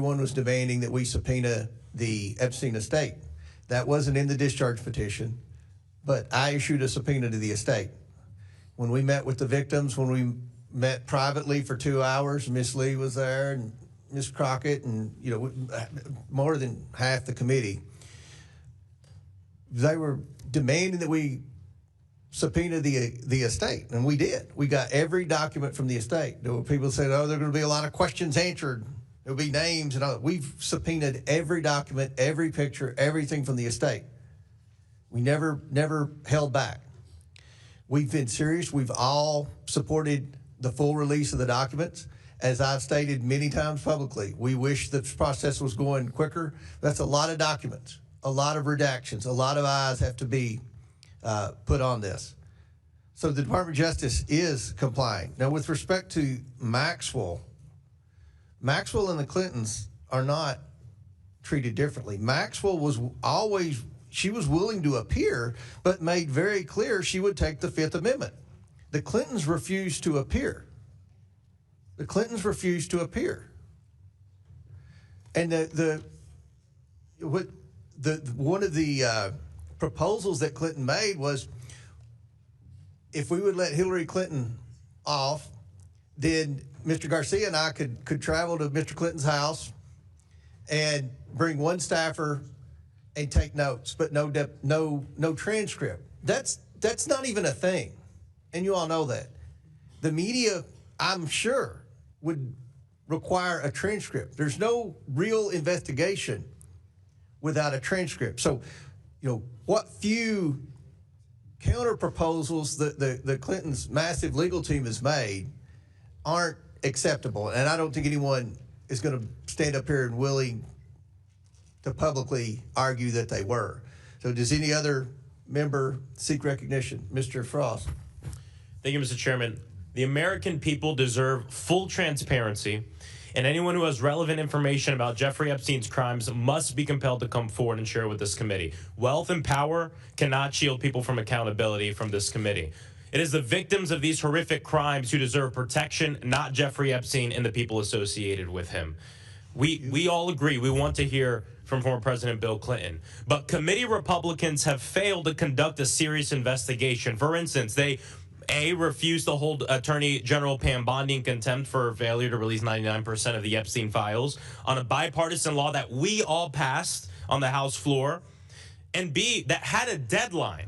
everyone was demanding that we subpoena the Epstein estate. That wasn't in the discharge petition, but I issued a subpoena to the estate. When we met with the victims, when we met privately for 2 hours, Miss Lee was there and Miss Crockett and, you know, more than half the committee. They were demanding that we subpoena the estate, and we did. We got every document from the estate. There were people said, oh, there are going to be a lot of questions answered. There'll be names and all. We've subpoenaed every document, every picture, everything from the estate. We never held back. We've been serious. We've all supported the full release of the documents. As I've stated many times publicly, we wish the process was going quicker. That's a lot of documents, a lot of redactions, a lot of eyes have to be put on this. So the Department of Justice is complying. Now, with respect to Maxwell and the Clintons are not treated differently. Maxwell was always, she was willing to appear, but made very clear she would take the Fifth Amendment. The Clintons refused to appear. The Clintons refused to appear. And one of the proposals that Clinton made was if we would let Hillary Clinton off, then Mr. Garcia and I could travel to Mr. Clinton's house and bring one staffer and take notes, but no transcript. That's not even a thing, and you all know that. The media, I'm sure, would require a transcript. There's no real investigation without a transcript. So, you know, what few counter proposals the Clintons' massive legal team has made aren't acceptable, and I don't think anyone is going to stand up here and willing to publicly argue that they were. So does any other member seek recognition? Mr. Frost. Thank you, Mr. Chairman. The American people deserve full transparency, and anyone who has relevant information about Jeffrey Epstein's crimes must be compelled to come forward and share with this committee. Wealth and power cannot shield people from accountability from this committee. It is the victims of these horrific crimes who deserve protection, not Jeffrey Epstein and the people associated with him. We all agree. We want to hear from former President Bill Clinton. But committee Republicans have failed to conduct a serious investigation. For instance, they refused to hold Attorney General Pam Bondi in contempt for failure to release 99% of the Epstein files on a bipartisan law that we all passed on the House floor, and B, that had a deadline.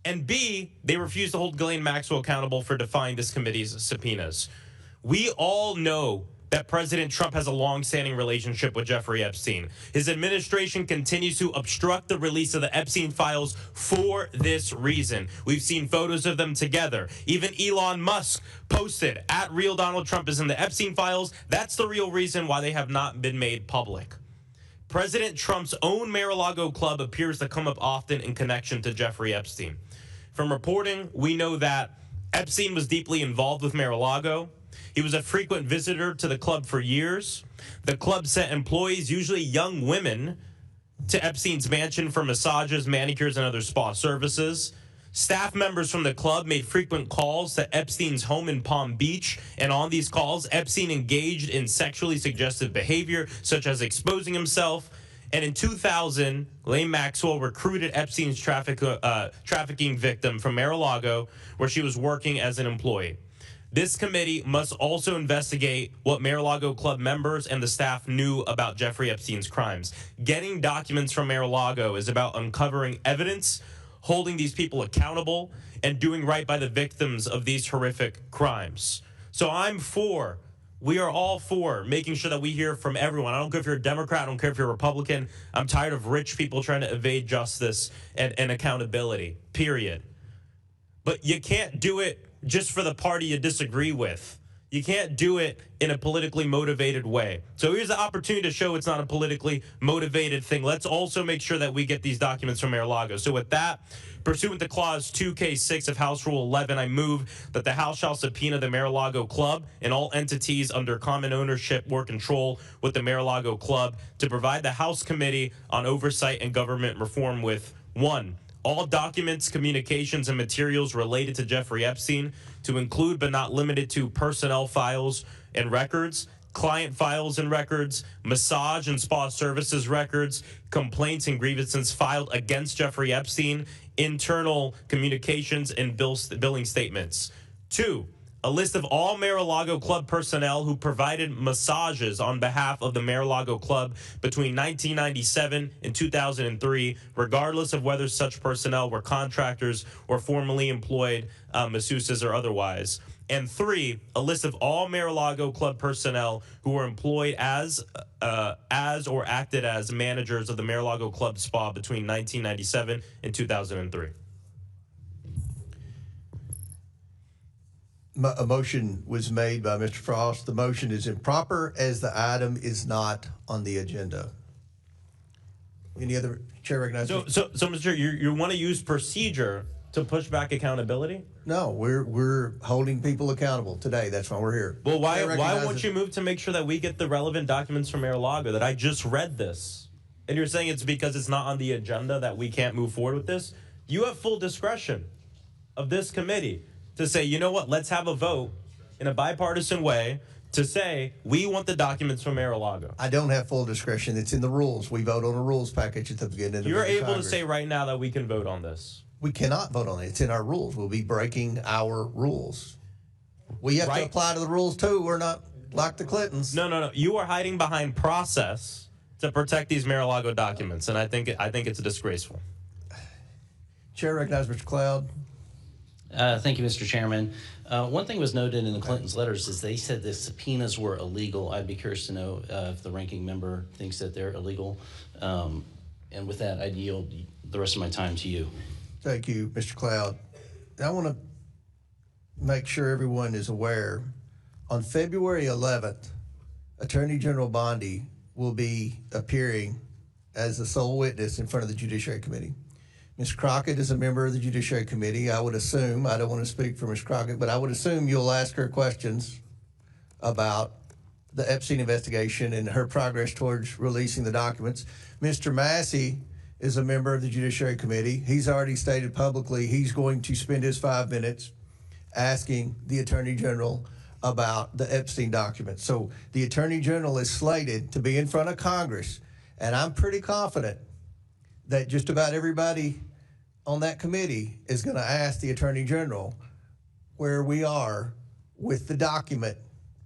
And B, they refused to hold Ghislaine Maxwell accountable for defying this committee's subpoenas. We all know that President Trump has a long-standing relationship with Jeffrey Epstein. His administration continues to obstruct the release of the Epstein files for this reason. We've seen photos of them together. Even Elon Musk posted, @Real Donald Trump is in the Epstein files. That's the real reason why they have not been made public. President Trump's own Mar-a-Lago club appears to come up often in connection to Jeffrey Epstein. From reporting, we know that Epstein was deeply involved with Mar-a-Lago. He was a frequent visitor to the club for years. The club sent employees, usually young women, to Epstein's mansion for massages, manicures, and other spa services. Staff members from the club made frequent calls to Epstein's home in Palm Beach, and on these calls, Epstein engaged in sexually suggestive behavior, such as exposing himself. And in 2000, Ghislaine Maxwell recruited Epstein's trafficking victim from Mar-a-Lago, where she was working as an employee. This committee must also investigate what Mar-a-Lago club members and the staff knew about Jeffrey Epstein's crimes. Getting documents from Mar-a-Lago is about uncovering evidence, holding these people accountable, and doing right by the victims of these horrific crimes. So we are all for making sure that we hear from everyone. I don't care if you're a Democrat, I don't care if you're a Republican. I'm tired of rich people trying to evade justice and accountability, period. But you can't do it just for the party you disagree with. You can't do it in a politically motivated way. So here's the opportunity to show it's not a politically motivated thing. Let's also make sure that we get these documents from Mar-a-Lago. So with that, pursuant to Clause 2K6 of House Rule 11, I move that the House shall subpoena the Mar-a-Lago Club and all entities under common ownership or control with the Mar-a-Lago Club to provide the House Committee on Oversight and Government Reform with 1. All documents, communications, and materials related to Jeffrey Epstein, to include but not limited to personnel files and records, client files and records, massage and spa services records, complaints and grievances filed against Jeffrey Epstein, internal communications, and billing statements. 2, a list of all Mar-a-Lago Club personnel who provided massages on behalf of the Mar-a-Lago Club between 1997 and 2003, regardless of whether such personnel were contractors or formerly employed masseuses or otherwise. And 3, a list of all Mar-a-Lago Club personnel who were employed as or acted as managers of the Mar-a-Lago Club Spa between 1997 and 2003. A motion was made by Mr. Frost. The motion is improper as the item is not on the agenda. Any other? Chair recognizes. So Mr. Chair, you want to use procedure to push back accountability? No, we're holding people accountable today. That's why we're here. Well, why won't you move to make sure that we get the relevant documents from Mar-a-Lago? That I just read this, and you're saying it's because it's not on the agenda that we can't move forward with this? You have full discretion of this committee to say, you know what, let's have a vote in a bipartisan way to say we want the documents from Mar-a-Lago. I don't have full discretion. It's in the rules. We vote on a rules package at the beginning of the You're able Congress. to say right now that we can vote on this. We cannot vote on it. It's in our rules. We'll be breaking our rules. We have to apply to the rules too. We're not like the Clintons. No. You are hiding behind process to protect these Mar-a-Lago documents, and I think it's disgraceful. Chair recognizes Mr. Cloud. Thank you, Mr. Chairman. One thing was noted in the Clintons' letters is they said the subpoenas were illegal. I'd be curious to know if the ranking member thinks that they're illegal. And with that, I'd yield the rest of my time to you. Thank you, Mr. Cloud. I want to make sure everyone is aware. On February 11th, Attorney General Bondi will be appearing as the sole witness in front of the Judiciary Committee. Ms. Crockett is a member of the Judiciary Committee. I would assume, I don't want to speak for Ms. Crockett, but I would assume you'll ask her questions about the Epstein investigation and her progress towards releasing the documents. Mr. Massey is a member of the Judiciary Committee. He's already stated publicly he's going to spend his 5 minutes asking the Attorney General about the Epstein documents. So the Attorney General is slated to be in front of Congress, and I'm pretty confident that just about everybody on that committee is going to ask the Attorney General where we are with the document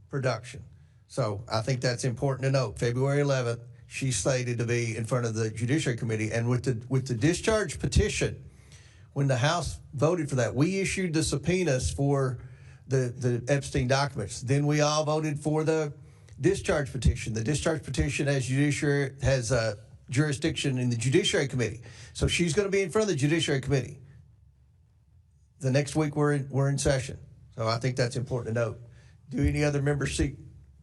production. So I think that's important to note. February 11th, she's slated to be in front of the Judiciary Committee. And with the discharge petition, when the House voted for that, we issued the subpoenas for the Epstein documents. Then we all voted for the discharge petition. The discharge petition has jurisdiction in the Judiciary Committee. So she's going to be in front of the Judiciary Committee. The next week we're in session. So I think that's important to note. Do any other members seek?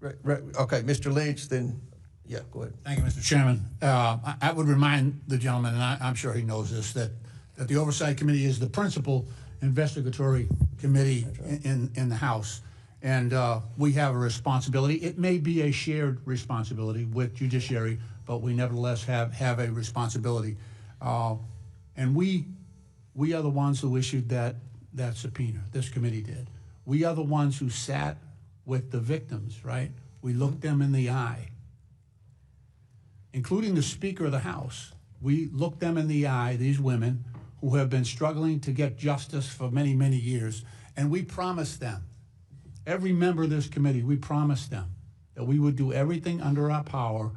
Okay, Mr. Lynch, then, yeah, go ahead. Thank you, Mr. Chairman. I would remind the gentleman, and I'm sure he knows this, that the Oversight Committee is the principal investigatory committee in the House. And we have a responsibility. It may be a shared responsibility with Judiciary, but we nevertheless have a responsibility. And we are the ones who issued that subpoena. This committee did. We are the ones who sat with the victims, right? We looked them in the eye, including the Speaker of the House. We looked them in the eye, these women who have been struggling to get justice for many, many years, and we promised them, every member of this committee, we promised them that we would do everything under our power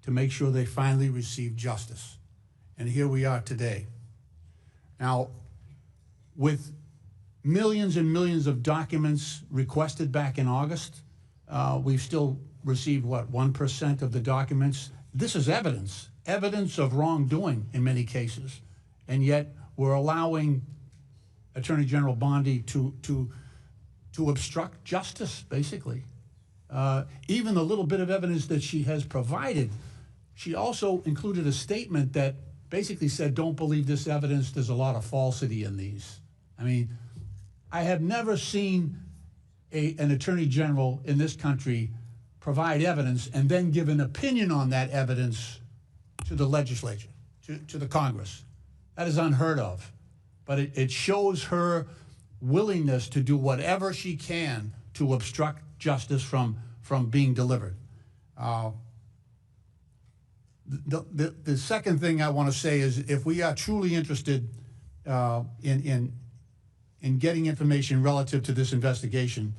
to make sure they finally receive justice. And here we are today. Now, with millions and millions of documents requested back in August, we've still received, what, 1% of the documents? This is evidence of wrongdoing in many cases. And yet we're allowing Attorney General Bondi to obstruct justice, basically. Even the little bit of evidence that she has provided, she also included a statement that basically said, don't believe this evidence, there's a lot of falsity in these. I mean, I have never seen an attorney general in this country provide evidence and then give an opinion on that evidence to the legislature, to the Congress. That is unheard of. But it shows her willingness to do whatever she can to obstruct justice from from being delivered. The second thing I want to say is, if we are truly interested in getting information relative to this investigation,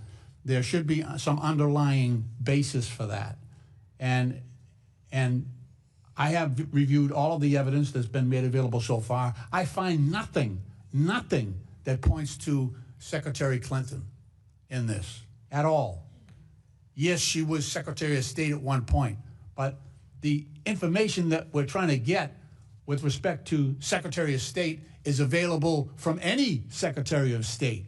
there should be some underlying basis for that. And I have reviewed all of the evidence that's been made available so far. I find nothing that points to Secretary Clinton in this at all. Yes, she was Secretary of State at one point, but the information that we're trying to get with respect to Secretary of State is available from any Secretary of State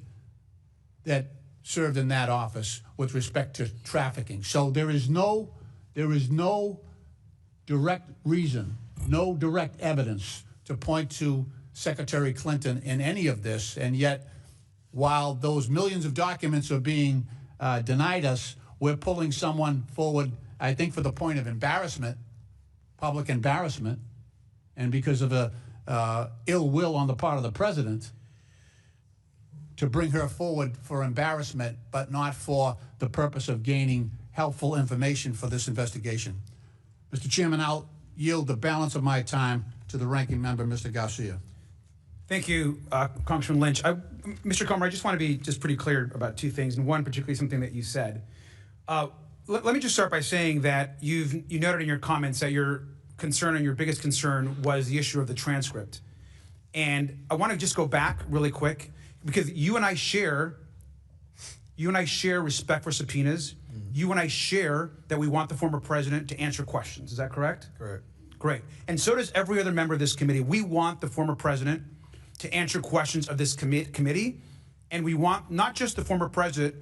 that served in that office with respect to trafficking. So there is no direct reason, no direct evidence to point to Secretary Clinton in any of this. And yet, while those millions of documents are being denied us, we're pulling someone forward, I think, for the point of embarrassment, public embarrassment, and because of a ill will on the part of the president, to bring her forward for embarrassment, but not for the purpose of gaining helpful information for this investigation. Mr. Chairman, I'll yield the balance of my time to the ranking member, Mr. Garcia. Thank you, Congressman Lynch. Mr. Comer, I just want to be pretty clear about two things, and one particularly something that you said. Let me just start by saying that you noted in your comments that your concern and your biggest concern was the issue of the transcript. And I want to just go back really quick, because you and I share respect for subpoenas. You and I share that we want the former president to answer questions. Is that correct? Correct. Great. And so does every other member of this committee. We want the former president to answer questions of this committee, and we want not just the former president,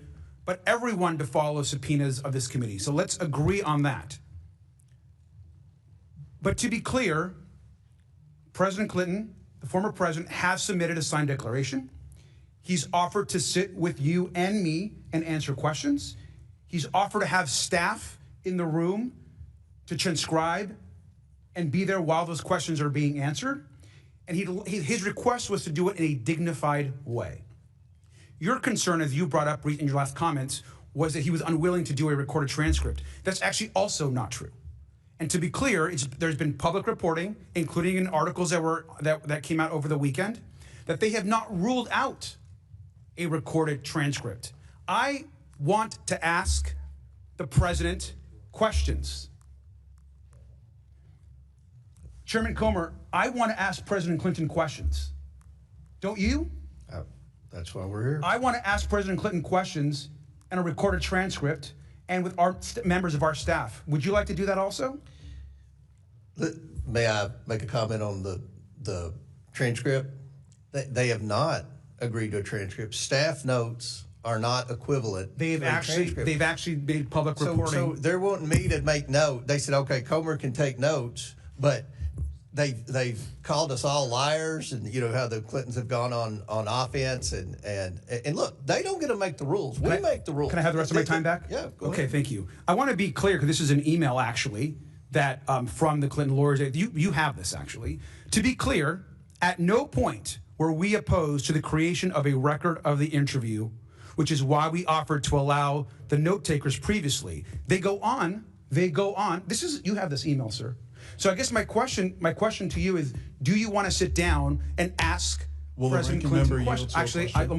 but everyone to follow subpoenas of this committee. So let's agree on that. But to be clear, President Clinton, the former president, has submitted a signed declaration. He's offered to sit with you and me and answer questions. He's offered to have staff in the room to transcribe and be there while those questions are being answered. And his request was to do it in a dignified way. Your concern, as you brought up in your last comments, was that he was unwilling to do a recorded transcript. That's actually also not true. And to be clear, there's been public reporting, including in articles that came out over the weekend, that they have not ruled out a recorded transcript. I want to ask the president questions. Chairman Comer, I want to ask President Clinton questions. Don't you? That's why we're here. I want to ask President Clinton questions and a recorded transcript and with our members of our staff. Would you like to do that also? May I make a comment on the transcript? They have not agreed to a transcript. Staff notes are not equivalent. They've actually made public reporting. So they're wanting me to make note. They said, okay, Comer can take notes, but they've called us all liars, and you know how the Clintons have gone on offense, and look, they don't get to make the rules. We make the rules. Can I have the rest of my time back? Yeah. Go okay, ahead. thank you. I want to be clear, because this is an email actually that from the Clinton lawyers. You have this actually. To be clear, at no point were we opposed to the creation of a record of the interview, which is why we offered to allow the note takers previously. They go on. You have this email, sir. So I guess my question to you is, do you want to sit down and ask President Clinton questions? Actually, can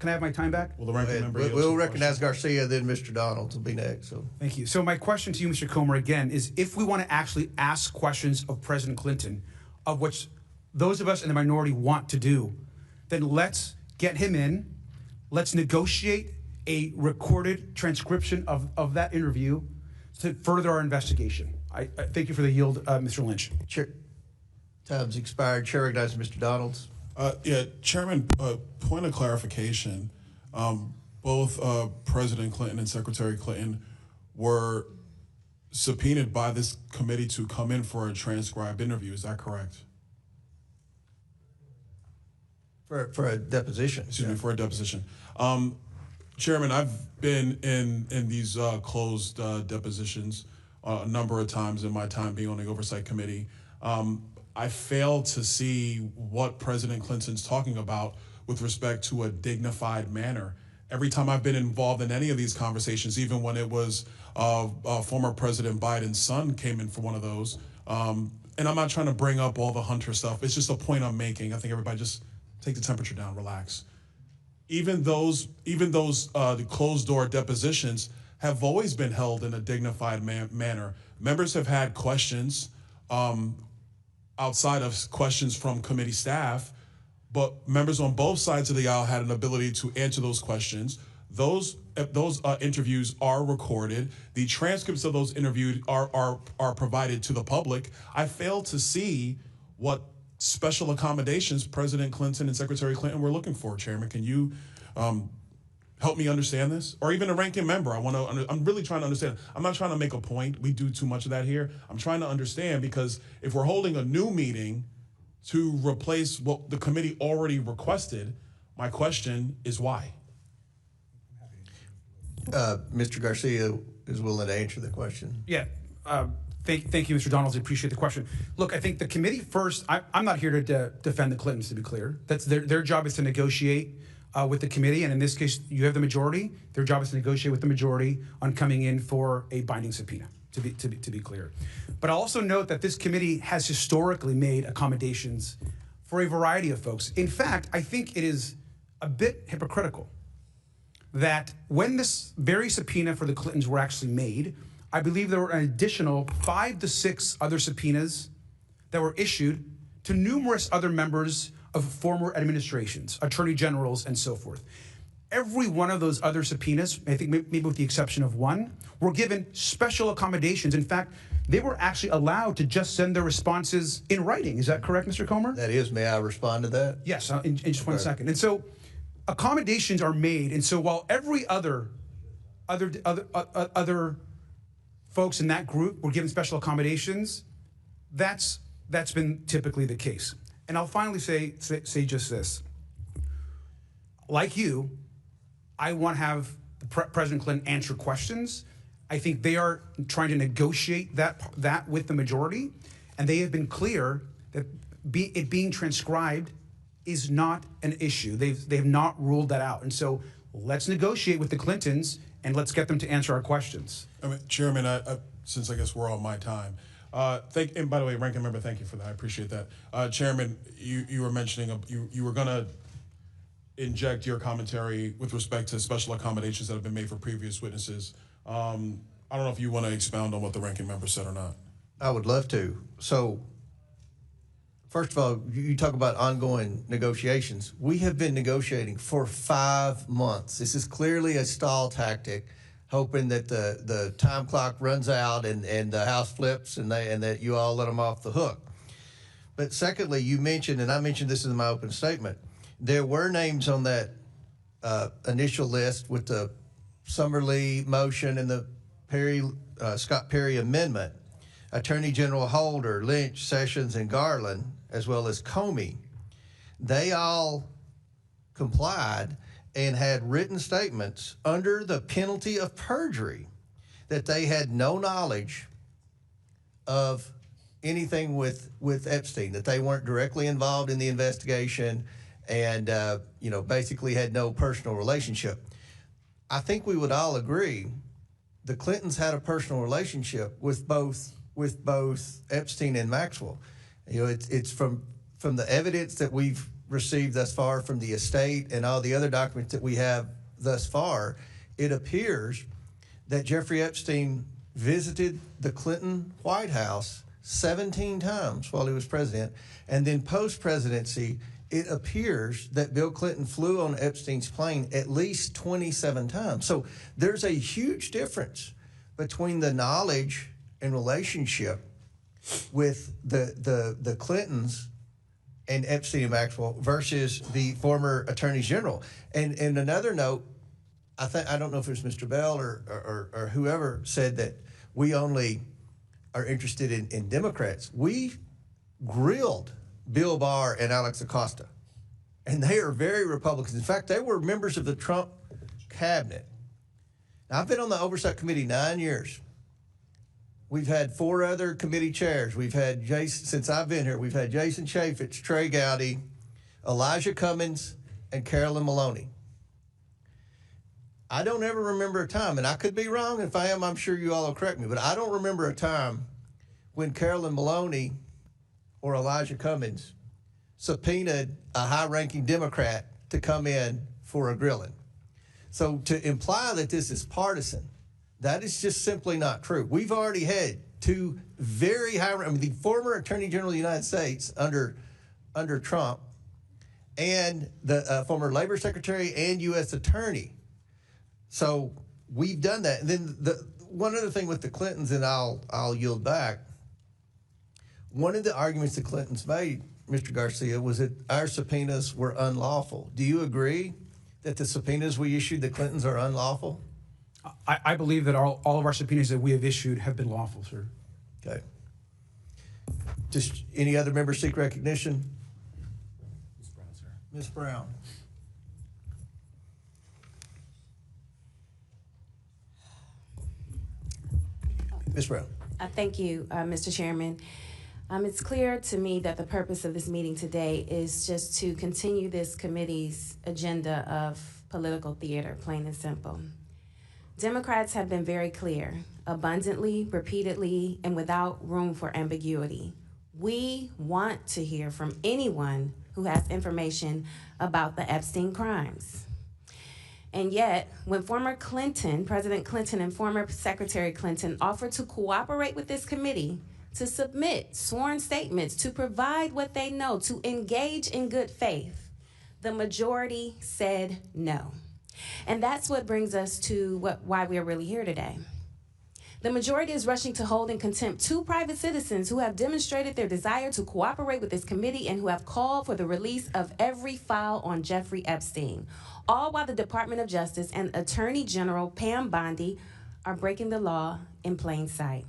I have my time back? Will the ranking member yield to We'll a recognize question? Garcia, then Mr. Donald will be next. So Thank you. So my question to you, Mr. Comer, again, is if we want to actually ask questions of President Clinton, of which those of us in the minority want to do, then let's get him in. Let's negotiate a recorded transcription of that interview to further our investigation. I thank you for the yield, Mr. Lynch. time's expired. Chair recognizes Mr. Donalds. Yeah, Chairman, point of clarification. Both President Clinton and Secretary Clinton were subpoenaed by this committee to come in for a transcribed interview. Is that correct? For a deposition. Excuse me, for a deposition. Chairman, I've been in these closed depositions a number of times in my time being on the Oversight Committee. I failed to see what President Clinton's talking about with respect to a dignified manner. every time I've been involved in any of these conversations, even when it was former President Biden's son came in for one of those. And I'm not trying to bring up all the Hunter stuff. It's just a point I'm making. I think everybody just take the temperature down, relax. Even those the closed door depositions have always been held in a dignified manner. Members have had questions outside of questions from committee staff, but members on both sides of the aisle had an ability to answer those questions. Those interviews are recorded. The transcripts of those interviews are provided to the public. I fail to see what special accommodations President Clinton and Secretary Clinton were looking for. Chairman, can you help me understand this? Or even a ranking member. I'm really trying to understand. I'm not trying to make a point. We do too much of that here. I'm trying to understand, because if we're holding a new meeting to replace what the committee already requested, my question is why? Mr. Garcia is willing to answer the question. Yeah. Thank you, Mr. Donalds. I appreciate the question. Look, I think the committee first, I'm not here to defend the Clintons, to be clear. That's their job is to negotiate with the committee, and in this case, you have the majority. Their job is to negotiate with the majority on coming in for a binding subpoena, to be clear. But I'll also note that this committee has historically made accommodations for a variety of folks. In fact, I think it is a bit hypocritical that when this very subpoena for the Clintons were actually made, I believe there were an additional 5 to 6 other subpoenas that were issued to numerous other members of former administrations, attorney generals, and so forth. Every one of those other subpoenas, I think maybe with the exception of one, were given special accommodations. In fact, they were actually allowed to just send their responses in writing. Is that correct, Mr. Comer? That is. May I respond to that? Yes, in just 1 second. And so accommodations are made, and so while every other folks in that group were given special accommodations, that's been typically the case. And I'll finally say just this. Like you, I want to have President Clinton answer questions. I think they are trying to negotiate that with the majority, and they have been clear that it being transcribed is not an issue. They've not ruled that out. And so let's negotiate with the Clintons and let's get them to answer our questions. I mean, Chairman, since I guess we're on my time, and by the way, ranking member, thank you for that. I appreciate that. Chairman, you were mentioning you were going to inject your commentary with respect to special accommodations that have been made for previous witnesses. I don't know if you want to expound on what the ranking member said or not. I would love to. So, first of all, you talk about ongoing negotiations. We have been negotiating for 5 months. This is clearly a stall tactic, hoping that the time clock runs out and the House flips and that you all let them off the hook. But secondly, you mentioned, and I mentioned this in my open statement, there were names on that initial list with the Summerlee motion and the Scott Perry amendment. Attorney General Holder, Lynch, Sessions, and Garland, as well as Comey, they all complied and had written statements under the penalty of perjury that they had no knowledge of anything with Epstein, that they weren't directly involved in the investigation and, basically had no personal relationship. I think we would all agree the Clintons had a personal relationship with both Epstein and Maxwell. It's from the evidence that we've received thus far from the estate and all the other documents that we have thus far, it appears that Jeffrey Epstein visited the Clinton White House 17 times while he was president, and then post-presidency, it appears that Bill Clinton flew on Epstein's plane at least 27 times. So there's a huge difference between the knowledge and relationship with the Clintons and Epstein and Maxwell versus the former attorneys general. And another note, I don't know if it was Mr. Bell or whoever said that we only are interested in Democrats. We grilled Bill Barr and Alex Acosta, and they are very Republicans. In fact, they were members of the Trump cabinet. Now, I've been on the Oversight Committee 9 years. We've had 4 other committee chairs. We've had Jason, since I've been here, we've had Jason Chaffetz, Trey Gowdy, Elijah Cummings, and Carolyn Maloney. I don't ever remember a time, and I could be wrong. If I am, I'm sure you all will correct me, but I don't remember a time when Carolyn Maloney or Elijah Cummings subpoenaed a high-ranking Democrat to come in for a grilling. So to imply that this is partisan, that is just simply not true. We've already had two very the former Attorney General of the United States under Trump and the former Labor Secretary and U.S. Attorney. So we've done that. And then one other thing with the Clintons, and I'll yield back. One of the arguments the Clintons made, Mr. Garcia, was that our subpoenas were unlawful. Do you agree that the subpoenas we issued the Clintons are unlawful? I believe that all of our subpoenas that we have issued have been lawful, sir. Okay. Just any other members seek recognition? Ms. Brown, sir. Ms. Brown. Ms. Brown. Thank you, Mr. Chairman. It's clear to me that the purpose of this meeting today is just to continue this committee's agenda of political theater, plain and simple. Democrats have been very clear, abundantly, repeatedly, and without room for ambiguity. We want to hear from anyone who has information about the Epstein crimes. And yet, when former President Clinton and former Secretary Clinton offered to cooperate with this committee to submit sworn statements, to provide what they know, to engage in good faith, the majority said no. And that's what brings us to why we're really here today. The majority is rushing to hold in contempt two private citizens who have demonstrated their desire to cooperate with this committee and who have called for the release of every file on Jeffrey Epstein, all while the Department of Justice and Attorney General Pam Bondi are breaking the law in plain sight.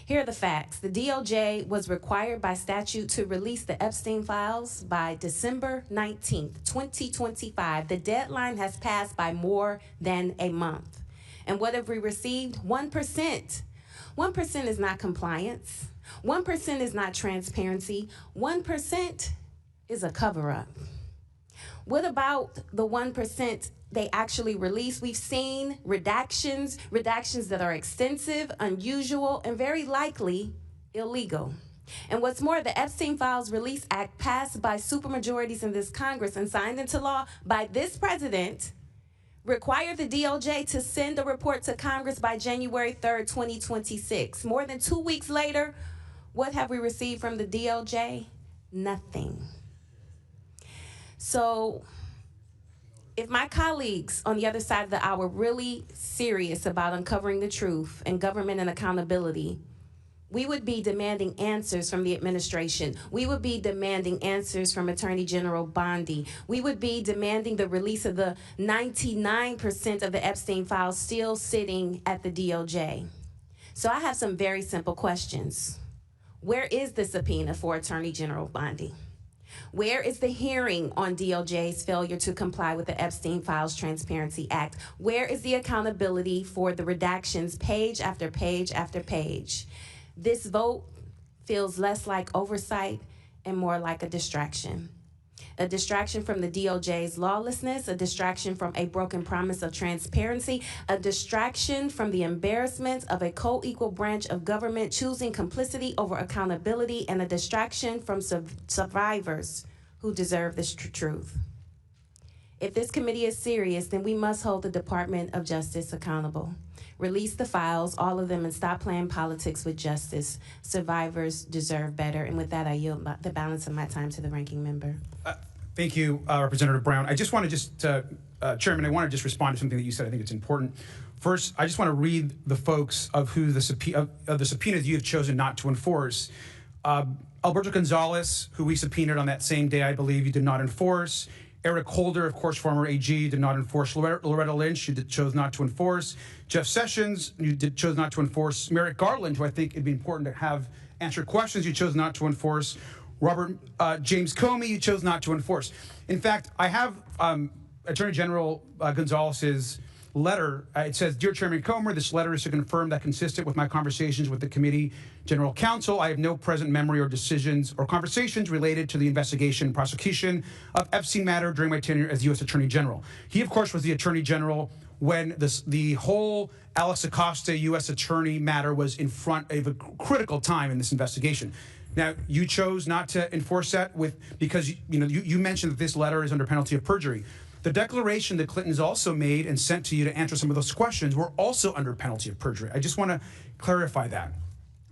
Here are the facts. The DOJ was required by statute to release the Epstein files by December 19th, 2025. The deadline has passed by more than a month. And what have we received? 1%. 1% is not compliance. 1% is not transparency. 1% is a cover-up. What about the 1% they actually release? We've seen redactions that are extensive, unusual, and very likely illegal. And what's more, the Epstein Files Release Act, passed by supermajorities in this Congress and signed into law by this president, required the DOJ to send a report to Congress by January 3rd, 2026. More than 2 weeks later, what have we received from the DOJ? Nothing. So if my colleagues on the other side of the aisle are really serious about uncovering the truth and government and accountability, we would be demanding answers from the administration. We would be demanding answers from Attorney General Bondi. We would be demanding the release of the 99% of the Epstein files still sitting at the DOJ. So I have some very simple questions. Where is the subpoena for Attorney General Bondi? Where is the hearing on DOJ's failure to comply with the Epstein Files Transparency Act? Where is the accountability for the redactions page after page after page? This vote feels less like oversight and more like a distraction. A distraction from the DOJ's lawlessness, a distraction from a broken promise of transparency, a distraction from the embarrassment of a co-equal branch of government choosing complicity over accountability, and a distraction from survivors who deserve this truth. If this committee is serious, then we must hold the Department of Justice accountable. Release the files, all of them, and stop playing politics with justice. Survivors deserve better. And with that, I yield the balance of my time to the ranking member. Thank you, Representative Brown. I just want to Chairman, I want to just respond to something that you said. I think it's important. First, I just want to read the folks of who the subpoenas you have chosen not to enforce. Alberto Gonzalez, who we subpoenaed on that same day, I believe you did not enforce. Eric Holder, of course, former AG, did not enforce. Loretta Lynch, you chose not to enforce. Jeff Sessions, you chose not to enforce. Merrick Garland, who I think it'd be important to have answer questions, you chose not to enforce. Robert James Comey, you chose not to enforce. In fact, I have Attorney General Gonzalez's letter. It says, "Dear Chairman Comer, this letter is to confirm that consistent with my conversations with the committee general counsel, I have no present memory or decisions or conversations related to the investigation and prosecution of Epstein matter during my tenure as U.S. Attorney General." He, of course, was the Attorney General when the whole Alex Acosta U.S. attorney matter was in front of a critical time in this investigation. Now, you chose not to enforce that because you mentioned that this letter is under penalty of perjury. The declaration that Clinton's also made and sent to you to answer some of those questions were also under penalty of perjury. I just want to clarify that.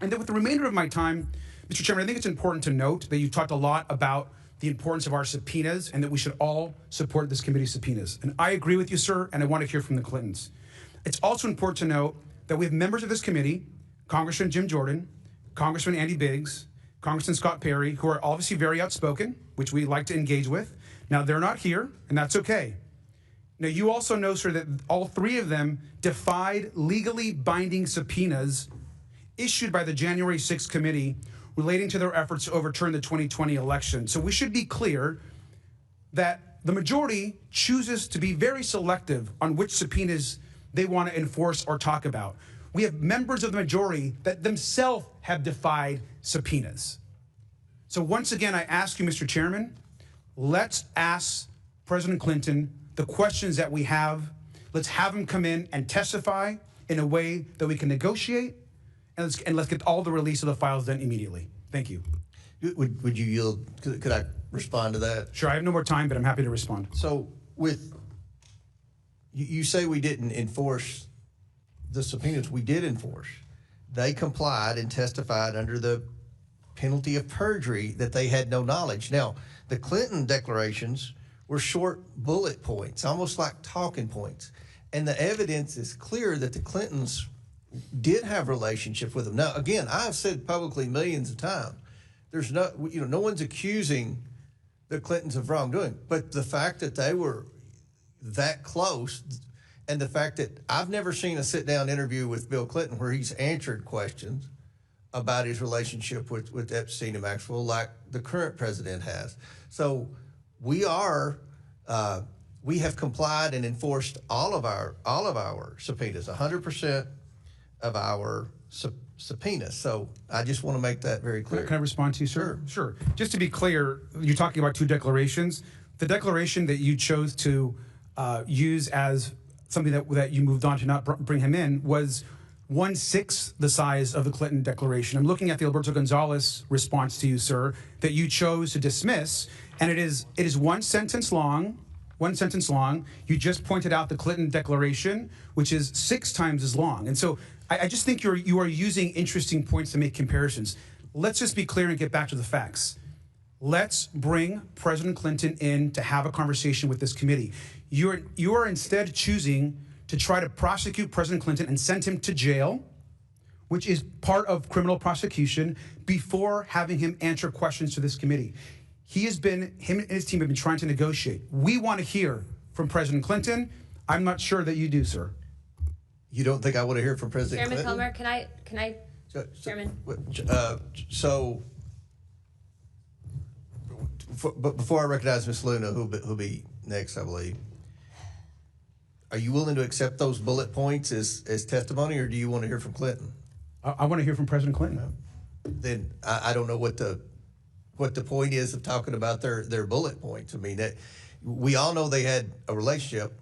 And then with the remainder of my time, Mr. Chairman, I think it's important to note that you talked a lot about the importance of our subpoenas and that we should all support this committee's subpoenas. And I agree with you, sir, and I want to hear from the Clintons. It's also important to note that we have members of this committee, Congressman Jim Jordan, Congressman Andy Biggs, Congressman Scott Perry, who are obviously very outspoken, which we like to engage with. Now, they're not here, and that's okay. Now, you also know, sir, that all three of them defied legally binding subpoenas issued by the January 6th committee relating to their efforts to overturn the 2020 election. So we should be clear that the majority chooses to be very selective on which subpoenas they want to enforce or talk about. We have members of the majority that themselves have defied subpoenas. So once again, I ask you, Mr. Chairman, let's ask President Clinton the questions that we have. Let's have him come in and testify in a way that we can negotiate, and let's get all the release of the files done immediately. Thank you. Would you yield? Could I respond to that? Sure, I have no more time, but I'm happy to respond. So you say we didn't enforce the subpoenas. We did enforce. They complied and testified under the penalty of perjury that they had no knowledge. Now, the Clinton declarations were short bullet points, almost like talking points. And the evidence is clear that the Clintons did have relationships with them. Now, again, I've said publicly millions of times, there's no one's accusing the Clintons of wrongdoing, but the fact that they were that close, and the fact that I've never seen a sit-down interview with Bill Clinton where he's answered questions about his relationship with Epstein and Maxwell like the current president has. So we have complied and enforced all of our subpoenas, 100% of our subpoenas. So I just want to make that very clear. Can I respond to you, sir? Sure. Just to be clear, you're talking about two declarations. The declaration that you chose to use as something that you moved on to not bring him in was 1/6 the size of the Clinton declaration. I'm looking at the Alberto Gonzalez response to you, sir, that you chose to dismiss, and it is one sentence long. You just pointed out the Clinton declaration, which is 6 times as long. And so I just think you are using interesting points to make comparisons. Let's just be clear and get back to the facts. Let's bring President Clinton in to have a conversation with this committee. You are instead choosing to try to prosecute President Clinton and send him to jail, which is part of criminal prosecution, before having him answer questions to this committee. Him and his team have been trying to negotiate. We want to hear from President Clinton. I'm not sure that you do, sir. You don't think I want to hear from President Chairman Clinton? Comer, can I, Chairman? But before I recognize Ms. Luna, who'll be next, I believe, are you willing to accept those bullet points as testimony, or do you want to hear from Clinton? I want to hear from President Clinton. Then I don't know what the point is of talking about their bullet points. I mean, we all know they had a relationship.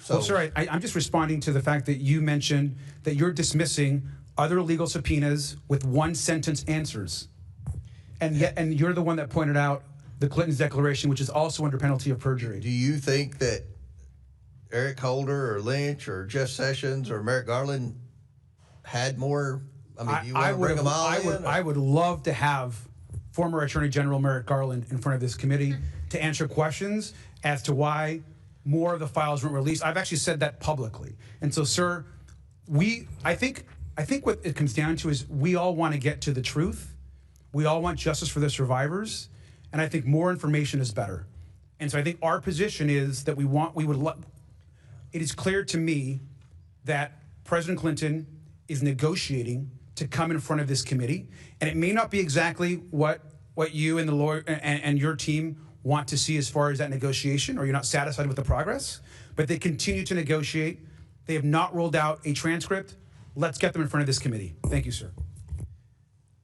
So. Well, sir, I'm just responding to the fact that you mentioned that you're dismissing other legal subpoenas with 1-sentence answers, and you're the one that pointed out the Clinton's declaration, which is also under penalty of perjury. Do you think that Eric Holder or Lynch or Jeff Sessions or Merrick Garland had more? I mean, do you want to bring them all in? I would love to have former Attorney General Merrick Garland in front of this committee to answer questions as to why more of the files weren't released. I've actually said that publicly. And so, sir, I think what it comes down to is we all want to get to the truth. We all want justice for the survivors. And I think more information is better. And so I think our position is that it is clear to me that President Clinton is negotiating to come in front of this committee. And it may not be exactly what you and the lawyer and your team want to see as far as that negotiation, or you're not satisfied with the progress, but they continue to negotiate. They have not rolled out a transcript. Let's get them in front of this committee. Thank you, sir.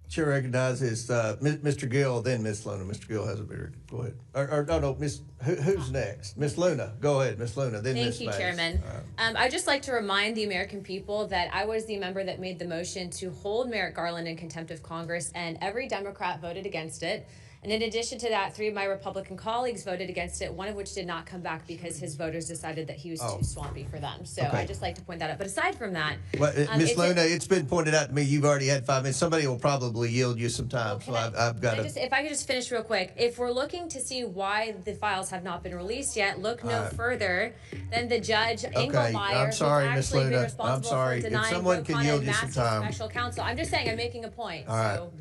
Chair recognizes Mr. Gill, then Miss Luna. Mr. Gill has a bigger. Go ahead. Or no, Miss. Who's next? Miss Luna. Go ahead, Miss Luna. Then Miss. Thank you, Chairman. I'd just like to remind the American people that I was the member that made the motion to hold Merrick Garland in contempt of Congress, and every Democrat voted against it. And in addition to that, 3 of my Republican colleagues voted against it, one of which did not come back because his voters decided that he was too swampy for them. So Okay. I'd just like to point that out. But aside from that, Well, Miss Luna, it's been pointed out to me you've already had 5 minutes. Somebody will probably yield you some time, so I've got to. if I could just finish real quick. If we're looking to see why the files have not been released yet, look no further than the judge, Engelmeyer, I'm sorry, Miss who's actually been Luna. responsible I'm sorry. for If denying someone can yield you some massive time. special counsel. I'm just saying, I'm making a point. All right. So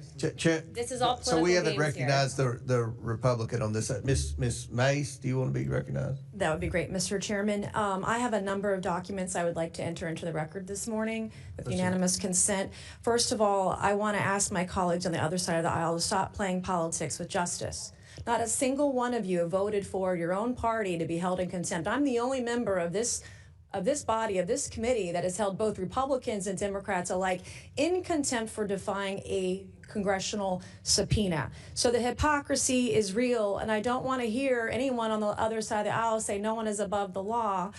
this is all political So we haven't games recognized the Republican on this. Miss Mace, do you want to be recognized? That would be great, Mr. Chairman. I have a number of documents I would like to enter into the record this morning with unanimous consent. First of all, I want to ask my colleagues on the other side of the aisle to stop playing politics with justice. Not a single one of you have voted for your own party to be held in contempt. I'm the only member of this body, of this committee, that has held both Republicans and Democrats alike in contempt for defying a congressional subpoena. So the hypocrisy is real, and I don't want to hear anyone on the other side of the aisle say no one is above the law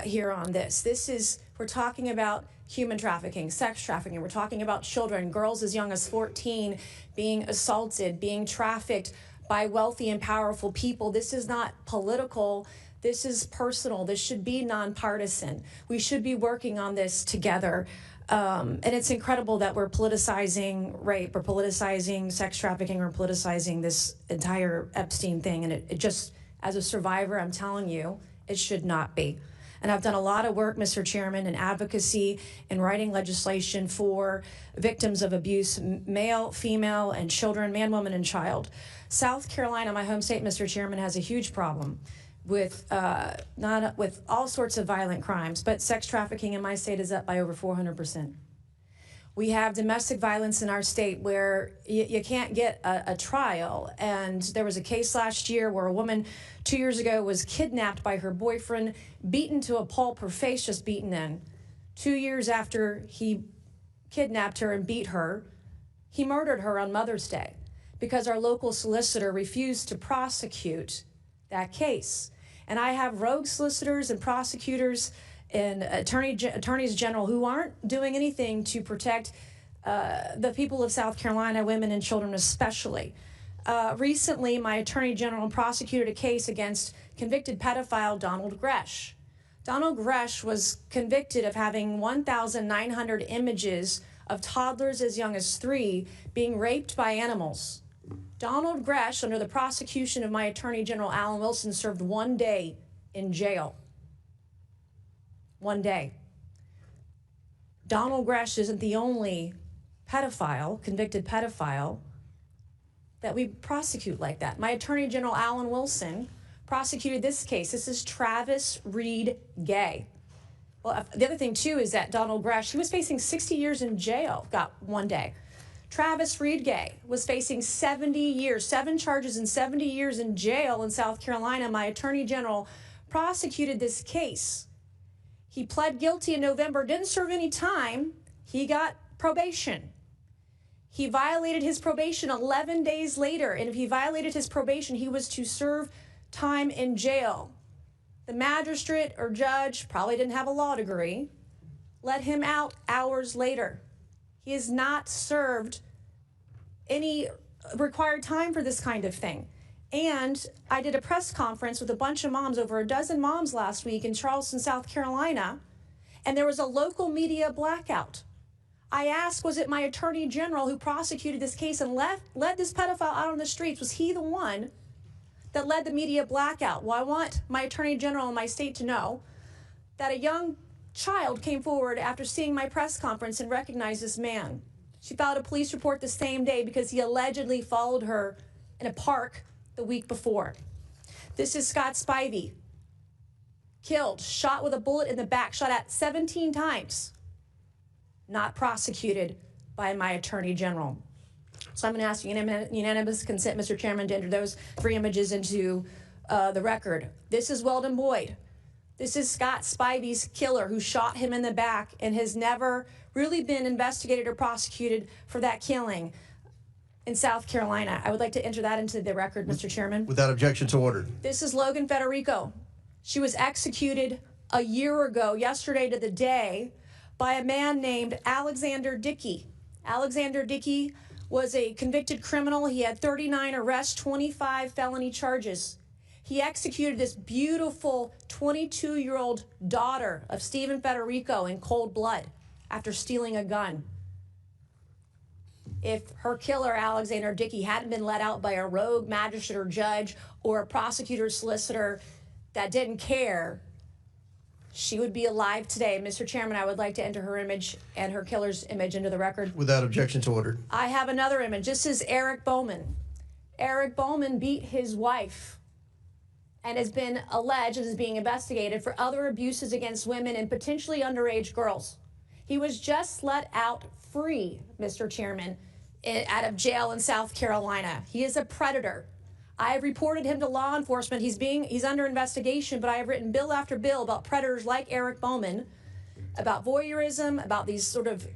here on this. We're talking about human trafficking, sex trafficking. We're talking about children, girls as young as 14 being assaulted, being trafficked by wealthy and powerful people. This is not political. This is personal. This should be nonpartisan. We should be working on this together. And it's incredible that we're politicizing rape, we're politicizing sex trafficking, we're politicizing this entire Epstein thing. And it just, as a survivor, I'm telling you, it should not be. And I've done a lot of work, Mr. Chairman, in advocacy and writing legislation for victims of abuse, male, female, and children, man, woman, and child. South Carolina, my home state, Mr. Chairman, has a huge problem with with all sorts of violent crimes, but sex trafficking in my state is up by over 400%. We have domestic violence in our state where you can't get a trial. And there was a case last year where a woman 2 years ago was kidnapped by her boyfriend, beaten to a pulp, her face just beaten in. 2 years after he kidnapped her and beat her, he murdered her on Mother's Day because our local solicitor refused to prosecute that case. And I have rogue solicitors and prosecutors and attorneys general who aren't doing anything to protect the people of South Carolina, women and children especially. Recently, my attorney general prosecuted a case against convicted pedophile Donald Gresh. Donald Gresh was convicted of having 1,900 images of toddlers as young as 3 being raped by animals. Donald Gresh, under the prosecution of my Attorney General Alan Wilson, served 1 day in jail. 1 day. Donald Gresh isn't the only pedophile, convicted pedophile, that we prosecute like that. My Attorney General Alan Wilson prosecuted this case. This is Travis Reed Gay. Well, the other thing, too, is that Donald Gresh, he was facing 60 years in jail, got 1 day. Travis Reed Gay was facing 70 years, 7 charges and 70 years in jail in South Carolina. My Attorney General prosecuted this case. He pled guilty in November, didn't serve any time. He got probation. He violated his probation 11 days later, and if he violated his probation, he was to serve time in jail. The magistrate or judge, probably didn't have a law degree, let him out hours later. He has not served any required time for this kind of thing. And I did a press conference with a bunch of moms, over a dozen moms last week in Charleston, South Carolina, and there was a local media blackout. I asked, was it my attorney general who prosecuted this case and led this pedophile out on the streets? Was he the one that led the media blackout? Well, I want my attorney general in my state to know that a young child came forward after seeing my press conference and recognized this man. She filed a police report the same day because he allegedly followed her in a park the week before. This is Scott Spivey, killed, shot with a bullet in the back, shot at 17 times, not prosecuted by my attorney general. So I'm going to ask unanimous consent, Mr. Chairman, to enter those 3 images into the record. This is Weldon Boyd. This is Scott Spivey's killer who shot him in the back and has never really been investigated or prosecuted for that killing. in South Carolina. I would like to enter that into the record, Mr. Chairman. Without objection, so ordered. This is Logan Federico. She was executed a year ago, yesterday to the day, by a man named Alexander Dickey. Alexander Dickey was a convicted criminal. He had 39 arrests, 25 felony charges. He executed this beautiful 22-year-old daughter of Stephen Federico in cold blood after stealing a gun. If her killer, Alexander Dickey, hadn't been let out by a rogue magistrate or judge or a prosecutor solicitor that didn't care, she would be alive today. Mr. Chairman, I would like to enter her image and her killer's image into the record. Without objection, so ordered. I have another image. This is Eric Bowman. Eric Bowman beat his wife and has been alleged and is being investigated for other abuses against women and potentially underage girls. He was just let out free, Mr. Chairman, out of jail in South Carolina. He is a predator. I have reported him to law enforcement. He's under investigation, but I have written bill after bill about predators like Eric Bowman, about voyeurism, about these sort of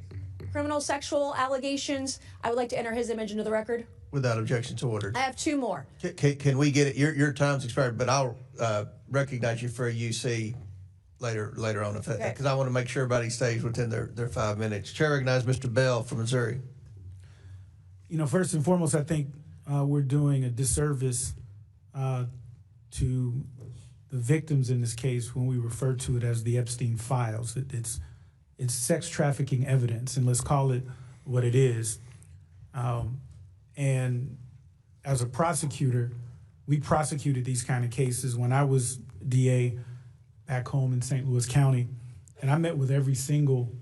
criminal sexual allegations. I would like to enter his image into the record. Without objection, so ordered. I have two more. Can we get it? Your time's expired, but I'll recognize you for a UC later on, because I want to make sure everybody stays within their 5 minutes. Chair recognizes Mr. Bell from Missouri. You know, first and foremost, I think we're doing a disservice to the victims in this case when we refer to it as the Epstein files. It's sex trafficking evidence, and let's call it what it is. And as a prosecutor, we prosecuted these kind of cases when I was DA back home in St. Louis County, and I met with every single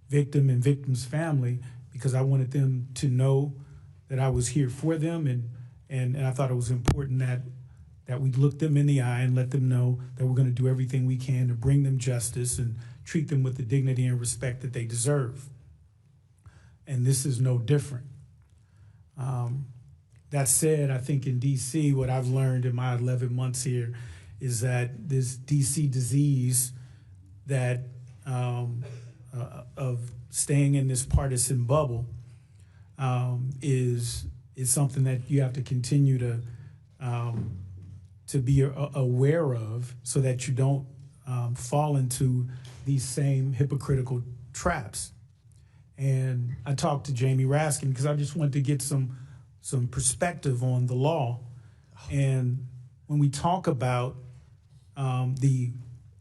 victim and victim's family because I wanted them to know that I was here for them, and I thought it was important that we look them in the eye and let them know that we're going to do everything we can to bring them justice and treat them with the dignity and respect that they deserve. And this is no different. That said, I think in D.C., what I've learned in my 11 months here is that this D.C. disease that of staying in this partisan bubble is something that you have to continue to be aware of so that you don't fall into these same hypocritical traps. And I talked to Jamie Raskin because I just wanted to get some perspective on the law. And when we talk about the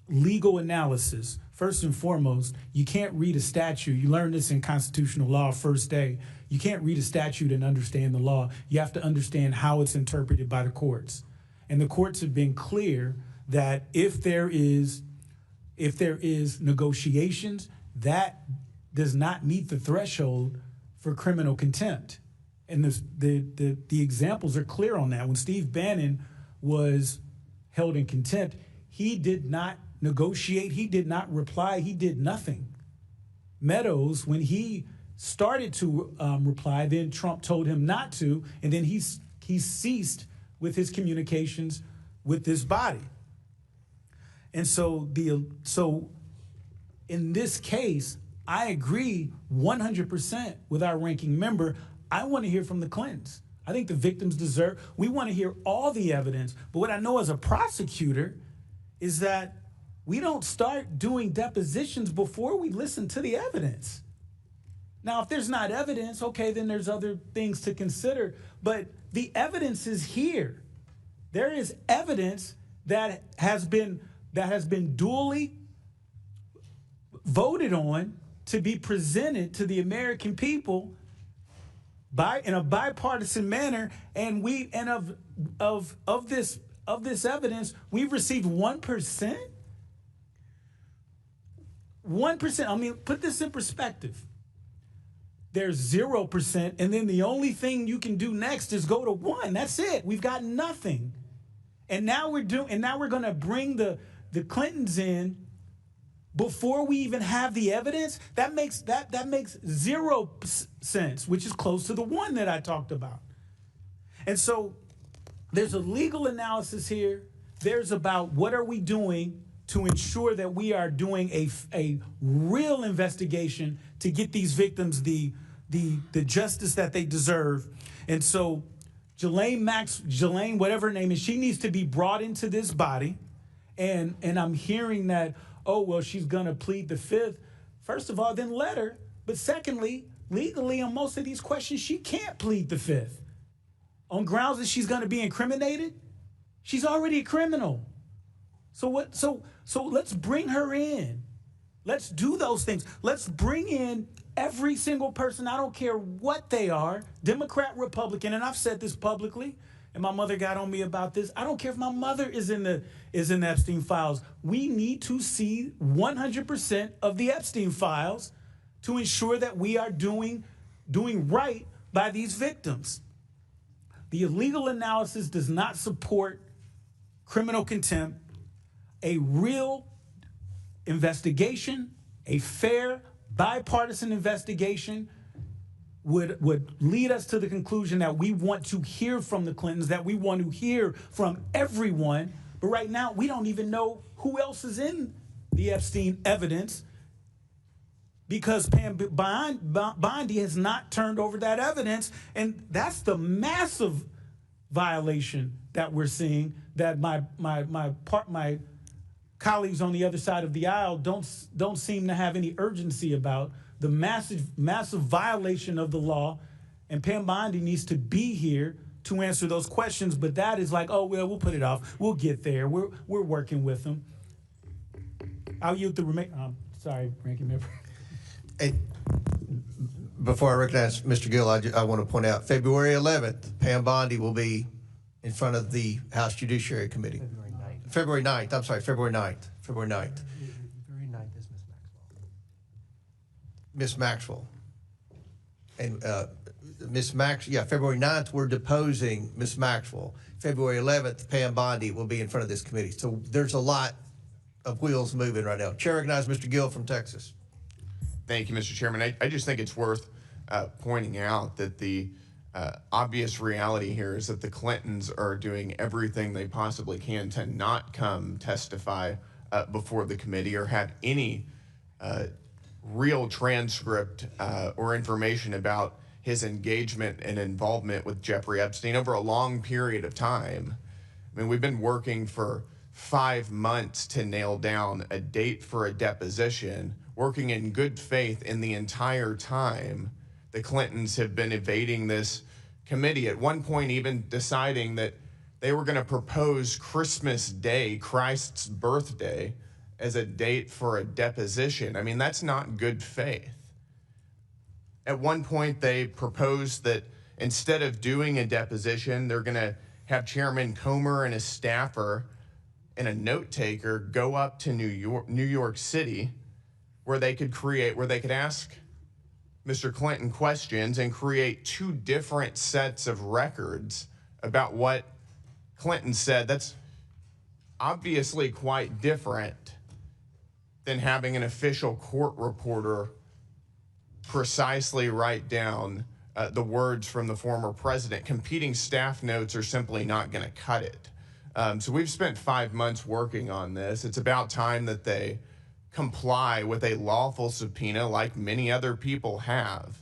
legal analysis, first and foremost, you can't read a statute. You learn this in constitutional law first day. You can't read a statute and understand the law. You have to understand how it's interpreted by the courts. And the courts have been clear that if there is negotiations, that does not meet the threshold for criminal contempt. And the examples are clear on that. When Steve Bannon was held in contempt, he did not negotiate, he did not reply, he did nothing. Meadows, when he started to reply, then Trump told him not to, and then he ceased with his communications with this body. And so in this case, I agree 100% with our ranking member. I want to hear from the Clintons. I think the victims we want to hear all the evidence. But what I know as a prosecutor is that we don't start doing depositions before we listen to the evidence. Now, if there's not evidence, okay, then there's other things to consider. But the evidence is here. There is evidence that has been duly voted on to be presented to the American people in a bipartisan manner, and of this evidence, we've received 1%. 1%. I mean, put this in perspective. There's 0%, and then the only thing you can do next is go to 1. That's it. We've got nothing. And now we're going to bring the Clintons in before we even have the evidence. That makes 0 sense, which is close to the 1 that I talked about. And so there's a legal analysis here. There's about what are we doing to ensure that we are doing a real investigation to get these victims the the justice that they deserve. And so Ghislaine, whatever her name is, she needs to be brought into this body. And I'm hearing that, oh, well, she's going to plead the fifth. First of all, then let her. But secondly, legally on most of these questions, she can't plead the fifth. On grounds that she's going to be incriminated, she's already a criminal. So let's bring her in. Let's do those things. Let's bring in every single person. I don't care what they are, Democrat, Republican, and I've said this publicly, and my mother got on me about this. I don't care if my mother is in the Epstein files. We need to see 100% of the Epstein files to ensure that we are doing right by these victims. The legal analysis does not support criminal contempt. A real investigation, a fair, bipartisan investigation would lead us to the conclusion that we want to hear from the Clintons, that we want to hear from everyone. But right now, we don't even know who else is in the Epstein evidence because Pam Bondi has not turned over that evidence. And that's the massive violation that we're seeing, that my colleagues on the other side of the aisle don't seem to have any urgency about. The massive violation of the law, and Pam Bondi needs to be here to answer those questions. But that is like, oh well, we'll put it off. We'll get there. We're working with them. I'll yield the remaining. Sorry, ranking member. And before I recognize Mr. Gill, I want to point out February 11th, Pam Bondi will be in front of the House Judiciary Committee. February 9th. I'm sorry, February 9th. February 9th. February 9th is Miss Maxwell. And February 9th, we're deposing Miss Maxwell. February 11th, Pam Bondi will be in front of this committee. So there's a lot of wheels moving right now. Chair recognizes Mr. Gill from Texas. Thank you, Mr. Chairman. I just think it's worth pointing out that the obvious reality here is that the Clintons are doing everything they possibly can to not come testify before the committee or have any real transcript or information about his engagement and involvement with Jeffrey Epstein over a long period of time. I mean, we've been working for 5 months to nail down a date for a deposition, working in good faith in the entire time. The Clintons have been evading this committee, at one point even deciding that they were going to propose Christmas Day, Christ's birthday, as a date for a deposition. I mean, that's not good faith. At one point, they proposed that instead of doing a deposition, they're going to have Chairman Comer and his staffer and a note taker go up to New York City, where they could ask Mr. Clinton questions and create 2 different sets of records about what Clinton said. That's obviously quite different than having an official court reporter precisely write down the words from the former president. Competing staff notes are simply not going to cut it. So we've spent 5 months working on this. It's about time that they comply with a lawful subpoena like many other people have.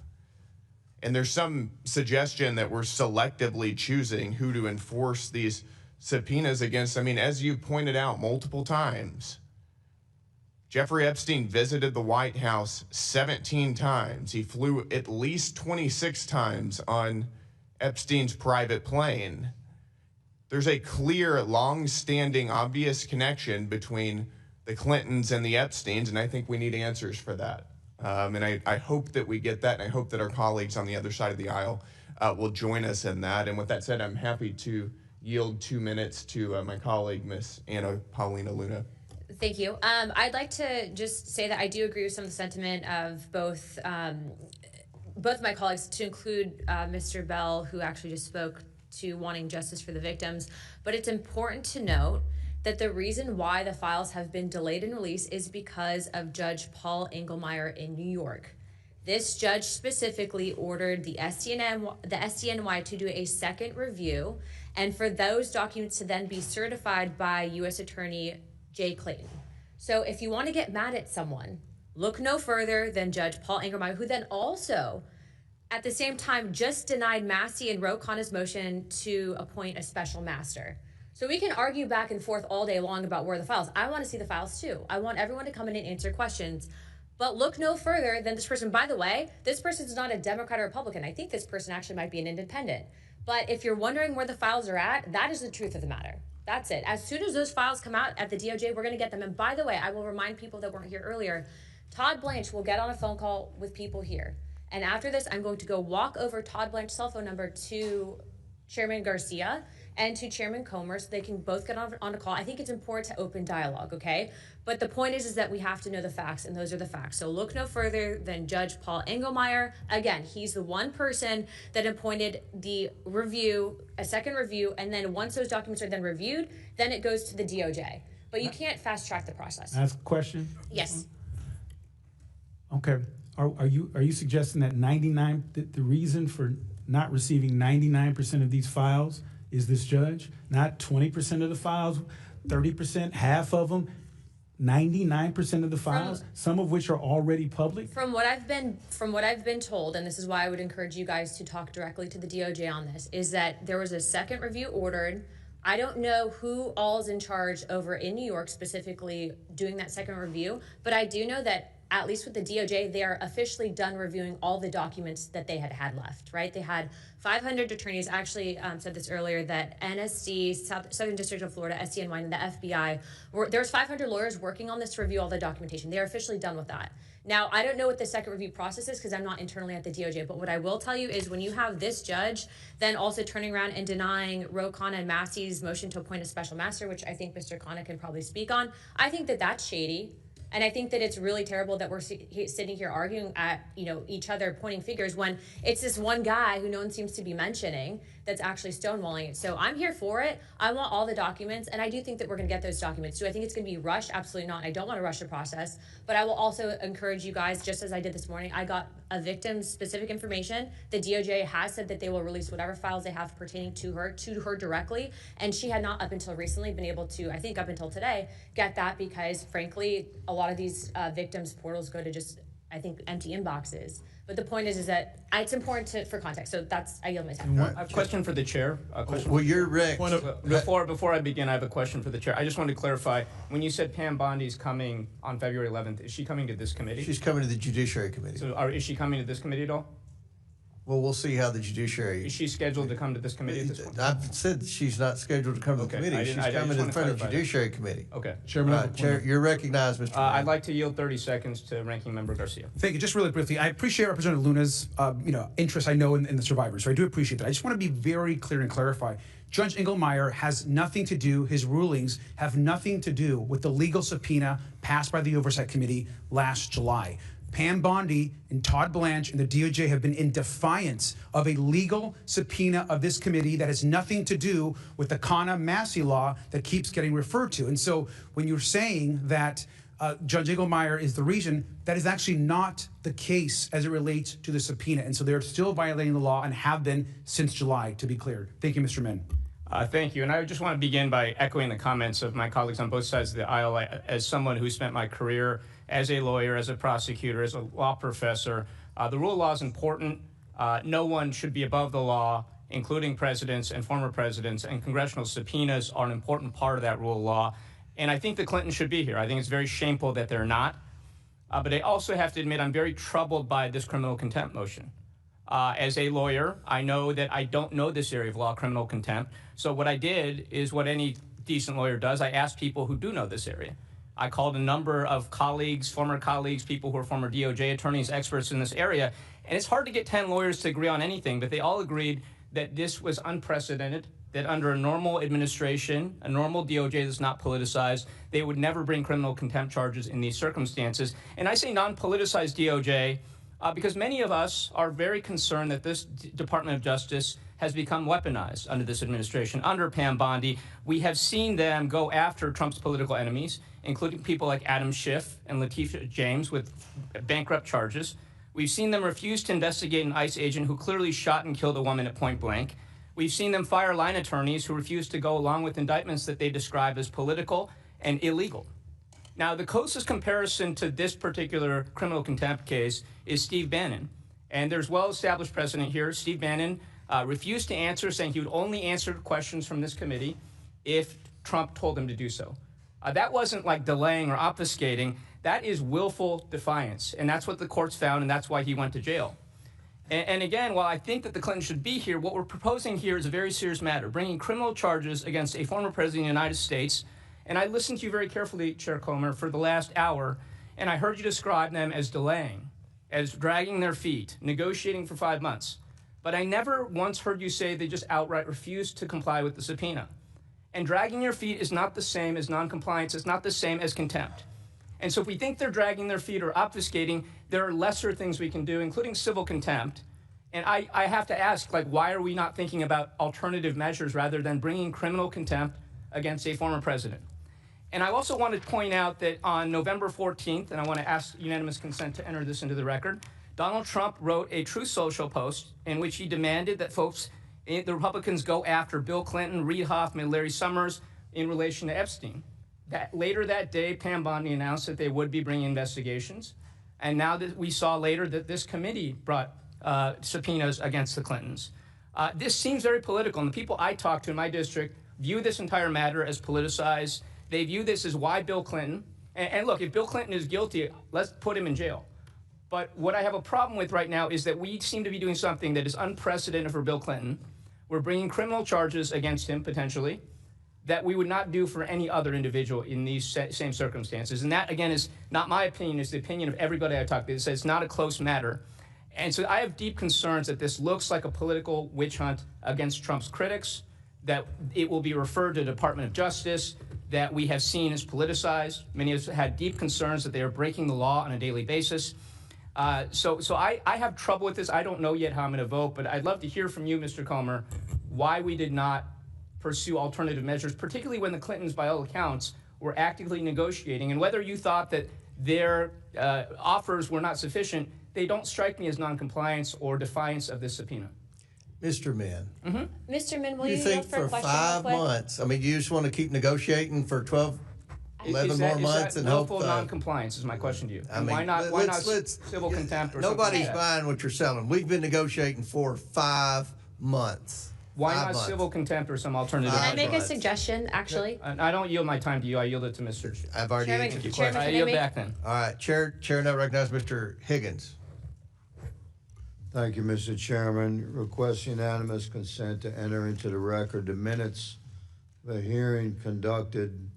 And there's some suggestion that we're selectively choosing who to enforce these subpoenas against. I mean, as you pointed out multiple times, Jeffrey Epstein visited the White House 17 times. He flew at least 26 times on Epstein's private plane. There's a clear, long-standing, obvious connection between the Clintons and the Epsteins, and I think we need answers for that. And I hope that we get that, and I hope that our colleagues on the other side of the aisle will join us in that. And with that said, I'm happy to yield 2 minutes to my colleague, Miss Anna Paulina Luna. Thank you. I'd like to just say that I do agree with some of the sentiment of both my colleagues, to include Mr. Bell, who actually just spoke to wanting justice for the victims. But it's important to note that the reason why the files have been delayed in release is because of Judge Paul Engelmeyer in New York. This judge specifically ordered the SDNY to do a second review, and for those documents to then be certified by U.S. Attorney Jay Clayton. So if you want to get mad at someone, look no further than Judge Paul Engelmeyer, who then also at the same time just denied Massey and Ro Khanna's motion to appoint a special master. So we can argue back and forth all day long about where the files. I want to see the files too. I want everyone to come in and answer questions. But look no further than this person. By the way, this person is not a Democrat or Republican. I think this person actually might be an independent. But if you're wondering where the files are at, that is the truth of the matter. That's it. As soon as those files come out at the DOJ, we're going to get them. And by the way, I will remind people that weren't here earlier, Todd Blanche will get on a phone call with people here. And after this, I'm going to go walk over Todd Blanche's cell phone number to Chairman Garcia and to Chairman Comer so they can both get on a call. I think it's important to open dialogue, okay? But the point is that we have to know the facts, and those are the facts. So look no further than Judge Paul Engelmeyer. Again, he's the one person that appointed the review, a second review, and then once those documents are then reviewed, then it goes to the DOJ. But you can't fast track the process. Ask a question? Yes. Okay. Are you suggesting that the reason for not receiving 99% of these files is this judge? Not 20% of the files, 30%, half of them, 99% of the files, some of which are already public? From what I've been told, and this is why I would encourage you guys to talk directly to the DOJ on this, is that there was a second review ordered. I don't know who all is in charge over in New York specifically doing that second review, but I do know that at least with the DOJ, they are officially done reviewing all the documents that they had left, right? They had 500 attorneys. I actually said this earlier, that NSD, Southern District of Florida, SDNY, and the FBI, there's 500 lawyers working on this to review all the documentation. They are officially done with that. Now, I don't know what the second review process is because I'm not internally at the DOJ, but what I will tell you is when you have this judge then also turning around and denying Ro Khanna and Massey's motion to appoint a special master, which I think Mr. Khanna can probably speak on, I think that that's shady. And I think that it's really terrible that we're sitting here arguing at each other, pointing fingers, when it's this one guy who no one seems to be mentioning that's actually stonewalling it. So I'm here for it. I want all the documents, and I do think that we're going to get those documents. Do I think it's going to be rushed? Absolutely not. I don't want to rush the process, but I will also encourage you guys, just as I did this morning, I got a victim's specific information. The DOJ has said that they will release whatever files they have pertaining to her directly, and she had not up until recently been able to, I think up until today, get that because, frankly, a lot of these victims' portals go to just, I think, empty inboxes. But the point is that it's important for context. So I yield my time. I have a question for the chair. Well, you're Rick. Before I begin, I have a question for the chair. I just wanted to clarify, when you said Pam Bondi's coming on February 11th, is she coming to this committee? She's coming to the Judiciary Committee. So is she coming to this committee at all? Well, we'll see how the Judiciary... Is she scheduled to come to this committee at this point? I've said she's not scheduled to come to the committee. She's coming in front of the Judiciary Committee. Okay. Chairman, you're recognized, Mr. I'd like to yield 30 seconds to Ranking Member Garcia. Thank you. Just really briefly, I appreciate Representative Luna's interest, I know, in the survivors. So I do appreciate that. I just want to be very clear and clarify. Judge Engelmeyer has nothing to do, his rulings have nothing to do with the legal subpoena passed by the Oversight Committee last July. Pam Bondi and Todd Blanche and the DOJ have been in defiance of a legal subpoena of this committee that has nothing to do with the Khanna-Massey law that keeps getting referred to. And so when you're saying that Judge Engelmeyer is the reason, that is actually not the case as it relates to the subpoena. And so they're still violating the law and have been since July, to be clear. Thank you, Mr. Min. Thank you. And I just want to begin by echoing the comments of my colleagues on both sides of the aisle. As someone who spent my career as a lawyer, as a prosecutor, as a law professor, the rule of law is important. No one should be above the law, including presidents and former presidents, and congressional subpoenas are an important part of that rule of law. And I think the Clintons should be here. I think it's very shameful that they're not. But I also have to admit I'm very troubled by this criminal contempt motion. As a lawyer, I know that I don't know this area of law, criminal contempt. So what I did is what any decent lawyer does. I asked people who do know this area. I called a number of colleagues, former colleagues, people who are former DOJ attorneys, experts in this area. And it's hard to get 10 lawyers to agree on anything, but they all agreed that this was unprecedented, that under a normal administration, a normal DOJ that's not politicized, they would never bring criminal contempt charges in these circumstances. And I say non-politicized DOJ because many of us are very concerned that this Department of Justice has become weaponized under this administration. Under Pam Bondi, we have seen them go after Trump's political enemies, including people like Adam Schiff and Letitia James with bankrupt charges. We've seen them refuse to investigate an ICE agent who clearly shot and killed a woman at point blank. We've seen them fire line attorneys who refuse to go along with indictments that they describe as political and illegal. Now, the closest comparison to this particular criminal contempt case is Steve Bannon. And there's well-established precedent here. Steve Bannon refused to answer, saying he would only answer questions from this committee if Trump told him to do so. That wasn't like delaying or obfuscating. That is willful defiance. And that's what the courts found, and that's why he went to jail. And again, while I think that the Clintons should be here, what we're proposing here is a very serious matter, bringing criminal charges against a former president of the United States. And I listened to you very carefully, Chair Comer, for the last hour, and I heard you describe them as delaying, as dragging their feet, negotiating for 5 months. But I never once heard you say they just outright refused to comply with the subpoena. And dragging your feet is not the same as noncompliance. It's not the same as contempt. And so if we think they're dragging their feet or obfuscating, there are lesser things we can do, including civil contempt. And I have to ask, like, why are we not thinking about alternative measures rather than bringing criminal contempt against a former president? And I also want to point out that on November 14th, and I want to ask unanimous consent to enter this into the record, Donald Trump wrote a Truth Social post in which he demanded that the Republicans go after Bill Clinton, Reid Hoffman, Larry Summers in relation to Epstein. Later that day, Pam Bondi announced that they would be bringing investigations. And now that we saw later that this committee brought subpoenas against the Clintons. This seems very political, and the people I talk to in my district view this entire matter as politicized. They view this as why Bill Clinton. And look, if Bill Clinton is guilty, let's put him in jail. But what I have a problem with right now is that we seem to be doing something that is unprecedented for Bill Clinton. We're bringing criminal charges against him, potentially, that we would not do for any other individual in these same circumstances. And that, again, is not my opinion, it's the opinion of everybody I talk to. It says it's not a close matter. And so I have deep concerns that this looks like a political witch hunt against Trump's critics, that it will be referred to the Department of Justice, that we have seen as politicized. Many of us had deep concerns that they are breaking the law on a daily basis. So I have trouble with this. I don't know yet how I'm going to vote, but I'd love to hear from you, Mr. Comer, why we did not pursue alternative measures, particularly when the Clintons, by all accounts, were actively negotiating, and whether you thought that their offers were not sufficient. They don't strike me as noncompliance or defiance of this subpoena. Mr. Min. Mr. Min, will you think yield for a for question 5 real quick? months, I mean, you just want to keep negotiating for 12, 11 more months and hope... willful noncompliance is my question to you. I mean, why not civil contempt or nobody's something like that? buying what you're selling. We've been negotiating for 5 months. Why 5 not months. civil contempt or some alternative? Can I make a months. suggestion, actually? I don't yield my time to you. I yield it to Mr. I've already answered your question. I yield back then. All right, Chair now recognizes Mr. Higgins. Thank you, Mr. Chairman. Request unanimous consent to enter into the record the minutes of a hearing conducted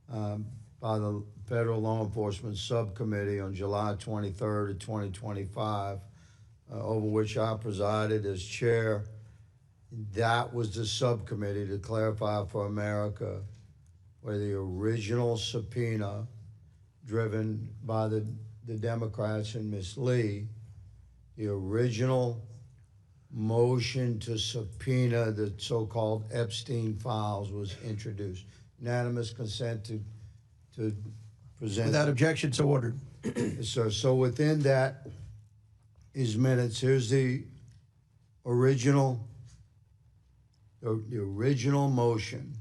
by the Federal Law Enforcement Subcommittee on July 23rd of 2025, over which I presided as chair. That was the subcommittee, to clarify for America, where the original subpoena driven by the Democrats and Ms. Lee, the original motion to subpoena the so-called Epstein files was introduced. Unanimous consent to present. Without objection, so ordered. Yes, sir. So within that is minutes. Here's the original motion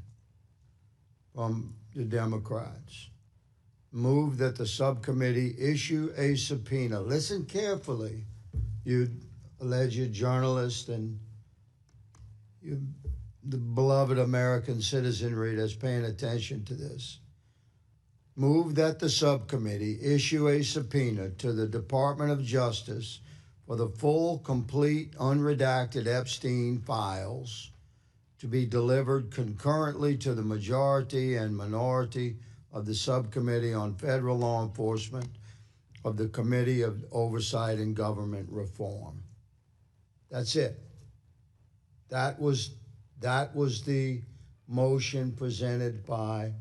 from the Democrats. Move that the subcommittee issue a subpoena. Listen carefully, you alleged journalist and you, the beloved American citizenry that's paying attention to this. Move that the subcommittee issue a subpoena to the Department of Justice for the full, complete, unredacted Epstein files to be delivered concurrently to the majority and minority of the Subcommittee on Federal Law Enforcement of the Committee of Oversight and Government Reform. That's it. That was the motion presented by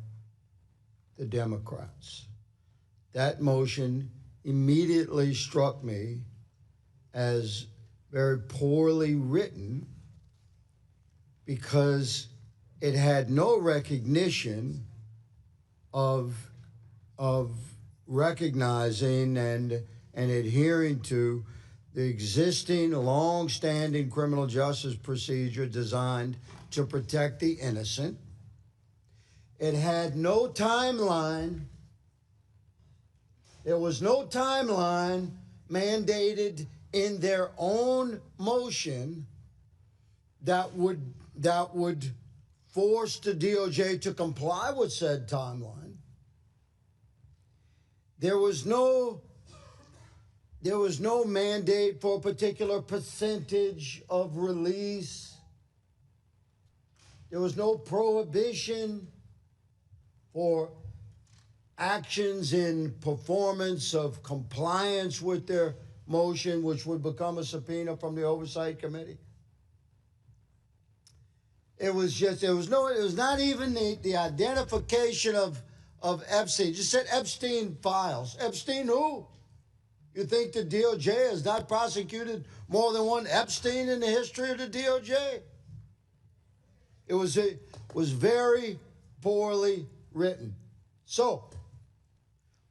the Democrats. That motion immediately struck me as very poorly written because it had no recognition of recognizing and adhering to the existing long-standing criminal justice procedure designed to protect the innocent. It had no timeline. There was no timeline mandated in their own motion that would force the DOJ to comply with said timeline. There was no mandate for a particular percentage of release. There was no prohibition for actions in performance of compliance with their motion, which would become a subpoena from the Oversight Committee. It was not even the identification of Epstein. Just said Epstein files. Epstein who? You think the DOJ has not prosecuted more than one Epstein in the history of the DOJ? It was very poorly written. So,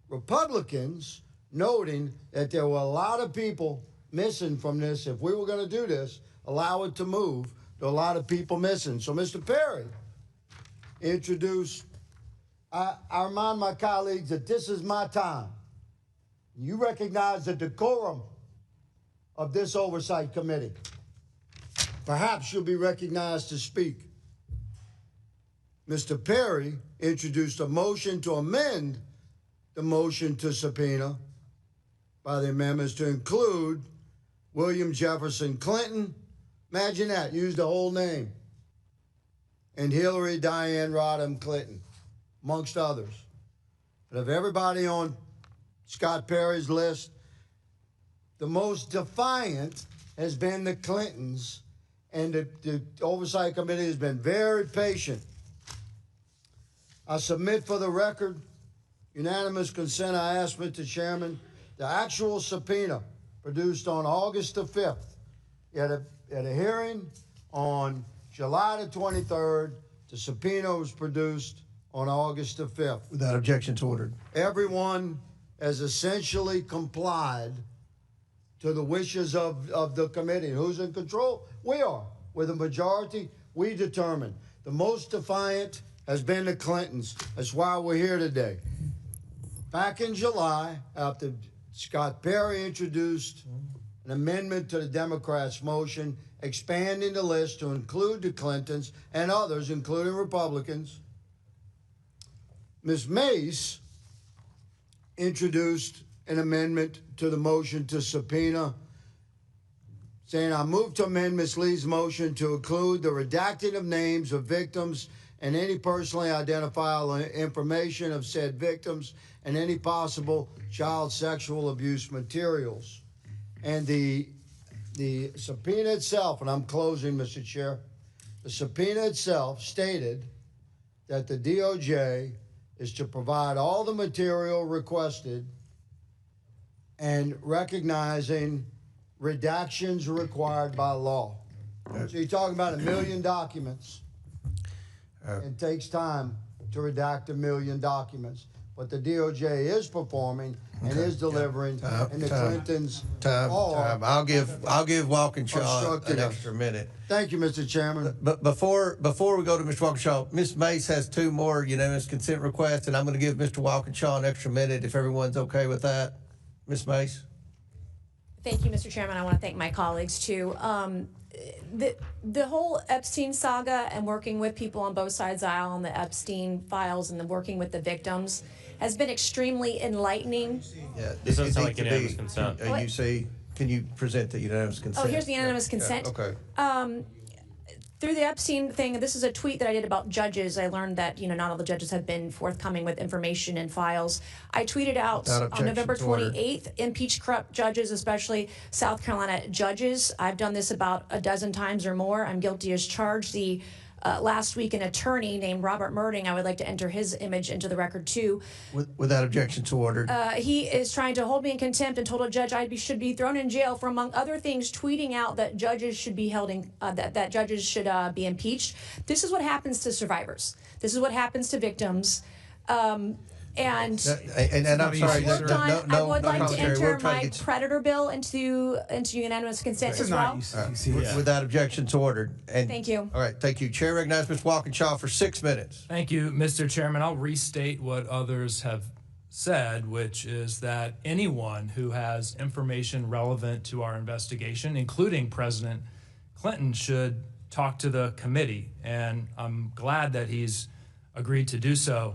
Republicans, noting that there were a lot of people missing from this, if we were going to do this, allow it to move, there are a lot of people missing. So Mr. Perry introduced, I remind my colleagues that this is my time. You recognize the decorum of this Oversight Committee. Perhaps you'll be recognized to speak. Mr. Perry introduced a motion to amend the motion to subpoena by the amendments to include William Jefferson Clinton, imagine that, use the whole name, and Hillary Diane Rodham Clinton, amongst others. But of everybody on Scott Perry's list, the most defiant has been the Clintons, and the Oversight Committee has been very patient. I submit for the record, unanimous consent, I ask Mr. Chairman, the actual subpoena produced on August the 5th, at a hearing on July the 23rd, the subpoena was produced on August the 5th. Without objections ordered. Everyone has essentially complied to the wishes of the committee. Who's in control? We are. With a majority, we determine. The most defiant has been the Clintons. That's why we're here today. Back in July, after Scott Perry introduced an amendment to the Democrats' motion expanding the list to include the Clintons and others, including Republicans, Ms. Mace introduced an amendment to the motion to subpoena, saying, I move to amend Ms. Lee's motion to include the redacting of names of victims and any personally identifiable information of said victims and any possible child sexual abuse materials. And the subpoena itself, and I'm closing, Mr. Chair, the subpoena itself stated that the DOJ is to provide all the material requested and recognizing redactions required by law. So you're talking about 1 million documents. It takes time to redact 1 million documents. But the DOJ is performing and is delivering, and the Clintons are. I'll give Walkinshaw an extra minute. Thank you, Mr. Chairman. But before we go to Mr. Walkinshaw, Ms. Mace has 2 more unanimous consent requests, and I'm going to give Mr. Walkinshaw an extra minute if everyone's okay with that. Ms. Mace. Thank you, Mr. Chairman. I want to thank my colleagues too. The whole Epstein saga and working with people on both sides of the aisle on the Epstein files and working with the victims has been extremely enlightening. Yeah, this doesn't sound like unanimous consent. Can you present the unanimous consent? Oh, here's the unanimous consent. Yeah, okay. Through the Epstein thing, this is a tweet that I did about judges. I learned that, not all the judges have been forthcoming with information and files. I tweeted out on November 28th, impeach corrupt judges, especially South Carolina judges. I've done this about a dozen times or more. I'm guilty as charged. Last week, an attorney named Robert Murding, I would like to enter his image into the record too. Without objection to ordered. He is trying to hold me in contempt and told a judge should be thrown in jail for, among other things, tweeting out that judges should be held in, that judges should be impeached. This is what happens to survivors. This is what happens to victims. And I'm sorry, I would like to enter my predator bill into unanimous consent as well. Without objection to ordered. And thank you. All right, thank you. Chair recognizes Mr. Walkinshaw for 6 minutes. Thank you, Mr. Chairman. I'll restate what others have said, which is that anyone who has information relevant to our investigation, including President Clinton, should talk to the committee. And I'm glad that he's agreed to do so.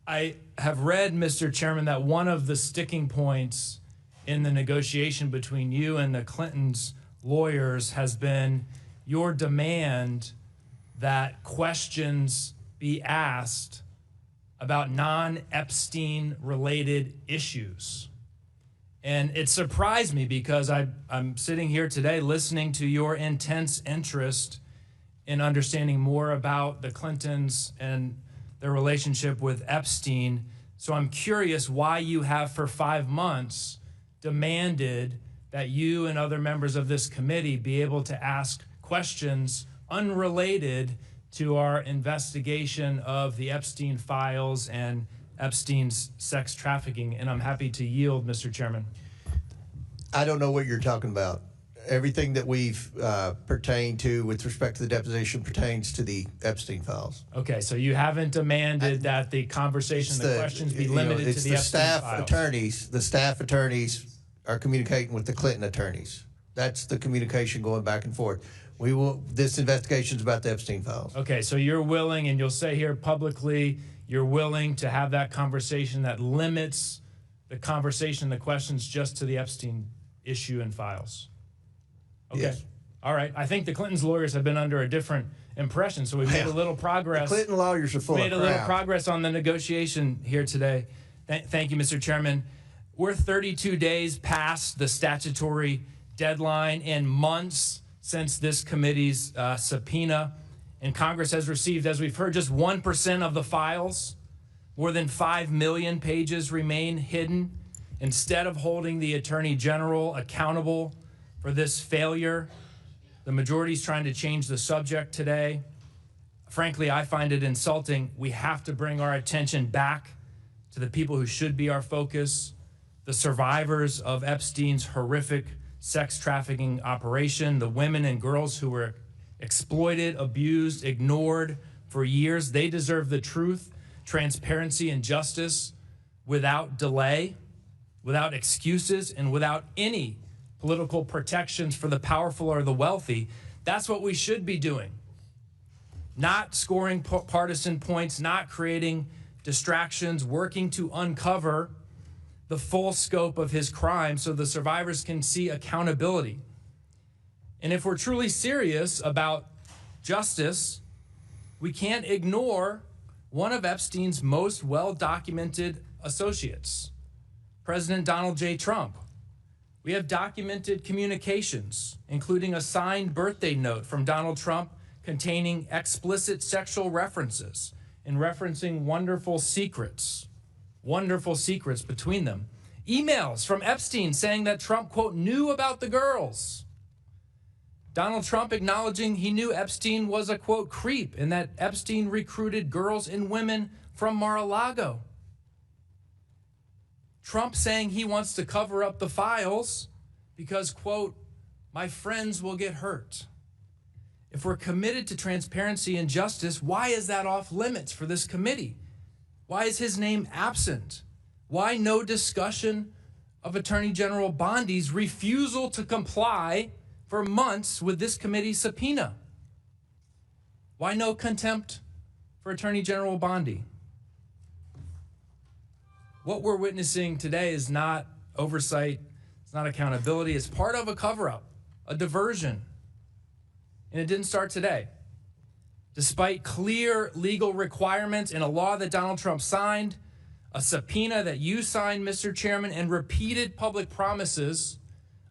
I have read, Mr. Chairman, that one of the sticking points in the negotiation between you and the Clintons' lawyers has been your demand that questions be asked about non-Epstein related issues. And it surprised me because I'm sitting here today listening to your intense interest in understanding more about the Clintons and their relationship with Epstein. So I'm curious why you have for 5 months demanded that you and other members of this committee be able to ask questions unrelated to our investigation of the Epstein files and Epstein's sex trafficking. And I'm happy to yield, Mr. Chairman. I don't know what you're talking about. Everything that we've pertained to with respect to the deposition pertains to the Epstein files. Okay, so you haven't demanded that the conversation, the questions be limited to the Epstein files. The staff attorneys are communicating with the Clinton attorneys. That's the communication going back and forth. This investigation is about the Epstein files. Okay, so you're willing, and you'll say here publicly, you're willing to have that conversation that limits the conversation, the questions just to the Epstein issue and files. Okay. Yes. All right. I think the Clintons' lawyers have been under a different impression, so we've made a little progress. The Clinton lawyers are full of crap. Made a little progress on the negotiation here today. Thank you, Mr. Chairman. We're 32 days past the statutory deadline and months since this committee's subpoena, and Congress has received, as we've heard, just 1% of the files. More than 5 million pages remain hidden. Instead of holding the Attorney General accountable for this failure, the majority is trying to change the subject today. Frankly, I find it insulting. We have to bring our attention back to the people who should be our focus, the survivors of Epstein's horrific sex trafficking operation, the women and girls who were exploited, abused, ignored for years. They deserve the truth, transparency, and justice without delay, without excuses, and without any political protections for the powerful or the wealthy. That's what we should be doing. Not scoring partisan points, not creating distractions, working to uncover the full scope of his crime so the survivors can see accountability. And if we're truly serious about justice, we can't ignore one of Epstein's most well-documented associates, President Donald J. Trump. We have documented communications, including a signed birthday note from Donald Trump containing explicit sexual references and referencing wonderful secrets between them. Emails from Epstein saying that Trump, quote, knew about the girls. Donald Trump acknowledging he knew Epstein was a, quote, creep and that Epstein recruited girls and women from Mar-a-Lago. Trump saying he wants to cover up the files because, quote, my friends will get hurt. If we're committed to transparency and justice, why is that off limits for this committee? Why is his name absent? Why no discussion of Attorney General Bondi's refusal to comply for months with this committee's subpoena? Why no contempt for Attorney General Bondi? What we're witnessing today is not oversight, it's not accountability, it's part of a cover-up, a diversion. And it didn't start today. Despite clear legal requirements in a law that Donald Trump signed, a subpoena that you signed, Mr. Chairman, and repeated public promises,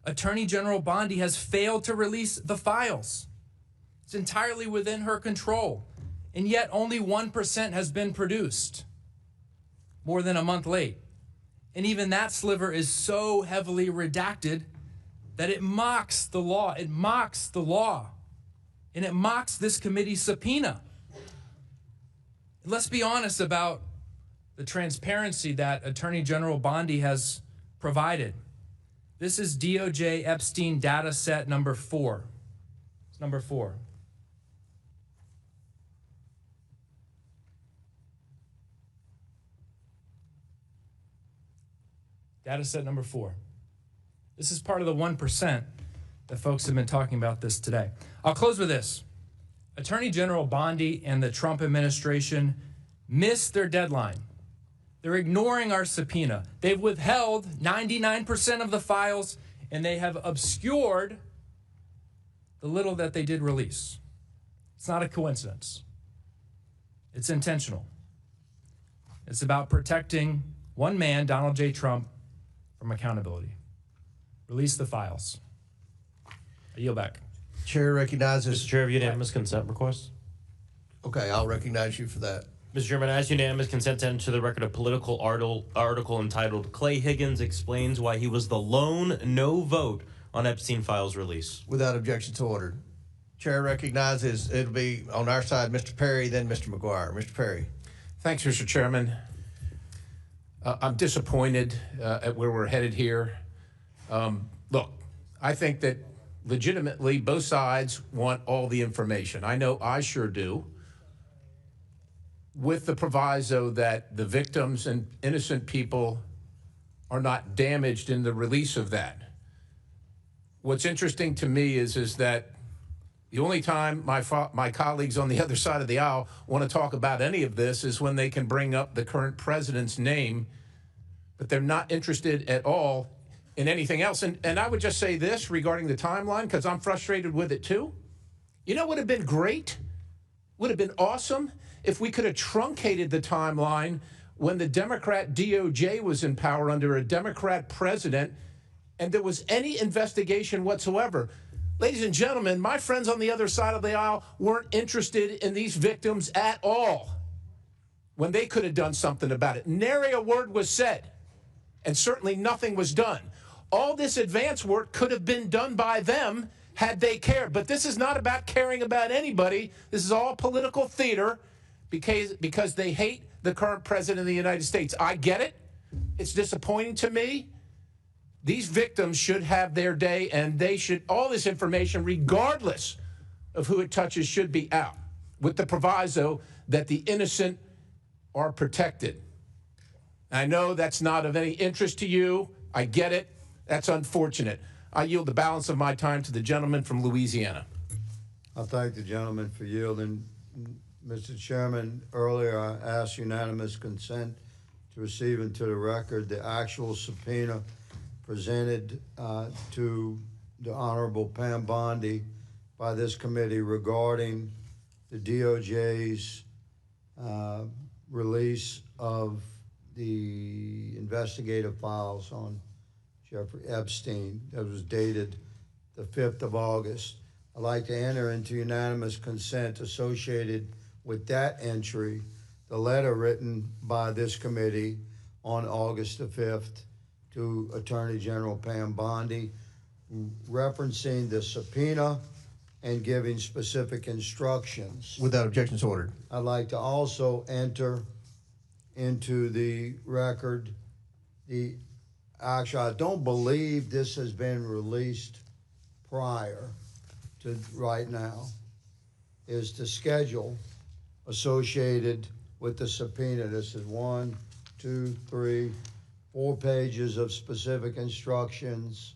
Attorney General Bondi has failed to release the files. It's entirely within her control, and yet only 1% has been produced, more than a month late. And even that sliver is so heavily redacted that it mocks the law. It mocks the law. And it mocks this committee's subpoena. Let's be honest about the transparency that Attorney General Bondi has provided. This is DOJ Epstein data set number 4. It's number 4. Data set number 4. This is part of the 1% that folks have been talking about this today. I'll close with this. Attorney General Bondi and the Trump administration missed their deadline. They're ignoring our subpoena. They've withheld 99% of the files, and they have obscured the little that they did release. It's not a coincidence. It's intentional. It's about protecting one man, Donald J. Trump, from accountability. Release the files. I yield back. Chair recognizes. Mr. Chair, have unanimous consent request? Okay, I'll recognize you for that. Mr. Chairman, I ask unanimous consent to enter the record a political article entitled "Clay Higgins Explains Why He Was the Lone No Vote on Epstein Files Release." Without objection to order. Chair recognizes it'll be on our side, Mr. Perry, then Mr. McGuire. Mr. Perry. Thanks, Mr. Chairman. I'm disappointed at where we're headed here. Look, I think that legitimately both sides want all the information. I know I sure do, with the proviso that the victims and innocent people are not damaged in the release of that. What's interesting to me is that the only time my colleagues on the other side of the aisle want to talk about any of this is when they can bring up the current president's name, but they're not interested at all in anything else. And I would just say this regarding the timeline, because I'm frustrated with it too. You know what would have been great? Would have been awesome if we could have truncated the timeline when the Democrat DOJ was in power under a Democrat president and there was any investigation whatsoever. Ladies and gentlemen, my friends on the other side of the aisle weren't interested in these victims at all when they could have done something about it. Nary a word was said, and certainly nothing was done. All this advance work could have been done by them had they cared. But this is not about caring about anybody. This is all political theater because they hate the current president of the United States. I get it. It's disappointing to me. These victims should have their day, and they should, all this information, regardless of who it touches, should be out, with the proviso that the innocent are protected. I know that's not of any interest to you. I get it. That's unfortunate. I yield the balance of my time to the gentleman from Louisiana. I thank the gentleman for yielding. Mr. Chairman, earlier I asked unanimous consent to receive into the record the actual subpoena presented to the Honorable Pam Bondi by this committee regarding the DOJ's release of the investigative files on Jeffrey Epstein that was dated the 5th of August. I'd like to enter into unanimous consent associated with that entry, the letter written by this committee on August the 5th to Attorney General Pam Bondi, referencing the subpoena and giving specific instructions. Without objections ordered. I'd like to also enter into the record actually, I don't believe this has been released prior to right now, is the schedule associated with the subpoena. This is 1, 2, 3, 4 pages of specific instructions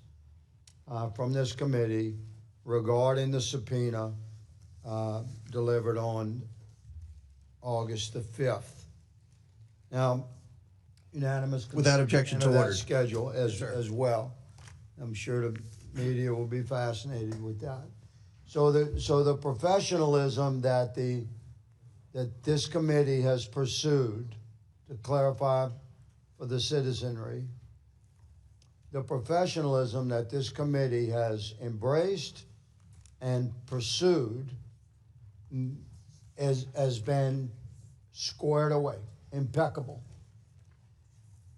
from this committee regarding the subpoena delivered on August the 5th. Now, unanimous consent. Without objection to order. Schedule as well. I'm sure the media will be fascinated with that. So the professionalism that this committee has pursued, to clarify for the citizenry, the professionalism that this committee has embraced and pursued has been squared away, impeccable.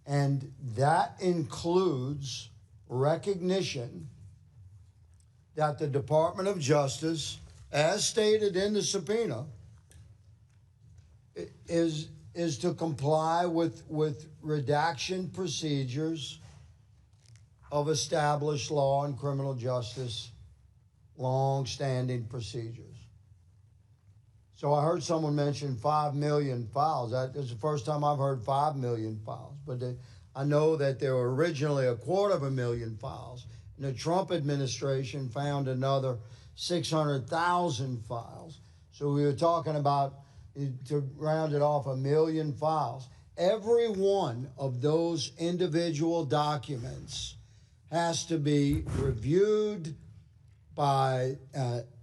And that includes recognition that the Department of Justice, as stated in the subpoena, is to comply with redaction procedures of established law and criminal justice, long-standing procedures. So I heard someone mention 5 million files. That is the first time I've heard 5 million files. But I know that there were originally 250,000 files, and the Trump administration found another 600,000 files. So we were talking about, to round it off, 1 million files. Every one of those individual documents has to be reviewed by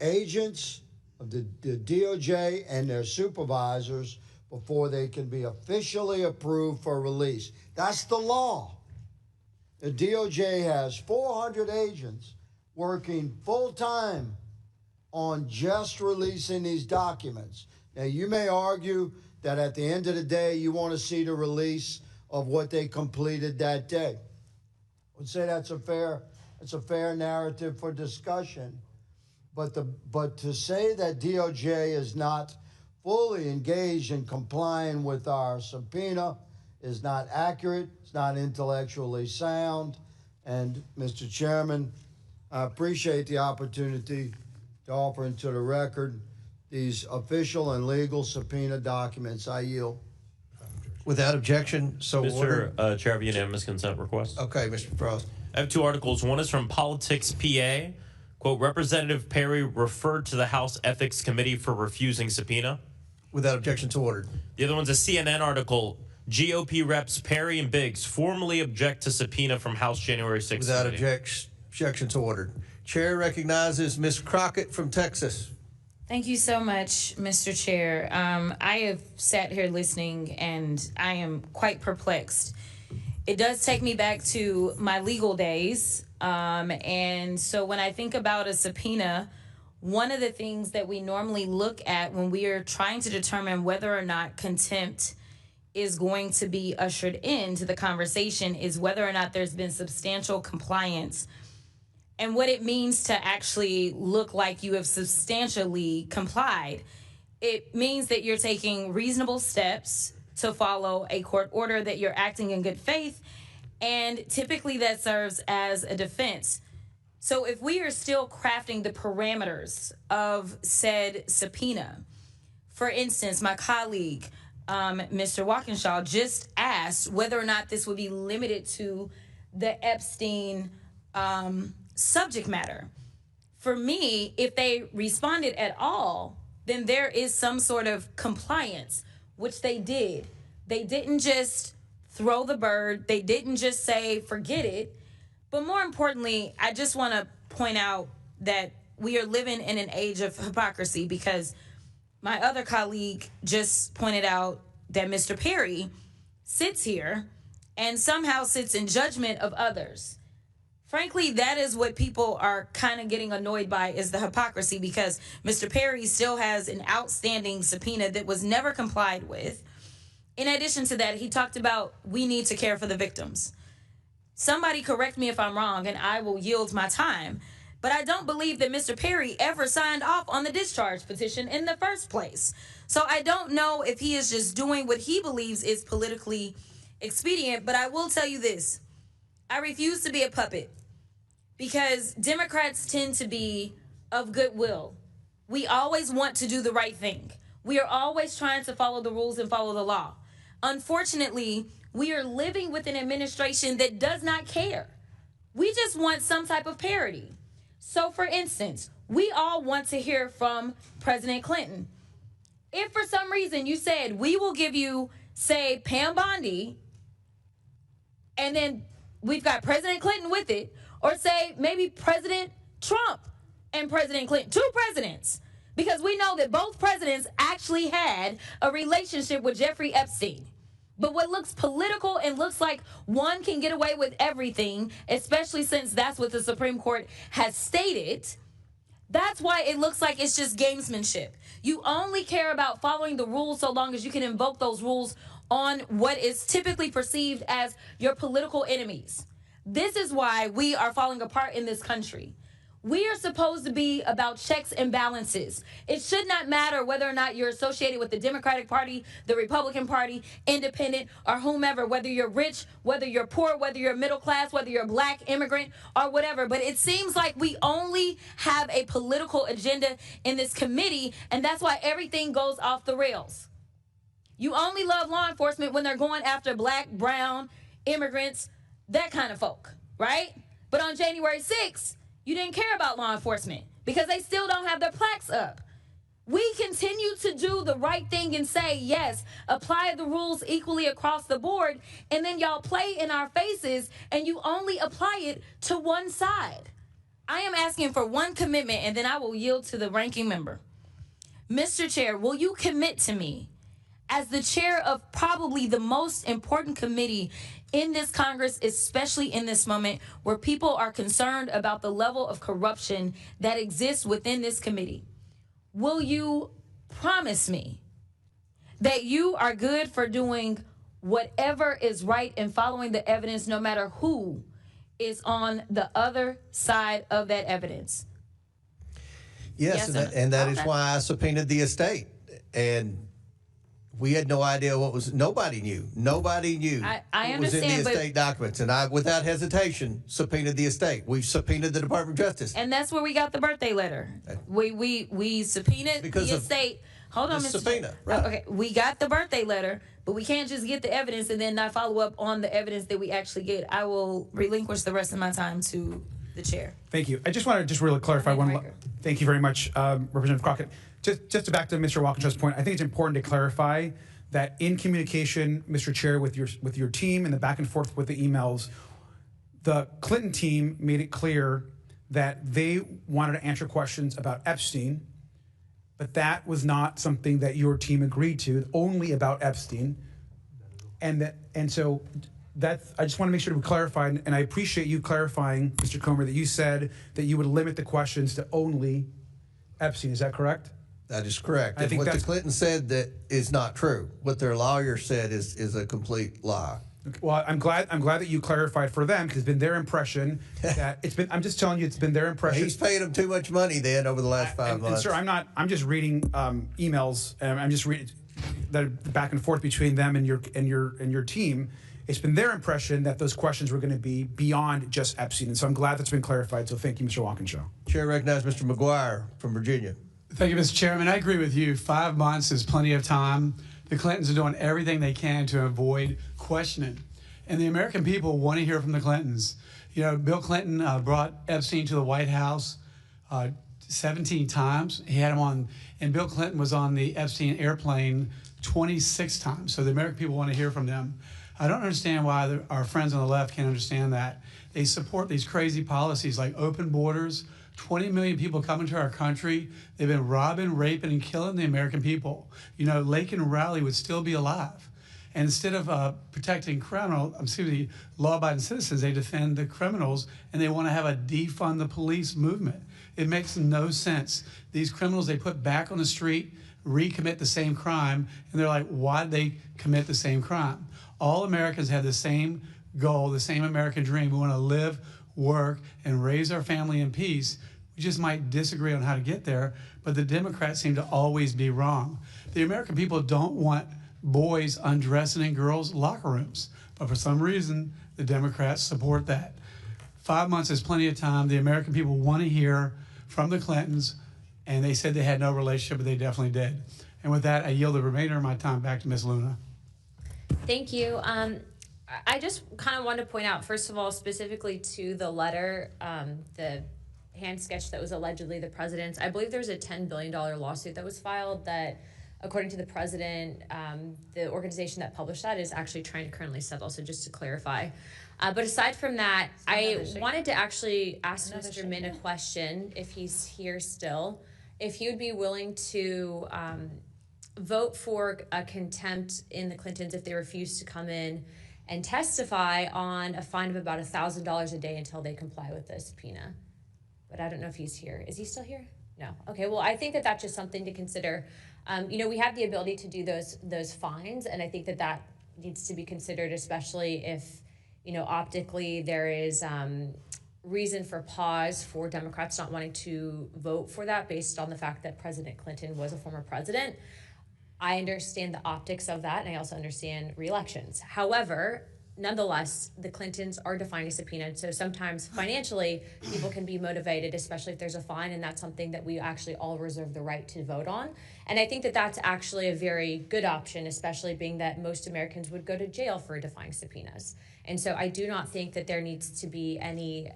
agents of the DOJ and their supervisors before they can be officially approved for release. That's the law. The DOJ has 400 agents working full-time on just releasing these documents. Now, you may argue that at the end of the day, you want to see the release of what they completed that day. I would say that's a fair narrative for discussion. But to say that DOJ is not fully engaged in complying with our subpoena is not accurate. It's not intellectually sound. And Mr. Chairman, I appreciate the opportunity to offer into the record these official and legal subpoena documents. I yield. Without objection, so ordered. Mr. Chair, I have a unanimous consent request. Okay, Mr. Frost. I have 2 articles. One is from Politics PA. Quote, Representative Perry referred to the House Ethics Committee for refusing subpoena. Without objection, to ordered. The other one's a CNN article. GOP reps Perry and Biggs formally object to subpoena from House January 6th. Without objection, to ordered. Chair recognizes Ms. Crockett from Texas. Thank you so much, Mr. Chair. I have sat here listening, and I am quite perplexed. It does take me back to my legal days. And so when I think about a subpoena, one of the things that we normally look at when we are trying to determine whether or not contempt is going to be ushered into the conversation is whether or not there's been substantial compliance. And what it means to actually look like you have substantially complied. It means that you're taking reasonable steps to follow a court order, that you're acting in good faith, and typically that serves as a defense. So if we are still crafting the parameters of said subpoena, for instance, my colleague, Mr. Walkinshaw, just asked whether or not this would be limited to the Epstein subject matter. For me, if they responded at all, then there is some sort of compliance, which they did. They didn't just throw the bird. They didn't just say, forget it. But more importantly, I just want to point out that we are living in an age of hypocrisy, because my other colleague just pointed out that Mr. Perry sits here and somehow sits in judgment of others. Frankly, that is what people are kind of getting annoyed by, is the hypocrisy, because Mr. Perry still has an outstanding subpoena that was never complied with. In addition to that, he talked about we need to care for the victims. Somebody correct me if I'm wrong, and I will yield my time. But I don't believe that Mr. Perry ever signed off on the discharge petition in the first place. So I don't know if he is just doing what he believes is politically expedient. But I will tell you this. I refuse to be a puppet, because Democrats tend to be of goodwill. We always want to do the right thing. We are always trying to follow the rules and follow the law. Unfortunately, we are living with an administration that does not care. We just want some type of parity. So, for instance, we all want to hear from President Clinton. If for some reason you said, we will give you, say, Pam Bondi, and then we've got President Clinton with it, or say maybe President Trump and President Clinton, 2 presidents, because we know that both presidents actually had a relationship with Jeffrey Epstein. But what looks political and looks like one can get away with everything, especially since that's what the Supreme Court has stated, that's why it looks like it's just gamesmanship. You only care about following the rules so long as you can invoke those rules on what is typically perceived as your political enemies. This is why we are falling apart in this country. We are supposed to be about checks and balances. It should not matter whether or not you're associated with the Democratic Party, the Republican Party, independent, or whomever, whether you're rich, whether you're poor, whether you're middle class, whether you're a black immigrant, or whatever. But it seems like we only have a political agenda in this committee, and that's why everything goes off the rails. You only love law enforcement when they're going after black, brown, immigrants, that kind of folk, right? But on January 6th, you didn't care about law enforcement because they still don't have their plaques up. We continue to do the right thing and say, yes, apply the rules equally across the board, and then y'all play in our faces and you only apply it to one side. I am asking for one commitment, and then I will yield to the ranking member. Mr. Chair, will you commit to me, as the chair of probably the most important committee in this Congress, especially in this moment where people are concerned about the level of corruption that exists within this committee, will you promise me that you are good for doing whatever is right and following the evidence, no matter who is on the other side of that evidence? Yes, and that is why I subpoenaed the estate. And we had no idea what was, nobody knew. Nobody knew I what was in the understand, but- estate documents. And I, without hesitation, subpoenaed the estate. We've subpoenaed the Department of Justice. And that's where we got the birthday letter. We subpoenaed Because the of estate. Hold on, the Mr. subpoena, Chair. right. Okay, we got the birthday letter, but we can't just get the evidence and then not follow up on the evidence that we actually get. I will relinquish the rest of my time to the chair. Thank you. I just want to just really clarify one. Thank you very much, Representative Crockett. Just to back to Mr. Walkinshaw's point, I think it's important to clarify that in communication, Mr. Chair, with your team and the back and forth with the emails, the Clinton team made it clear that they wanted to answer questions about Epstein, but that was not something that your team agreed to, only about Epstein. And so that's, I just want to make sure we clarify, and I appreciate you clarifying, Mr. Comer, that you said that you would limit the questions to only Epstein. Is that correct? That is correct. I And think what the that's Clinton said that is not true. What their lawyer said is a complete lie. Well, I'm glad that you clarified for them, because it's been their impression that it's been. I'm just telling you, it's been their impression. He's paid them too much money then over the last 5 months. And sir, I'm just reading emails, and I'm just reading the back and forth between them and your team. It's been their impression that those questions were going to be beyond just Epstein, and so I'm glad that's been clarified. So thank you, Mr. Walkinshaw. Chair recognizes Mr. McGuire from Virginia. Thank you, Mr. Chairman. I agree with you. 5 months is plenty of time. The Clintons are doing everything they can to avoid questioning. And the American people want to hear from the Clintons. You know, Bill Clinton brought Epstein to the White House 17 times. He had him on, and Bill Clinton was on the Epstein airplane 26 times. So the American people want to hear from them. I don't understand why our friends on the left can't understand that. They support these crazy policies like open borders, 20 million people coming to our country. They've been robbing, raping, and killing the American people. You know, Lake and Rowley would still be alive. And instead of protecting law-abiding citizens, they defend the criminals, and they want to have a defund the police movement. It makes no sense. These criminals they put back on the street, recommit the same crime, and they're like, why did they commit the same crime? All Americans have the same goal, the same American dream. We want to live, work, and raise our family in peace. We just might disagree on how to get there, but the Democrats seem to always be wrong. The American people don't want boys undressing in girls' locker rooms, but for some reason, the Democrats support that. 5 months is plenty of time. The American people want to hear from the Clintons, and they said they had no relationship, but they definitely did. And with that, I yield the remainder of my time back to Ms. Luna. Thank you. I just kind of want to point out, first of all, specifically to the letter, the hand sketch that was allegedly the president's. I believe there's a $10 billion lawsuit that was filed that, according to the president, the organization that published that is actually trying to currently settle. So just to clarify. But aside from that, I wanted to actually ask Mr. Min a question, if he's here still, if he would be willing to vote for a contempt in the Clintons if they refuse to come in and testify on a fine of about $1,000 a day until they comply with the subpoena. But I don't know if he's here. Is he still here? No. Okay, well, I think that that's just something to consider. You know, we have the ability to do those fines, and I think that that needs to be considered, especially if, you know, optically there is reason for pause for Democrats not wanting to vote for that based on the fact that President Clinton was a former president. I understand the optics of that, and I also understand re-elections. However, nonetheless, the Clintons are defying a subpoena. So sometimes financially, people can be motivated, especially if there's a fine, and that's something that we actually all reserve the right to vote on. And I think that that's actually a very good option, especially being that most Americans would go to jail for defying subpoenas. And so I do not think that there needs to be any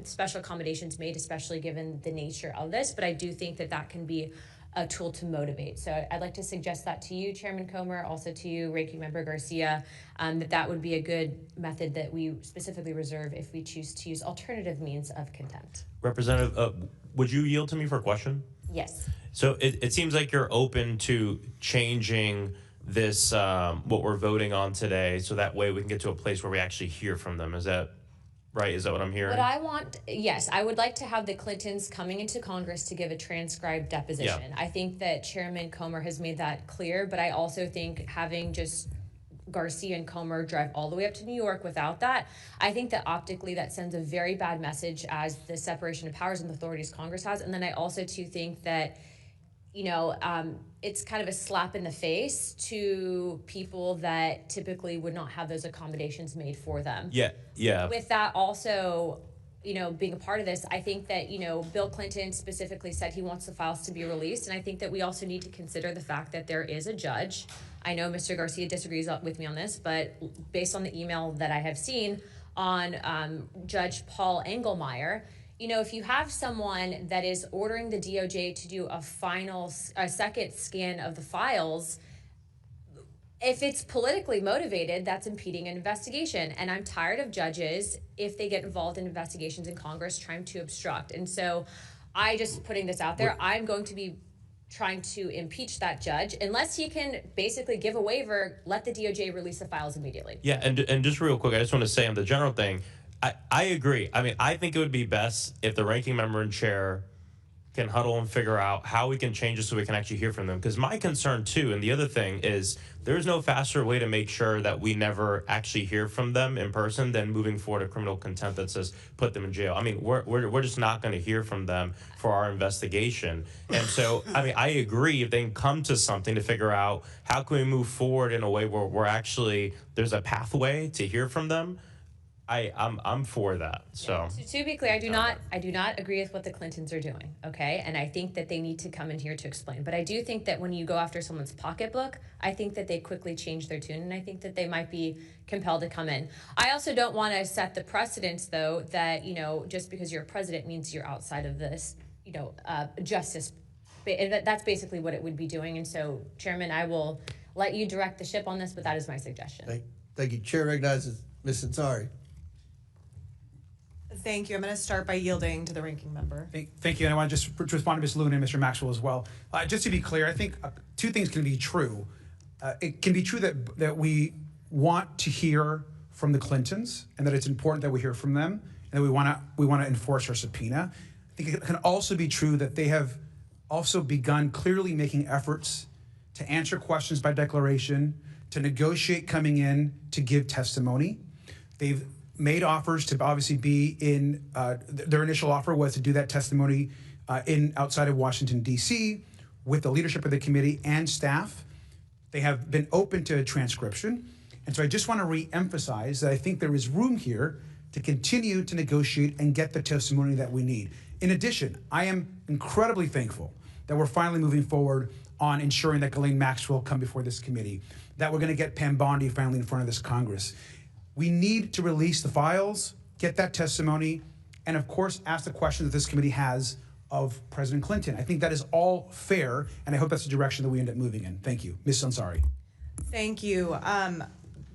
special accommodations made, especially given the nature of this. But I do think that that can be a tool to motivate. So I'd like to suggest that to you, Chairman Comer, also to you, Ranking Member Garcia, that would be a good method that we specifically reserve if we choose to use alternative means of contempt. Representative, would you yield to me for a question? Yes. So it seems like you're open to changing this, what we're voting on today, so that way we can get to a place where we actually hear from them. Is that right? Is that what I'm hearing? What I want, yes, I would like to have the Clintons coming into Congress to give a transcribed deposition. Yeah. I think that Chairman Comer has made that clear, but I also think having just Garcia and Comer drive all the way up to New York without that, I think that optically that sends a very bad message as the separation of powers and authorities Congress has. And then I also too think that, you know, it's kind of a slap in the face to people that typically would not have those accommodations made for them. Yeah. With that also, you know, being a part of this, I think that, you know, Bill Clinton specifically said he wants the files to be released. And I think that we also need to consider the fact that there is a judge. I know Mr. Garcia disagrees with me on this, but based on the email that I have seen on Judge Paul Engelmeyer, you know, if you have someone that is ordering the DOJ to do a second scan of the files, if it's politically motivated, that's impeding an investigation. And I'm tired of judges, if they get involved in investigations in Congress, trying to obstruct. And so I just putting this out there, I'm going to be trying to impeach that judge unless he can basically give a waiver, let the DOJ release the files immediately. Yeah, and just real quick, I just want to say on the general thing, I agree. I mean, I think it would be best if the ranking member and chair can huddle and figure out how we can change it so we can actually hear from them. Because my concern too, and the other thing is, there's no faster way to make sure that we never actually hear from them in person than moving forward a criminal contempt that says put them in jail. I mean, we're just not going to hear from them for our investigation. And so, I mean, I agree if they can come to something to figure out how can we move forward in a way where we're actually, there's a pathway to hear from them. I'm for that. So to be clear, I do not agree with what the Clintons are doing, okay? And I think that they need to come in here to explain. But I do think that when you go after someone's pocketbook, I think that they quickly change their tune, and I think that they might be compelled to come in. I also don't want to set the precedence, though, that, you know, just because you're a president means you're outside of this, you know, justice. And that's basically what it would be doing. And so, Chairman, I will let you direct the ship on this, but that is my suggestion. Thank you. Chair recognizes Ms. Ansari. Thank you. I'm going to start by yielding to the ranking member. Thank you. And I want to just respond to Ms. Luna and Mr. Maxwell as well. Just to be clear, I think two things can be true. It can be true that we want to hear from the Clintons and that it's important that we hear from them and that we want to enforce our subpoena. I think it can also be true that they have also begun clearly making efforts to answer questions by declaration, to negotiate coming in, to give testimony. They've made offers to obviously be in, their initial offer was to do that testimony outside of Washington, D.C. with the leadership of the committee and staff. They have been open to transcription. And so I just want to re-emphasize that I think there is room here to continue to negotiate and get the testimony that we need. In addition, I am incredibly thankful that we're finally moving forward on ensuring that Ghislaine Maxwell come before this committee, that we're going to get Pam Bondi finally in front of this Congress. We need to release the files, get that testimony, and of course, ask the questions that this committee has of President Clinton. I think that is all fair, and I hope that's the direction that we end up moving in. Thank you. Ms. Ansari. Thank you.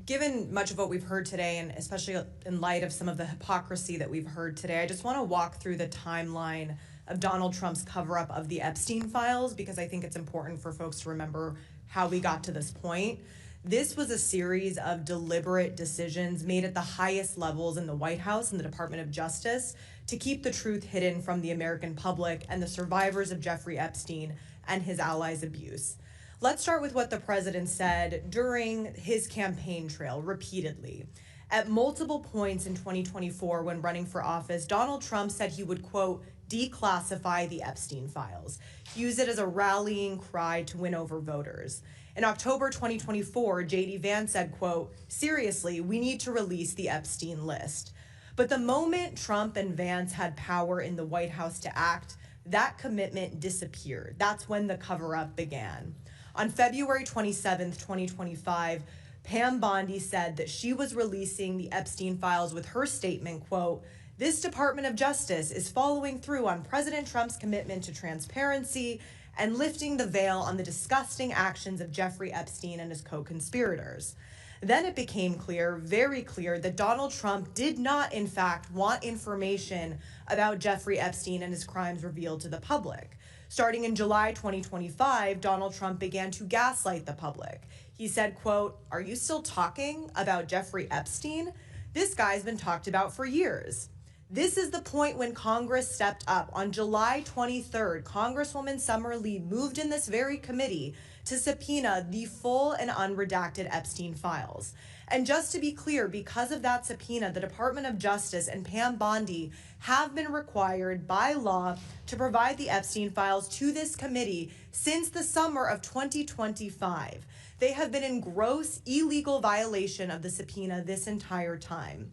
Given much of what we've heard today, and especially in light of some of the hypocrisy that we've heard today, I just want to walk through the timeline of Donald Trump's cover-up of the Epstein files, because I think it's important for folks to remember how we got to this point. This was a series of deliberate decisions made at the highest levels in the White House and the Department of Justice to keep the truth hidden from the American public and the survivors of Jeffrey Epstein and his allies' abuse. Let's start with what the president said during his campaign trail repeatedly. At multiple points in 2024 when running for office, Donald Trump said he would, quote, declassify the Epstein files, use it as a rallying cry to win over voters. In October 2024, J.D. Vance said, quote, "Seriously, we need to release the Epstein list." But the moment Trump and Vance had power in the White House to act, that commitment disappeared. That's when the cover-up began. On February 27th, 2025, Pam Bondi said that she was releasing the Epstein files with her statement, quote, "This Department of Justice is following through on President Trump's commitment to transparency and lifting the veil on the disgusting actions of Jeffrey Epstein and his co-conspirators." Then it became clear, very clear, that Donald Trump did not, in fact, want information about Jeffrey Epstein and his crimes revealed to the public. Starting in July 2025, Donald Trump began to gaslight the public. He said, quote, "Are you still talking about Jeffrey Epstein? This guy's been talked about for years." This is the point when Congress stepped up. On July 23rd, Congresswoman Summer Lee moved in this very committee to subpoena the full and unredacted Epstein files. And just to be clear, because of that subpoena, the Department of Justice and Pam Bondi have been required by law to provide the Epstein files to this committee since the summer of 2025. They have been in gross illegal violation of the subpoena this entire time.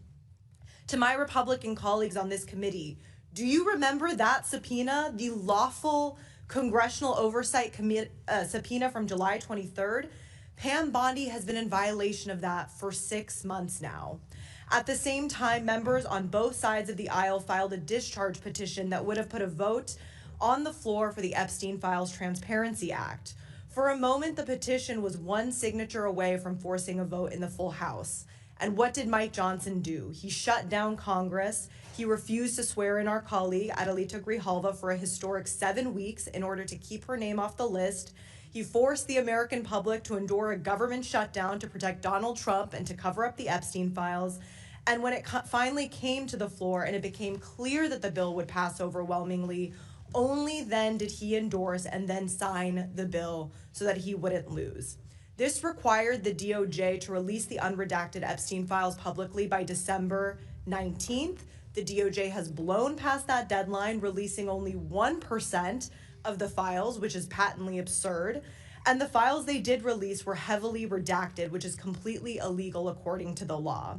To my Republican colleagues on this committee, do you remember that subpoena, the lawful Congressional Oversight subpoena from July 23rd? Pam Bondi has been in violation of that for 6 months now. At the same time, members on both sides of the aisle filed a discharge petition that would have put a vote on the floor for the Epstein Files Transparency Act. For a moment, the petition was one signature away from forcing a vote in the full House. And what did Mike Johnson do? He shut down Congress. He refused to swear in our colleague, Adelita Grijalva, for a historic 7 weeks in order to keep her name off the list. He forced the American public to endure a government shutdown to protect Donald Trump and to cover up the Epstein files. And when it finally came to the floor and it became clear that the bill would pass overwhelmingly, only then did he endorse and then sign the bill so that he wouldn't lose. This required the DOJ to release the unredacted Epstein files publicly by December 19th. The DOJ has blown past that deadline, releasing only 1% of the files, which is patently absurd. And the files they did release were heavily redacted, which is completely illegal according to the law.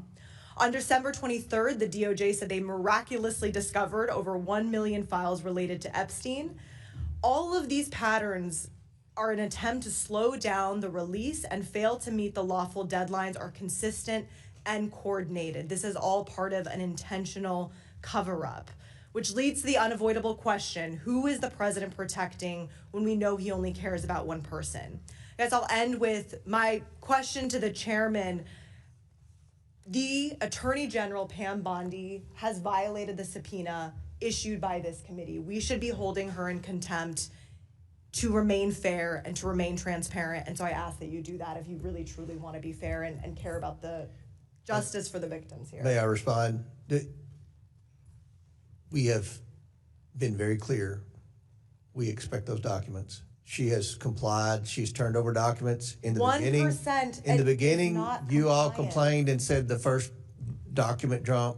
On December 23rd, the DOJ said they miraculously discovered over 1 million files related to Epstein. All of these patterns are an attempt to slow down the release and fail to meet the lawful deadlines are consistent and coordinated. This is all part of an intentional cover-up, which leads to the unavoidable question, who is the president protecting when we know he only cares about one person? I guess I'll end with my question to the chairman. The Attorney General, Pam Bondi, has violated the subpoena issued by this committee. We should be holding her in contempt to remain fair and to remain transparent. And so I ask that you do that if you really truly want to be fair and care about the justice for the victims here. May I respond? We have been very clear. We expect those documents. She has complied. She's turned over documents. In the 1% in the beginning, not you all compliant. complained and said the first document dump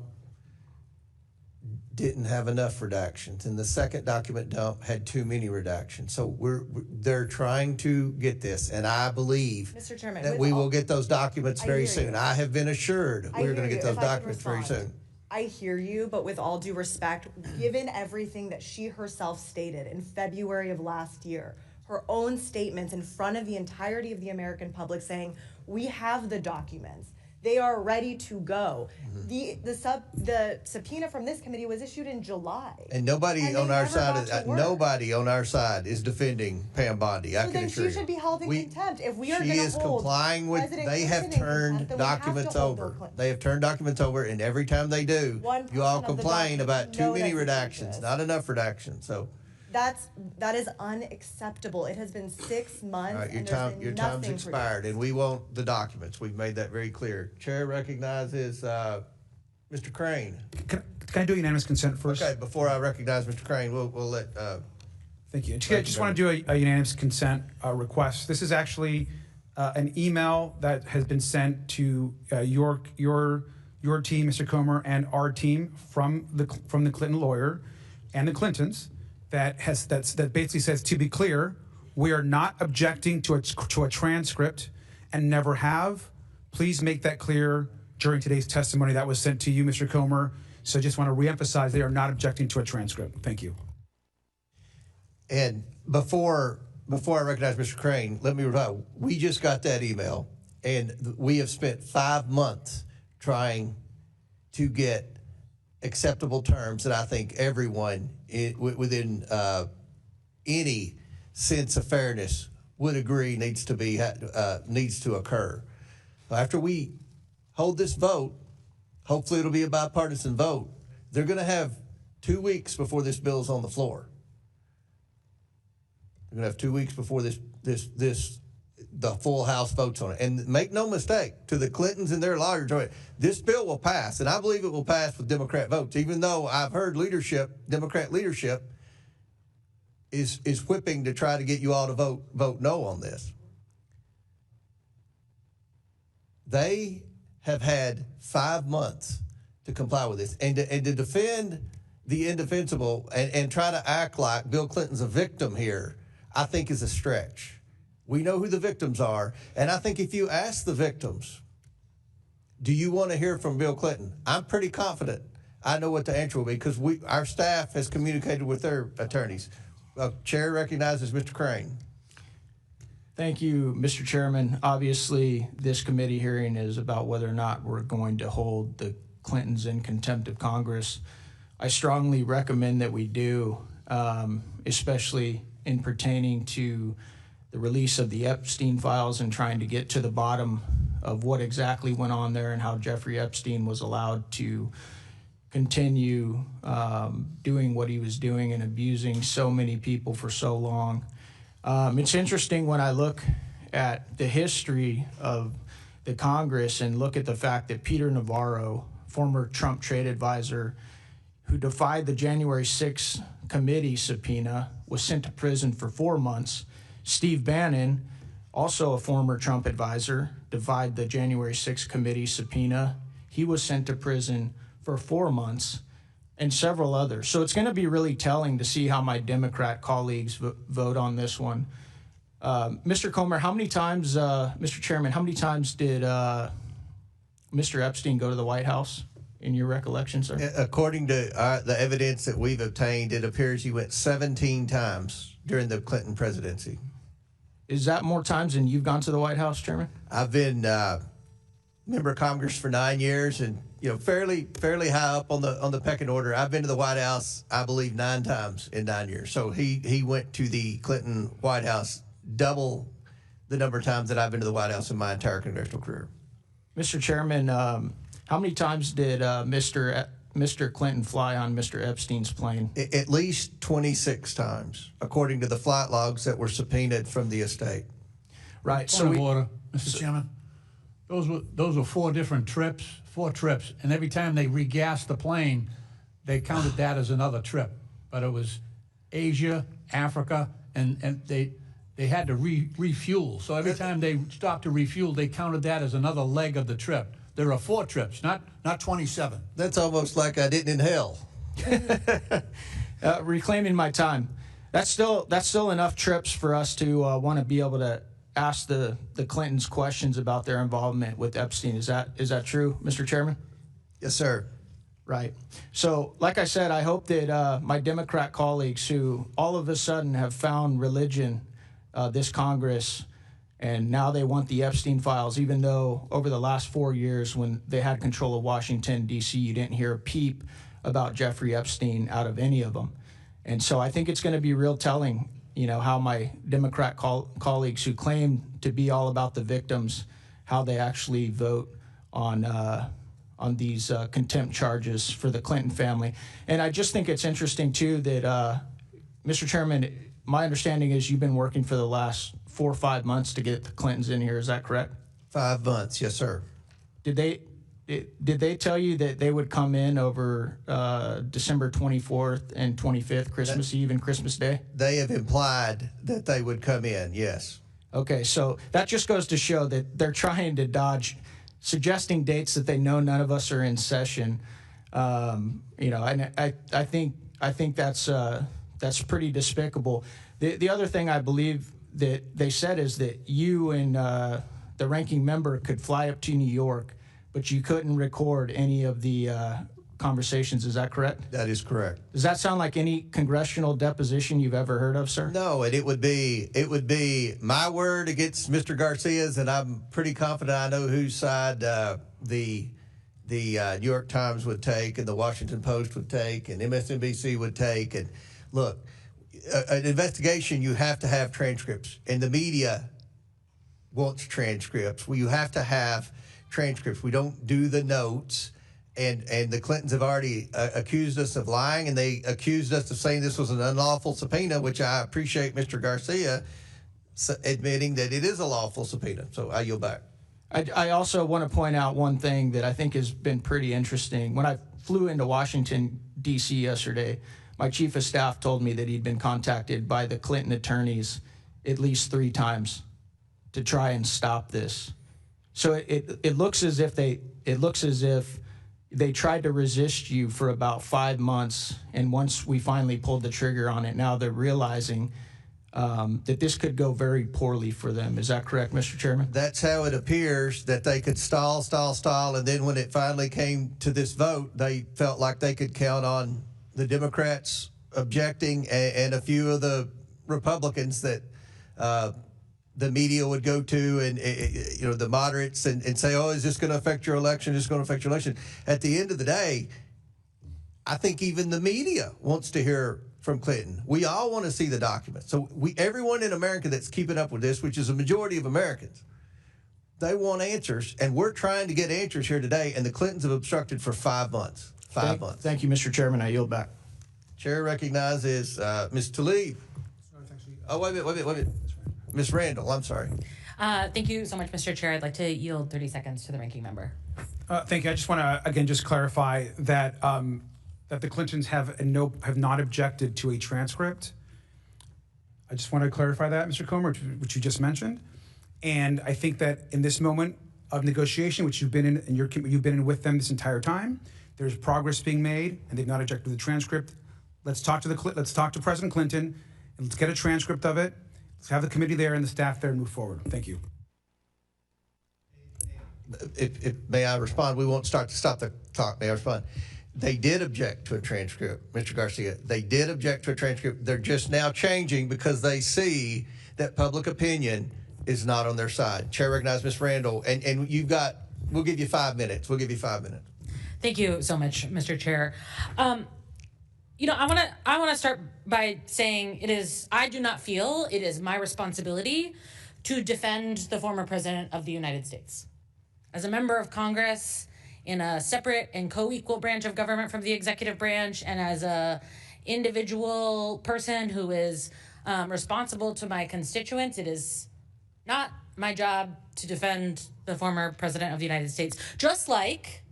didn't have enough redactions, and the second document dump had too many redactions. So they're trying to get this, and I believe Mr. Chairman, that we will get those documents very soon. I have been assured we're going to get those documents very soon. I hear you, but with all due respect, given everything that she herself stated in February of last year, her own statements in front of the entirety of the American public saying, we have the documents. They are ready to go. The subpoena from this committee was issued in July. And nobody on our side is defending Pam Bondi. I can assure you. She should be held in contempt. If we are going She to is hold complying with. President They have Clinton in turned contempt, then we have to documents hold over. Bill Clinton. They have turned documents over, and every time they do, you all 1% of the complain about documents, too no, many that's redactions, not enough redactions. So. That is unacceptable. It has been 6 months. All right, and your time's expired, and we want the documents. We've made that very clear. Chair recognizes Mr. Crane. Can I do unanimous consent first? Okay, before I recognize Mr. Crane, we'll let. Thank you. I just want to do a unanimous consent request. This is actually an email that has been sent to your team, Mr. Comer, and our team from the Clinton lawyer, and the Clintons that basically says, to be clear, we are not objecting to a transcript and never have. Please make that clear during today's testimony that was sent to you, Mr. Comer. So I just want to reemphasize they are not objecting to a transcript. Thank you. And before I recognize Mr. Crane, let me reply. We just got that email, and we have spent 5 months trying to get acceptable terms that I think everyone within any sense of fairness would agree needs to occur. After we hold this vote, hopefully it'll be a bipartisan vote. They're going to have 2 weeks before this bill is on the floor. They're going to have 2 weeks before the full House votes on it. And make no mistake, to the Clintons and their lawyers, this bill will pass, and I believe it will pass with Democrat votes, even though I've heard Democrat leadership is whipping to try to get you all to vote no on this. They have had 5 months to comply with this, and to defend the indefensible and try to act like Bill Clinton's a victim here, I think is a stretch. We know who the victims are, and I think if you ask the victims, do you want to hear from Bill Clinton? I'm pretty confident I know what the answer will be, because our staff has communicated with their attorneys. Chair recognizes Mr. Crane. Thank you, Mr. Chairman. Obviously, this committee hearing is about whether or not we're going to hold the Clintons in contempt of Congress. I strongly recommend that we do, especially in pertaining to the release of the Epstein files and trying to get to the bottom of what exactly went on there and how Jeffrey Epstein was allowed to continue doing what he was doing and abusing so many people for so long. It's interesting when I look at the history of the Congress and look at the fact that Peter Navarro, former Trump trade advisor, who defied the January 6th committee subpoena, was sent to prison for 4 months. Steve Bannon, also a former Trump advisor, defied the January 6th committee subpoena. He was sent to prison for 4 months, and several others. So it's going to be really telling to see how my Democrat colleagues vote on this one. Mr. Comer, how many times, Mr. Chairman, how many times did Mr. Epstein go to the White House in your recollection, sir? According to the evidence that we've obtained, it appears he went 17 times during the Clinton presidency. Is that more times than you've gone to the White House, Chairman? I've been member of Congress for 9 years, and fairly high up on the pecking order. I've been to the White House, I believe, 9 times in 9 years. So he went to the Clinton White House double the number of times that I've been to the White House in my entire congressional career. Mr. Chairman, how many times did Mr. Clinton fly on Mr. Epstein's plane? At least 26 times, according to the flight logs that were subpoenaed from the estate. Right. Point of order, Mr. Chairman. Those were 4 different trips, 4 trips, and every time they regassed the plane, they counted that as another trip. But it was Asia, Africa, and they had to refuel. So every time they stopped to refuel, they counted that as another leg of the trip. There are 4 trips, not 27. That's almost like I didn't inhale. Reclaiming my time. That's still enough trips for us to want to be able to ask the Clintons questions about their involvement with Epstein. Is that true, Mr. Chairman? Yes, sir. Right. So, like I said, I hope that my Democrat colleagues who all of a sudden have found religion, this Congress, and now they want the Epstein files, even though over the last 4 years when they had control of Washington, D.C., you didn't hear a peep about Jeffrey Epstein out of any of them. And so I think it's going to be real telling, how my Democrat colleagues who claim to be all about the victims, how they actually vote on these contempt charges for the Clinton family. And I just think it's interesting, too, that, Mr. Chairman, my understanding is you've been working for the last 4 or 5 months to get the Clintons in here. Is that correct? 5 months, yes, sir. Did they tell you that they would come in over December 24th and 25th, Christmas Eve and Christmas Day? They have implied that they would come in, yes. Okay, so that just goes to show that they're trying to dodge suggesting dates that they know none of us are in session. And I think I think that's pretty despicable. The other thing I believe that they said is that you and the ranking member could fly up to New York, but you couldn't record any of the conversations. Is that correct? That is correct. Does that sound like any congressional deposition you've ever heard of, sir? No, and it would be my word against Mr. Garcia's, and I'm pretty confident I know whose side the New York Times would take, and the Washington Post would take, and MSNBC would take. And look, an investigation, you have to have transcripts, and the media wants transcripts. Well, you have to have transcripts. We don't do the notes. And the Clintons have already accused us of lying, and they accused us of saying this was an unlawful subpoena, which I appreciate Mr. Garcia admitting that it is a lawful subpoena. So I yield back. I also want to point out one thing that I think has been pretty interesting. When I flew into Washington, D.C. yesterday, my chief of staff told me that he'd been contacted by the Clinton attorneys at least 3 times to try and stop this. So it looks as if they tried to resist you for about 5 months, and once we finally pulled the trigger on it, now they're realizing that this could go very poorly for them. Is that correct, Mr. Chairman? That's how it appears, that they could stall, and then when it finally came to this vote, they felt like they could count on the Democrats objecting and a few of the Republicans that the media would go to, and the moderates, and say, oh, is this going to affect your election? Is this going to affect your election? At the end of the day, I think even the media wants to hear from Clinton. We all want to see the documents. So everyone in America that's keeping up with this, which is a majority of Americans, they want answers, and we're trying to get answers here today, and the Clintons have obstructed for 5 months. 5 months. Thank you, Mr. Chairman. I yield back. Chair recognizes Ms. Tlaib. Oh, wait a minute. Ms. Randall, I'm sorry. Thank you so much, Mr. Chair. I'd like to yield 30 seconds to the ranking member. Thank you. I just want to again just clarify that that the Clintons have not objected to a transcript. I just want to clarify that, Mr. Comer, which you just mentioned, and I think that in this moment of negotiation, which you've been in, and you've been in with them this entire time, there's progress being made, and they've not objected to the transcript. Let's talk to President Clinton, and let's get a transcript of it. Let's have the committee there and the staff there and move forward. Thank you. May I respond? We won't stop the talk. May I respond? They did object to a transcript, Mr. Garcia. They did object to a transcript. They're just now changing because they see that public opinion is not on their side. Chair recognizes Ms. Randall, and we'll give you 5 minutes. We'll give you 5 minutes. Thank you so much, Mr. Chair. I want to start by saying I do not feel it is my responsibility to defend the former president of the United States. As a member of Congress in a separate and co-equal branch of government from the executive branch, and as a individual person who is responsible to my constituents, it is not my job to defend the former president of the United States. Just like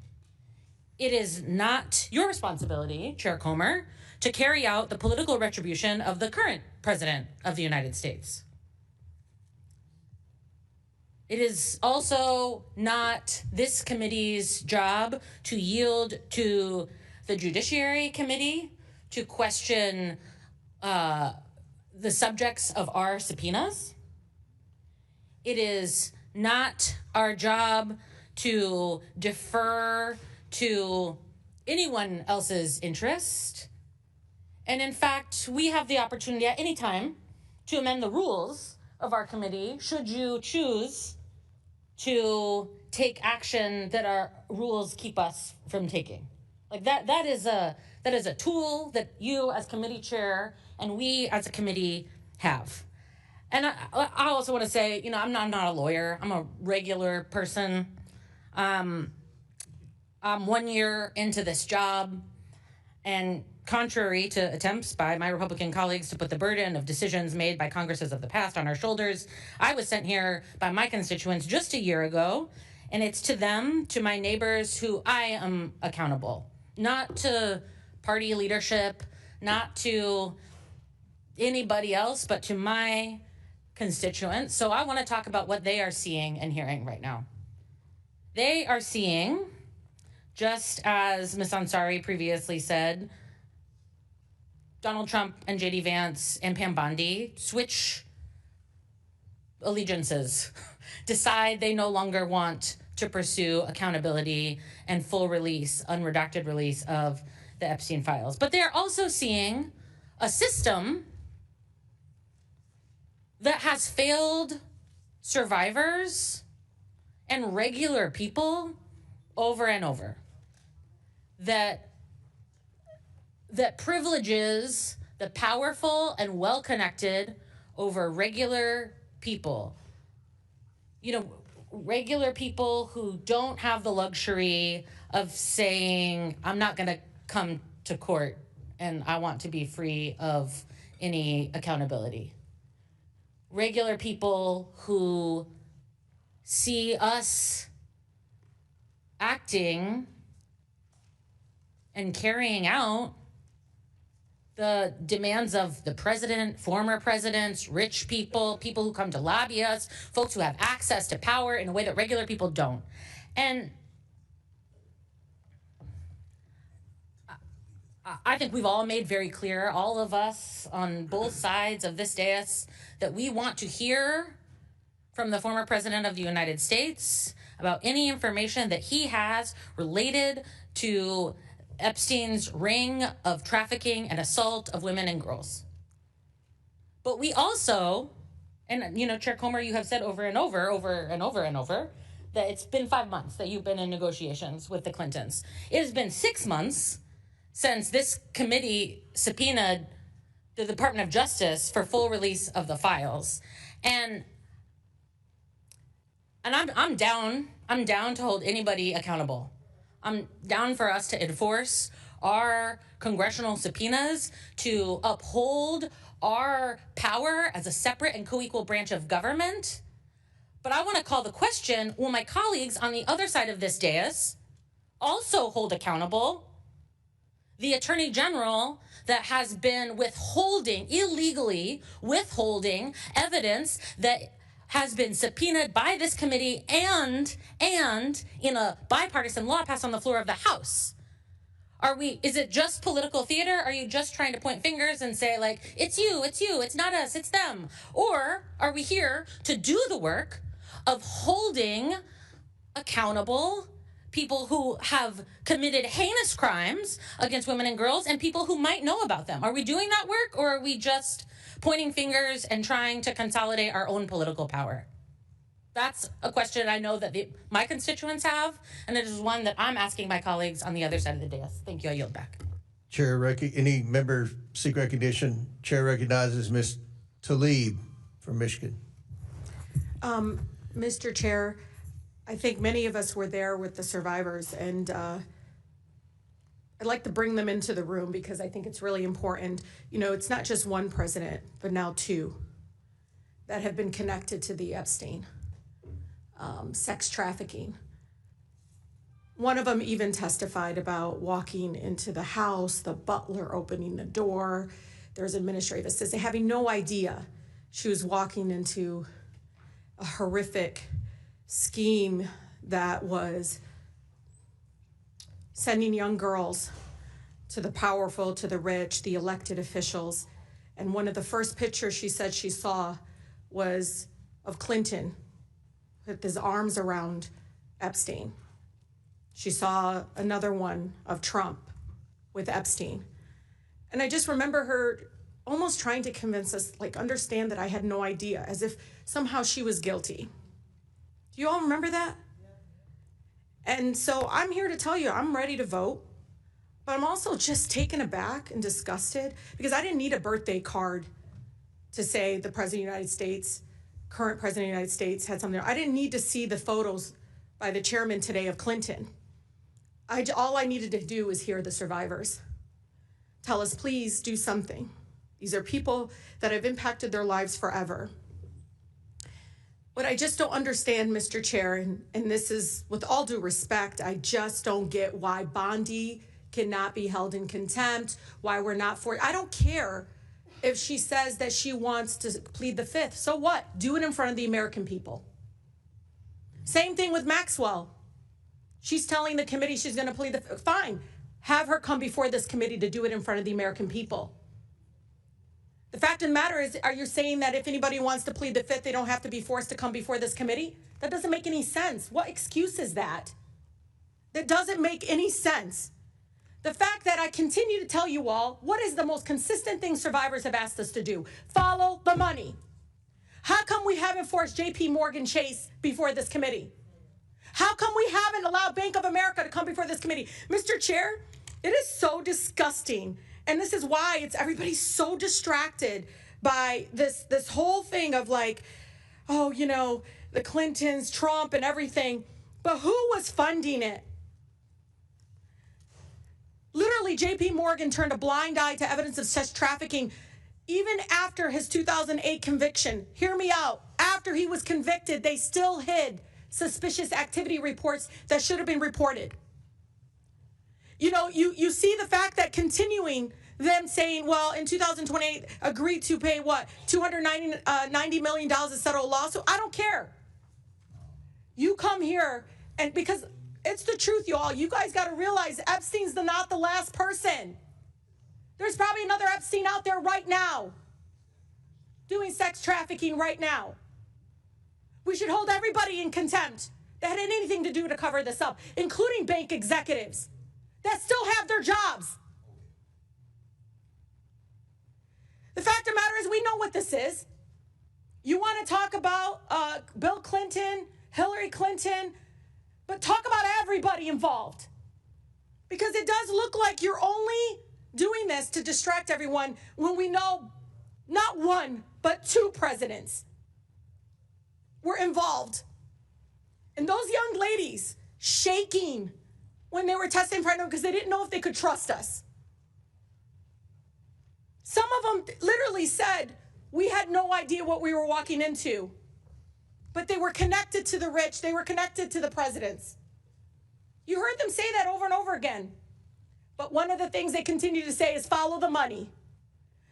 it is not your responsibility, Chair Comer, to carry out the political retribution of the current president of the United States. It is also not this committee's job to yield to the Judiciary Committee to question the subjects of our subpoenas. It is not our job to defer to anyone else's interest. And in fact, we have the opportunity at any time to amend the rules of our committee should you choose to take action that our rules keep us from taking. Like that is a tool that you as committee chair and we as a committee have. And I also want to say, I'm not a lawyer. I'm a regular person. I'm 1 year into this job, and contrary to attempts by my Republican colleagues to put the burden of decisions made by Congresses of the past on our shoulders, I was sent here by my constituents just a year ago, and it's to them, to my neighbors, who I am accountable. Not to party leadership, not to anybody else, but to my constituents. So I want to talk about what they are seeing and hearing right now. They are seeing, just as Ms. Ansari previously said, Donald Trump and J.D. Vance and Pam Bondi switch allegiances, decide they no longer want to pursue accountability and full release, unredacted release of the Epstein files. But they're also seeing a system that has failed survivors and regular people over and over. That privileges the powerful and well-connected over regular people. You know, regular people who don't have the luxury of saying, I'm not going to come to court and I want to be free of any accountability. Regular people who see us acting and carrying out the demands of the president, former presidents, rich people, people who come to lobby us, folks who have access to power in a way that regular people don't. And I think we've all made very clear, all of us on both sides of this dais, that we want to hear from the former president of the United States about any information that he has related to Epstein's ring of trafficking and assault of women and girls. But we also, and you know, Chair Comer, you have said over and over, that it's been 5 months that you've been in negotiations with the Clintons. It has been 6 months since this committee subpoenaed the Department of Justice for full release of the files. And I'm down to hold anybody accountable. I'm down for us to enforce our congressional subpoenas, to uphold our power as a separate and co-equal branch of government. But I want to call the question, will my colleagues on the other side of this dais also hold accountable the Attorney General that has been illegally withholding evidence that has been subpoenaed by this committee and in a bipartisan law passed on the floor of the House? Is it just political theater? Are you just trying to point fingers and say, like, it's you, it's not us, it's them? Or are we here to do the work of holding accountable people who have committed heinous crimes against women and girls and people who might know about them? Are we doing that work, or are we just pointing fingers and trying to consolidate our own political power? That's a question I know that my constituents have, and it is one that I'm asking my colleagues on the other side of the dais. Thank you. I yield back. Chair, any member seek recognition? Chair recognizes Ms. Tlaib from Michigan. Mr. Chair, I think many of us were there with the survivors, and I'd like to bring them into the room because I think it's really important. You know, it's not just one president, but now two that have been connected to the Epstein sex trafficking. One of them even testified about walking into the house, the butler opening the door, there's administrative assistant, having no idea she was walking into a horrific scheme that was sending young girls to the powerful, to the rich, the elected officials. And one of the first pictures she said she saw was of Clinton with his arms around Epstein. She saw another one of Trump with Epstein. And I just remember her almost trying to convince us, like, understand that I had no idea, as if somehow she was guilty. Do you all remember that? Yeah. And so I'm here to tell you, I'm ready to vote, but I'm also just taken aback and disgusted because I didn't need a birthday card to say the President of the United States, current President of the United States, had something. I didn't need to see the photos by the chairman today of Clinton. All I needed to do was hear the survivors tell us, please do something. These are people that have impacted their lives forever. What I just don't understand, Mr. Chair, and this is with all due respect, I just don't get why Bondi cannot be held in contempt, why we're not for it. I don't care if she says that she wants to plead the fifth. So what? Do it in front of the American people. Same thing with Maxwell. She's telling the committee she's going to plead the fifth. Fine. Have her come before this committee to do it in front of the American people. The fact of the matter is, are you saying that if anybody wants to plead the fifth, they don't have to be forced to come before this committee? That doesn't make any sense. What excuse is that? That doesn't make any sense. The fact that I continue to tell you all, what is the most consistent thing survivors have asked us to do? Follow the money. How come we haven't forced JP Morgan Chase before this committee? How come we haven't allowed Bank of America to come before this committee? Mr. Chair, it is so disgusting. And this is why everybody's so distracted by this whole thing of like, oh, you know, the Clintons, Trump, and everything. But who was funding it? Literally, JP Morgan turned a blind eye to evidence of sex trafficking even after his 2008 conviction. Hear me out. After he was convicted, they still hid suspicious activity reports that should have been reported. You know, you see the fact that continuing them saying, well, in 2028, agreed to pay what? $290 million to settle a lawsuit? I don't care. You come here, and because it's the truth, y'all. You guys got to realize Epstein's not the last person. There's probably another Epstein out there right now doing sex trafficking right now. We should hold everybody in contempt that had anything to do to cover this up, including bank executives that still have their jobs. The fact of the matter is, we know what this is. You want to talk about Bill Clinton, Hillary Clinton, but talk about everybody involved. Because it does look like you're only doing this to distract everyone when we know not one, but two presidents were involved. And those young ladies shaking when they were testing pregnant because they didn't know if they could trust us. Some of them literally said, we had no idea what we were walking into. But they were connected to the rich. They were connected to the presidents. You heard them say that over and over again. But one of the things they continue to say is follow the money.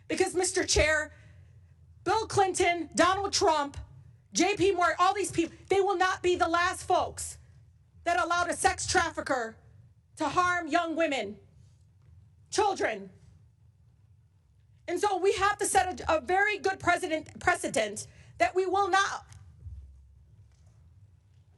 Because, Mr. Chair, Bill Clinton, Donald Trump, JP Morgan, all these people, they will not be the last folks that allowed a sex trafficker to harm young women, children. And so we have to set a very good precedent that we will not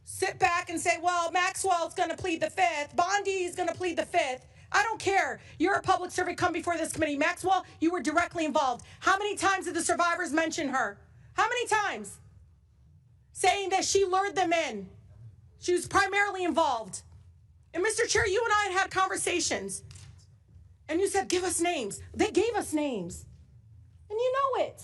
sit back and say, well, Maxwell's going to plead the fifth, Bondi's going to plead the fifth. I don't care. You're a public servant. Come before this committee. Maxwell, you were directly involved. How many times did the survivors mention her? How many times? Saying that she lured them in. She was primarily involved. And Mr. Chair, you and I had conversations. And you said, give us names. They gave us names. And you know it.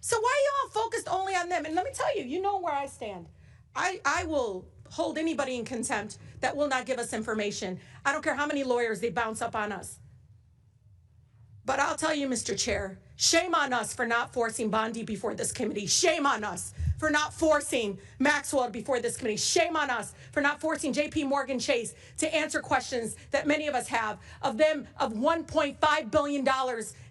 So why are y'all focused only on them? And let me tell you, you know where I stand. I will hold anybody in contempt that will not give us information. I don't care how many lawyers they bounce up on us. But I'll tell you, Mr. Chair, shame on us for not forcing Bondi before this committee. Shame on us for not forcing Maxwell before this committee. Shame on us for not forcing JP Morgan Chase to answer questions that many of us have of $1.5 billion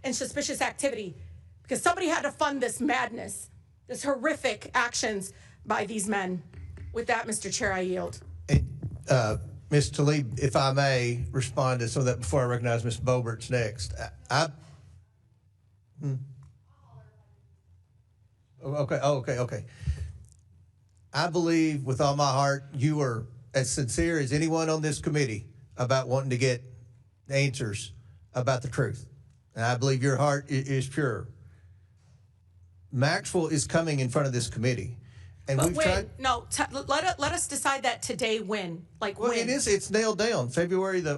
in suspicious activity. Because somebody had to fund this madness, this horrific actions by these men. With that, Mr. Chair, I yield. Ms. Tlaib, if I may respond to some of that before I recognize Ms. Bobert's next. Okay. I believe with all my heart you are as sincere as anyone on this committee about wanting to get answers about the truth. And I believe your heart is pure. Maxwell is coming in front of this committee. And but we've when? tried. No, let us decide that today when. Like well, when? It's nailed down. February the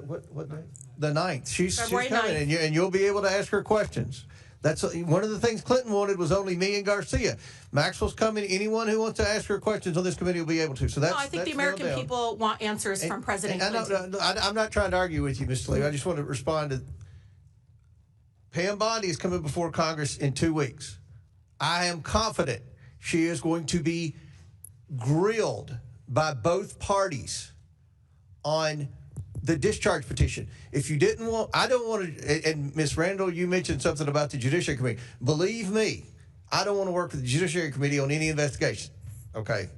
9th. She's coming, 9th. and you'll be able to ask her questions. That's one of the things Clinton wanted was only me and Garcia. Maxwell's coming. Anyone who wants to ask her questions on this committee will be able to. So that's. No, I think the American people want answers from President Clinton. I'm not trying to argue with you, Ms. Tlaib. I just want to respond to. Pam Bondi is coming before Congress in 2 weeks. I am confident she is going to be grilled by both parties on the discharge petition. If you didn't want, I don't want to, and Ms. Randall, you mentioned something about the Judiciary Committee. Believe me, I don't want to work with the Judiciary Committee on any investigation, okay?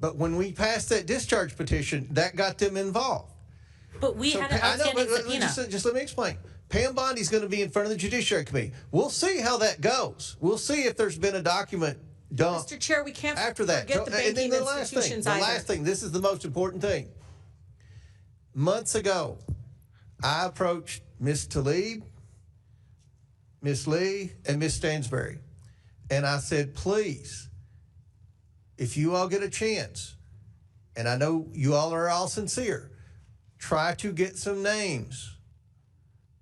But when we passed that discharge petition, that got them involved. But we had an outstanding subpoena. Just let me explain. Pam Bondi's going to be in front of the Judiciary Committee. We'll see how that goes. We'll see if there's been a document dumped. Mr. Chair, we can't after that. forget the banking and then the institutions last thing, this is the most important thing. Months ago, I approached Ms. Tlaib, Ms. Lee, and Ms. Stansberry, and I said, please, if you all get a chance, and I know you all are all sincere, try to get some names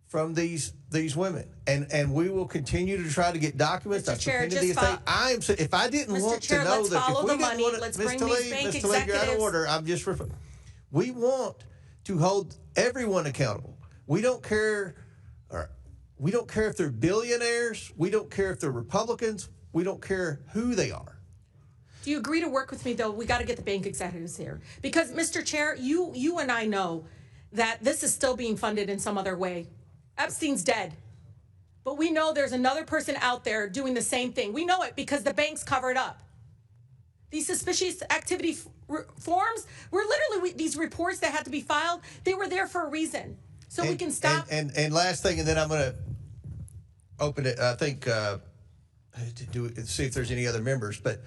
from these women, and we will continue to try to get documents. Mr. Chair, If I didn't want to know let's that, follow if we the didn't money. want to, Let's Ms. bring Tlaib, these bank Ms. Tlaib, you're out of executives. order. We want to hold everyone accountable. We don't care. We don't care if they're billionaires. We don't care if they're Republicans. We don't care who they are. Do you agree to work with me, though? We got to get the bank executives here. Because, Mr. Chair, you and I know that this is still being funded in some other way. Epstein's dead. But we know there's another person out there doing the same thing. We know it because the banks cover it up. These suspicious activity forms were literally these reports that had to be filed. They were there for a reason. So we can stop. And last thing, and then I'm going to open it, I think, to see if there's any other members. But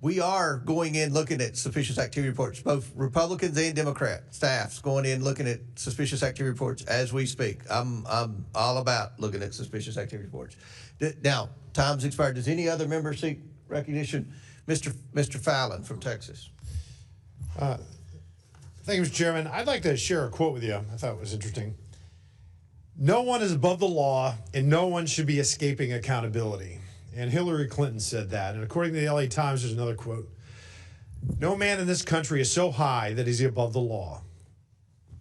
we are going in looking at suspicious activity reports, both Republicans and Democrat staffs going in looking at suspicious activity reports as we speak. I'm all about looking at suspicious activity reports. Now, time's expired. Does any other member seek recognition? Mr. Fallon from Texas. Thank you, Mr. Chairman. I'd like to share a quote with you. I thought it was interesting. No one is above the law, and no one should be escaping accountability. And Hillary Clinton said that. And according to the LA Times, there's another quote. No man in this country is so high that he's above the law.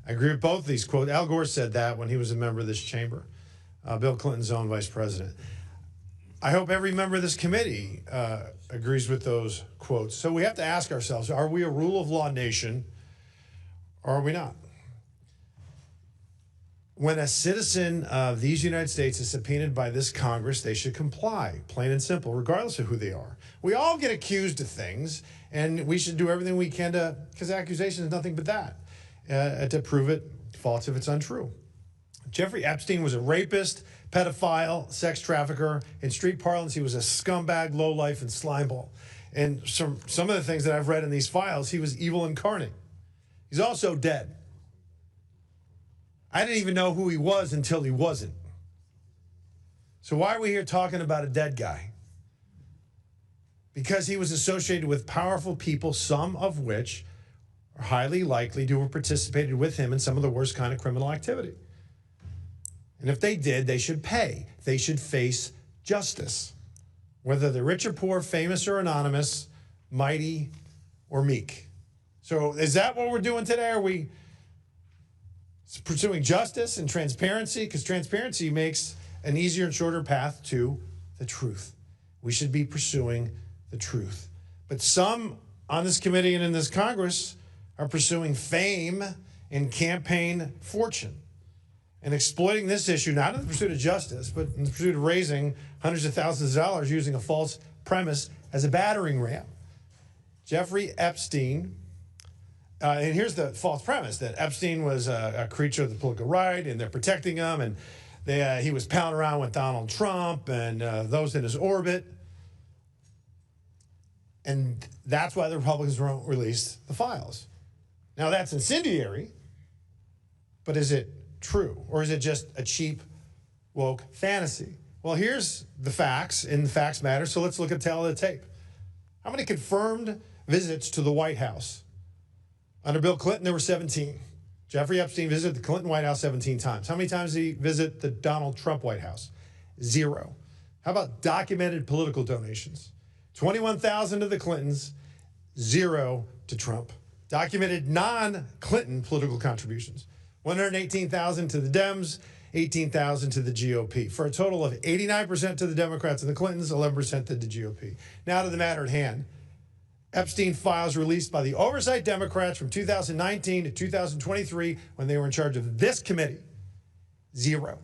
I agree with both of these quotes. Al Gore said that when he was a member of this chamber, Bill Clinton's own vice president. I hope every member of this committee agrees with those quotes. So we have to ask ourselves, are we a rule of law nation or are we not? When a citizen of these United States is subpoenaed by this Congress, they should comply, plain and simple, regardless of who they are. We all get accused of things, and we should do everything we can to, because accusation is nothing but that, to prove it false if it's untrue. Jeffrey Epstein was a rapist, pedophile, sex trafficker. In street parlance, he was a scumbag, lowlife, and slimeball. And some of the things that I've read in these files, he was evil incarnate. He's also dead. I didn't even know who he was until he wasn't. So why are we here talking about a dead guy? Because he was associated with powerful people, some of which are highly likely to have participated with him in some of the worst kind of criminal activity. And if they did, they should pay. They should face justice. Whether they're rich or poor, famous or anonymous, mighty or meek. So is that what we're doing today? Are we pursuing justice and transparency? Because transparency makes an easier and shorter path to the truth. We should be pursuing the truth. But some on this committee and in this Congress are pursuing fame and campaign fortune and exploiting this issue, not in the pursuit of justice, but in the pursuit of raising hundreds of thousands of dollars using a false premise as a battering ram. Jeffrey Epstein, and here's the false premise, that Epstein was a creature of the political right, and they're protecting him, and he was pounding around with Donald Trump and those in his orbit. And that's why the Republicans won't release the files. Now, that's incendiary, but is it true? Or is it just a cheap, woke fantasy? Well, here's the facts, and the facts matter, so let's look at tail of the tape. How many confirmed visits to the White House? Under Bill Clinton, there were 17. Jeffrey Epstein visited the Clinton White House 17 times. How many times did he visit the Donald Trump White House? 0. How about documented political donations? 21,000 to the Clintons, 0 to Trump. Documented non-Clinton political contributions. 118,000 to the Dems, 18,000 to the GOP, for a total of 89% to the Democrats and the Clintons, 11% to the GOP. Now to the matter at hand. Epstein files released by the Oversight Democrats from 2019 to 2023 when they were in charge of this committee. 0.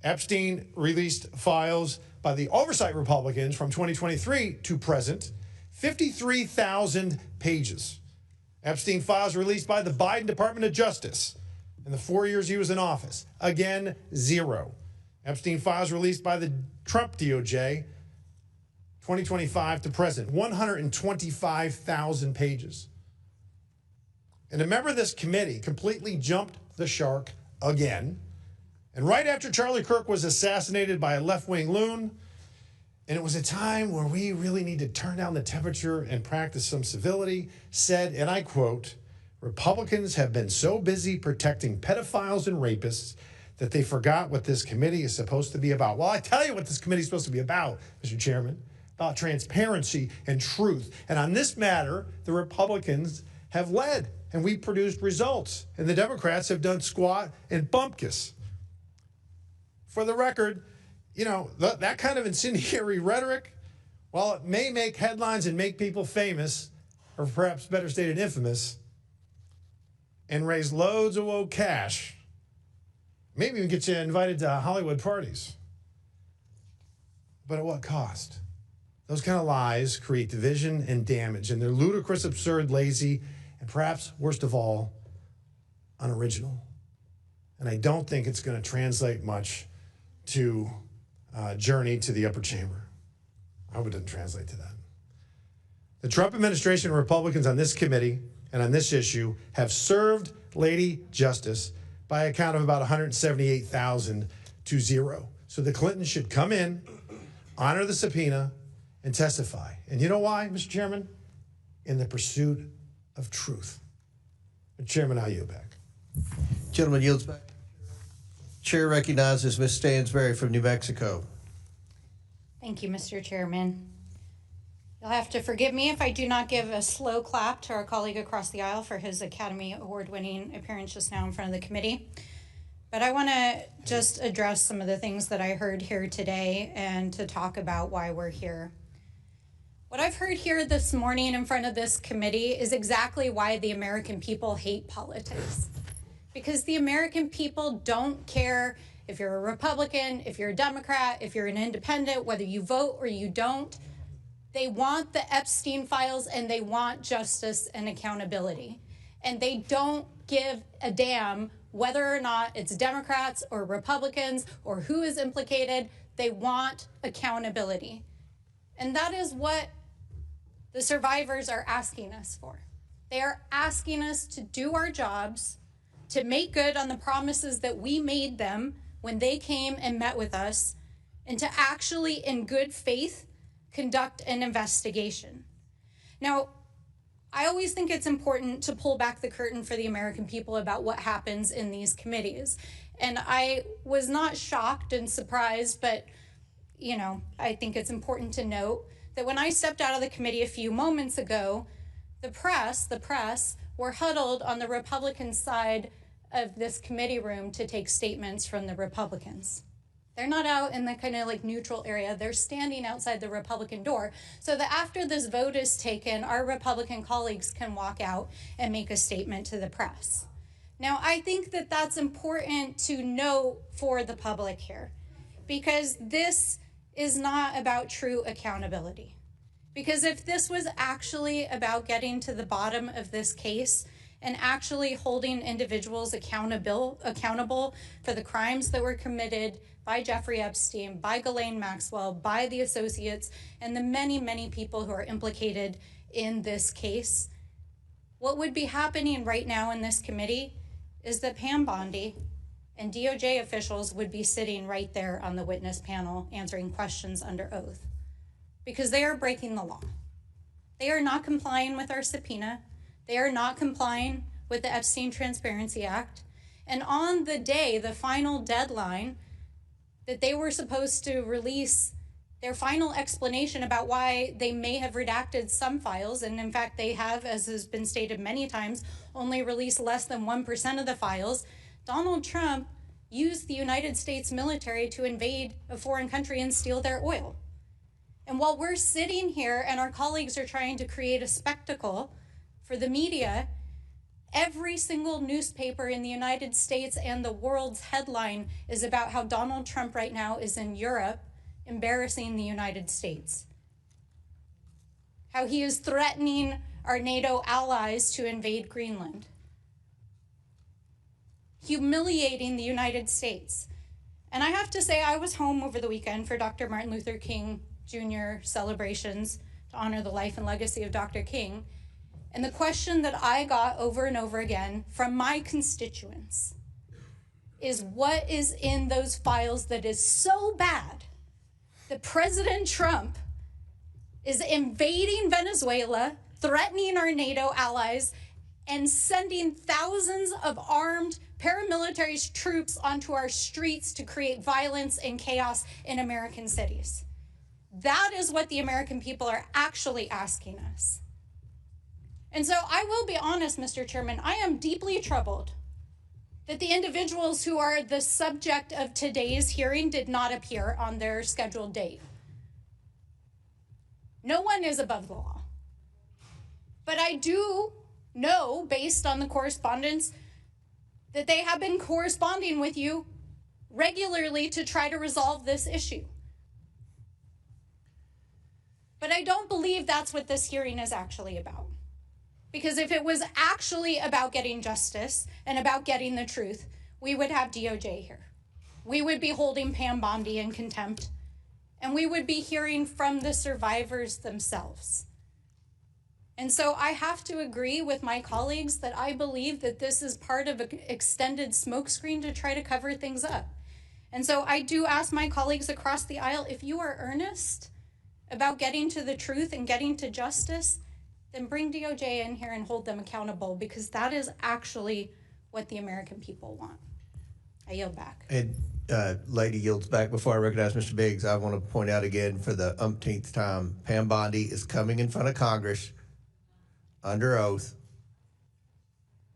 Epstein released files by the Oversight Republicans from 2023 to present, 53,000 pages. Epstein files released by the Biden Department of Justice, in the 4 years he was in office. Again, 0. Epstein files released by the Trump DOJ, 2025 to present, 125,000 pages. And a member of this committee completely jumped the shark again. And right after Charlie Kirk was assassinated by a left-wing loon, and it was a time where we really need to turn down the temperature and practice some civility, said, and I quote, "Republicans have been so busy protecting pedophiles and rapists that they forgot what this committee is supposed to be about." Well, I tell you what this committee is supposed to be about, Mr. Chairman, about transparency and truth. And on this matter, the Republicans have led, and we produced results, and the Democrats have done squat and bumpkiss. For the record, you know, that kind of incendiary rhetoric, while it may make headlines and make people famous, or perhaps better stated infamous, and raise loads of woke cash, maybe even get you invited to Hollywood parties. But at what cost? Those kind of lies create division and damage, and they're ludicrous, absurd, lazy, and perhaps, worst of all, unoriginal. And I don't think it's going to translate much to journey to the upper chamber. I hope it doesn't translate to that. The Trump administration and Republicans on this committee and on this issue have served Lady Justice by a count of about 178,000 to 0. So the Clintons should come in, honor the subpoena, and testify. And you know why, Mr. Chairman? In the pursuit of truth. Mr. Chairman, I yield back. Gentleman yields back. Chair recognizes Ms. Stansberry from New Mexico. Thank you, Mr. Chairman. You'll have to forgive me if I do not give a slow clap to our colleague across the aisle for his Academy Award-winning appearance just now in front of the committee. But I want to just address some of the things that I heard here today and to talk about why we're here. What I've heard here this morning in front of this committee is exactly why the American people hate politics. Because the American people don't care if you're a Republican, if you're a Democrat, if you're an independent, whether you vote or you don't. They want the Epstein files and they want justice and accountability. And they don't give a damn whether or not it's Democrats or Republicans or who is implicated. They want accountability. And that is what the survivors are asking us for. They are asking us to do our jobs, to make good on the promises that we made them when they came and met with us, and to actually, in good faith, conduct an investigation. Now, I always think it's important to pull back the curtain for the American people about what happens in these committees. And I was not shocked and surprised, but, you know, I think it's important to note that when I stepped out of the committee a few moments ago, the press were huddled on the Republican side of this committee room to take statements from the Republicans. They're not out in the kind of like neutral area. They're standing outside the Republican door so that after this vote is taken, our Republican colleagues can walk out and make a statement to the press. Now, I think that that's important to note for the public here, because this is not about true accountability. Because if this was actually about getting to the bottom of this case and actually holding individuals accountable for the crimes that were committed by Jeffrey Epstein, by Ghislaine Maxwell, by the associates, and the many, many people who are implicated in this case, what would be happening right now in this committee is that Pam Bondi and DOJ officials would be sitting right there on the witness panel answering questions under oath, because they are breaking the law. They are not complying with our subpoena. They are not complying with the Epstein Transparency Act. And on the day, the final deadline, that they were supposed to release their final explanation about why they may have redacted some files, and in fact they have, as has been stated many times, only released less than 1% of the files, Donald Trump used the United States military to invade a foreign country and steal their oil. And while we're sitting here and our colleagues are trying to create a spectacle for the media, every single newspaper in the United States and the world's headline is about how Donald Trump right now is in Europe embarrassing the United States. How he is threatening our NATO allies to invade Greenland. humiliating the United States. And I have to say, I was home over the weekend for Dr. Martin Luther King Jr. celebrations to honor the life and legacy of Dr. King. And the question that I got over and over again from my constituents is, what is in those files that is so bad that President Trump is invading Venezuela, threatening our NATO allies, and sending thousands of armed paramilitary troops onto our streets to create violence and chaos in American cities? That is what the American people are actually asking us. And so I will be honest, Mr. Chairman, I am deeply troubled that the individuals who are the subject of today's hearing did not appear on their scheduled date. No one is above the law. But I do know, based on the correspondence, that they have been corresponding with you regularly to try to resolve this issue. But I don't believe that's what this hearing is actually about. Because if it was actually about getting justice and about getting the truth, we would have DOJ here. We would be holding Pam Bondi in contempt, and we would be hearing from the survivors themselves. And so I have to agree with my colleagues that I believe that this is part of an extended smokescreen to try to cover things up. And so I do ask my colleagues across the aisle, if you are earnest about getting to the truth and getting to justice, then bring DOJ in here and hold them accountable, because that is actually what the American people want. I yield back. And lady yields back. Before I recognize Mr. Biggs, I want to point out again for the umpteenth time, Pam Bondi is coming in front of Congress under oath,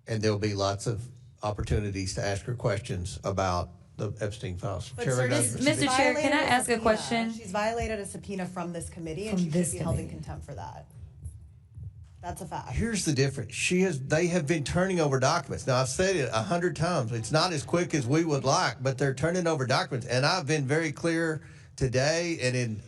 and there'll be lots of opportunities to ask her questions about the Epstein files. Mr. Chair, can I ask a question? She's violated a subpoena from this committee, and From she this should be held in committee. contempt for that. That's a fact. Here's the difference. They have been turning over documents. Now, I've said it 100 times. It's not as quick as we would like, but they're turning over documents. And I've been very clear today and in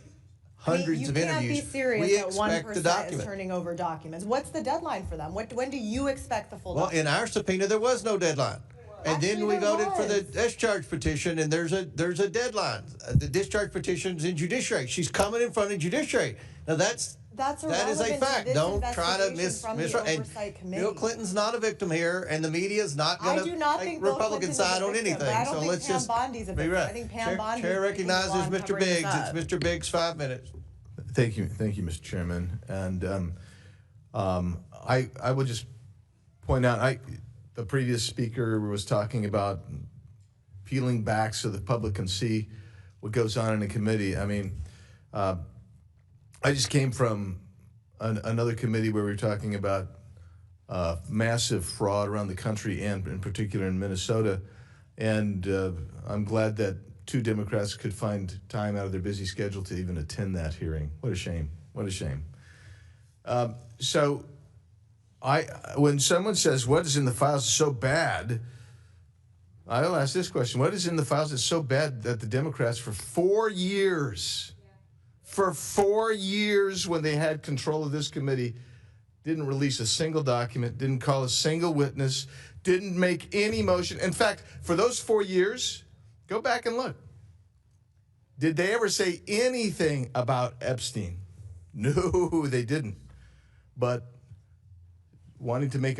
hundreds of interviews. You can't be serious we that one expect the person is document. turning over documents. What's the deadline for them? When do you expect the full document? Well, in our subpoena, there was no deadline. And then we voted for the discharge petition, and there's a deadline. The discharge petition's in judiciary. She's coming in front of judiciary. Now, that is a fact. Don't try to Oversight committee. Bill Clinton's not a victim here, and the media's not going to take Republican side on anything. But I don't so think let's Pam just Bondi's a be victim. right. I think Pam Bondi. Chair recognizes Mr. Biggs. It's Mr. Biggs, 5 minutes. Thank you, Mr. Chairman. And I would just point out, the previous speaker was talking about peeling back so the public can see what goes on in a committee. I mean, I just came from another committee where we were talking about massive fraud around the country, and in particular in Minnesota. And I'm glad that 2 Democrats could find time out of their busy schedule to even attend that hearing. What a shame. What a shame. So when someone says, what is in the files is so bad, I'll ask this question. What is in the files that's so bad that the Democrats for 4 years, when they had control of this committee, didn't release a single document, didn't call a single witness, didn't make any motion? In fact, for those 4 years, go back and look. Did they ever say anything about Epstein? No, they didn't. But wanting to make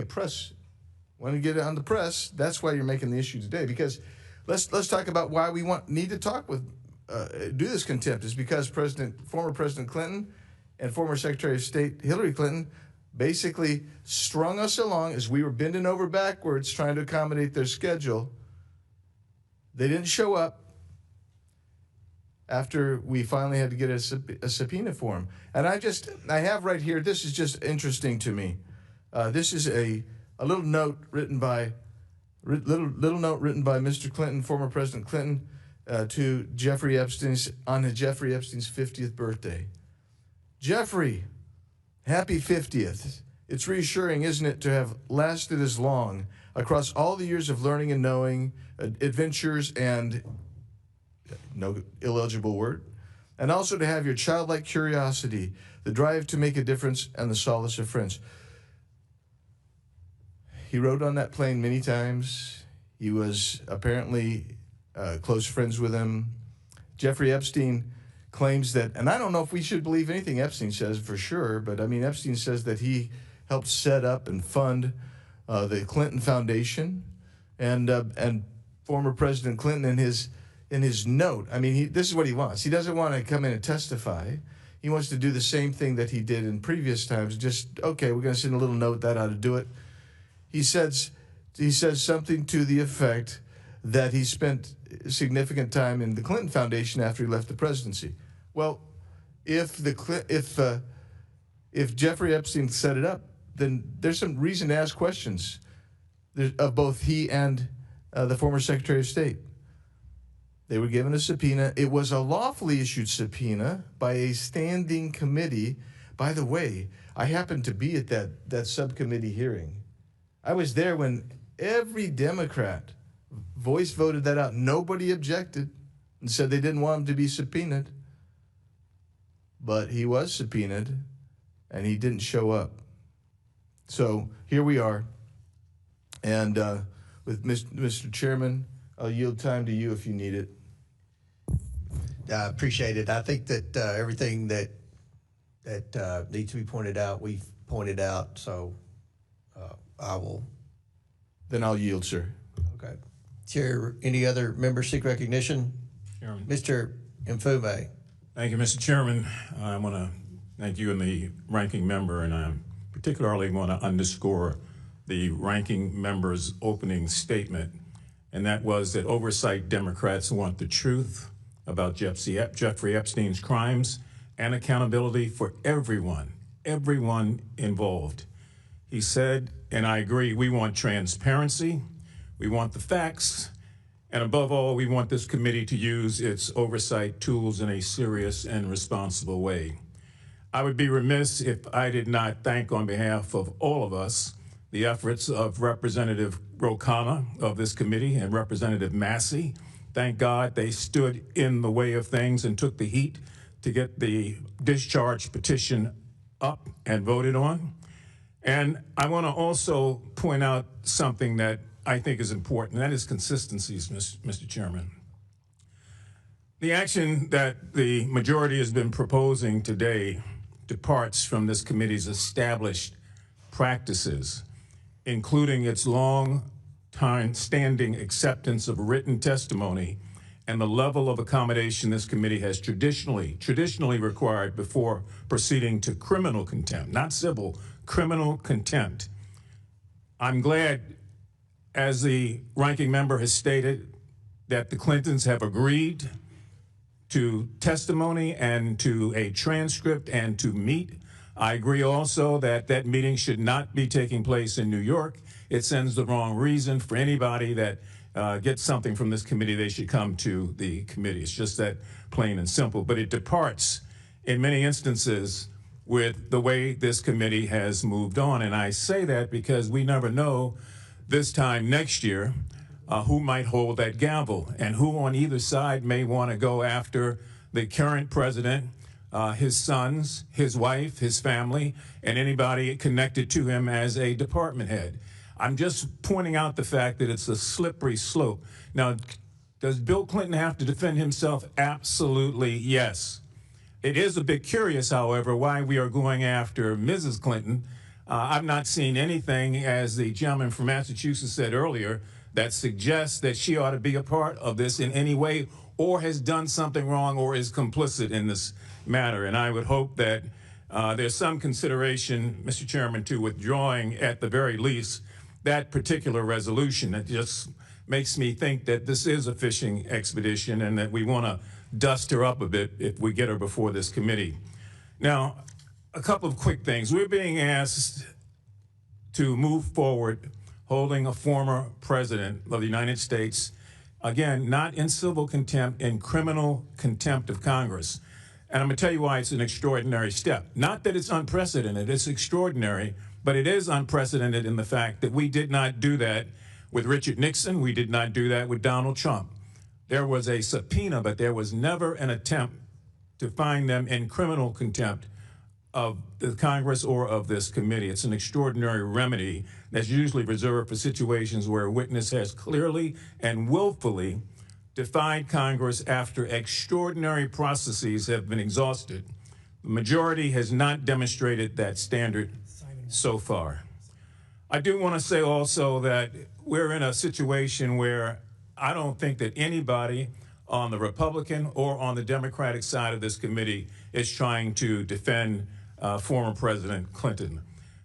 wanting to get it on the press, that's why you're making the issue today. Because let's talk about why we need to talk with, do this contempt, is because former President Clinton and former Secretary of State Hillary Clinton basically strung us along as we were bending over backwards trying to accommodate their schedule. They didn't show up after we finally had to get a subpoena for them. And I have right here, this is just interesting to me. This is a little note written by Mr. Clinton, former President Clinton, to Jeffrey Epstein's 50th birthday. Jeffrey, happy 50th. It's reassuring, isn't it, to have lasted as long across all the years of learning and knowing, adventures and, no illegible word, and also to have your childlike curiosity, the drive to make a difference, and the solace of friends. He rode on that plane many times. He was apparently close friends with him. Jeffrey Epstein claims that, and I don't know if we should believe anything Epstein says for sure, but I mean, Epstein says that he helped set up and fund the Clinton Foundation, and former President Clinton in his note. I mean, this is what he wants. He doesn't want to come in and testify. He wants to do the same thing that he did in previous times. Just, okay, we're going to send a little note that ought to do it. He says something to the effect that he spent significant time in the Clinton Foundation after he left the presidency. Well, if Jeffrey Epstein set it up, then there's some reason to ask questions of both he and the former Secretary of State. They were given a subpoena. It was a lawfully issued subpoena by a standing committee. By the way, I happened to be at that subcommittee hearing. I was there when every Democrat voice voted that out. Nobody objected and said they didn't want him to be subpoenaed. But he was subpoenaed, and he didn't show up. So here we are. And with Mr. Chairman, I'll yield time to you if you need it. I appreciate it. I think that everything that needs to be pointed out, we've pointed out. So I will. Then I'll yield, sir. Okay. Chair, any other members seek recognition? Chairman. Mr. Mfume. Thank you, Mr. Chairman. I want to thank you and the ranking member, and I particularly want to underscore the ranking member's opening statement, and that was that Oversight Democrats want the truth about Jeffrey Epstein's crimes and accountability for everyone involved. He said, and I agree, we want transparency, we want the facts, and above all, we want this committee to use its oversight tools in a serious and responsible way. I would be remiss if I did not thank on behalf of all of us the efforts of Representative Rokana of this committee and Representative Massey. Thank God they stood in the way of things and took the heat to get the discharge petition up and voted on. And I want to also point out something that I think is important, and that is consistencies, Mr. Chairman. The action that the majority has been proposing today departs from this committee's established practices, including its long-time standing acceptance of written testimony and the level of accommodation this committee has traditionally required before proceeding to criminal contempt, not civil, criminal contempt. I'm glad, as the ranking member has stated, that the Clintons have agreed to testimony and to a transcript and to meet. I agree also that that meeting should not be taking place in New York. It sends the wrong reason for anybody that gets something from this committee. They should come to the committee. It's just that plain and simple. But it departs in many instances with the way this committee has moved on. And I say that because we never know this time next year who might hold that gavel and who on either side may want to go after the current president, his sons, his wife, his family, and anybody connected to him as a department head. I'm just pointing out the fact that it's a slippery slope. Now, does Bill Clinton have to defend himself? Absolutely, yes. It is a bit curious, however, why we are going after Mrs. Clinton. I've not seen anything, as the gentleman from Massachusetts said earlier, that suggests that she ought to be a part of this in any way or has done something wrong or is complicit in this matter. And I would hope that there's some consideration, Mr. Chairman, to withdrawing at the very least that particular resolution. It just makes me think that this is a fishing expedition and that we want to dust her up a bit if we get her before this committee. Now, a couple of quick things. We're being asked to move forward holding a former president of the United States, again, not in civil contempt, in criminal contempt of Congress. And I'm going to tell you why it's an extraordinary step. Not that it's unprecedented, it's extraordinary, but it is unprecedented in the fact that we did not do that with Richard Nixon. We did not do that with Donald Trump. There was a subpoena, but there was never an attempt to find them in criminal contempt of the Congress or of this committee. It's an extraordinary remedy that's usually reserved for situations where a witness has clearly and willfully defied Congress after extraordinary processes have been exhausted. The majority has not demonstrated that standard so far. I do want to say also that we're in a situation where I don't think that anybody on the Republican or on the Democratic side of this committee is trying to defend former President Clinton.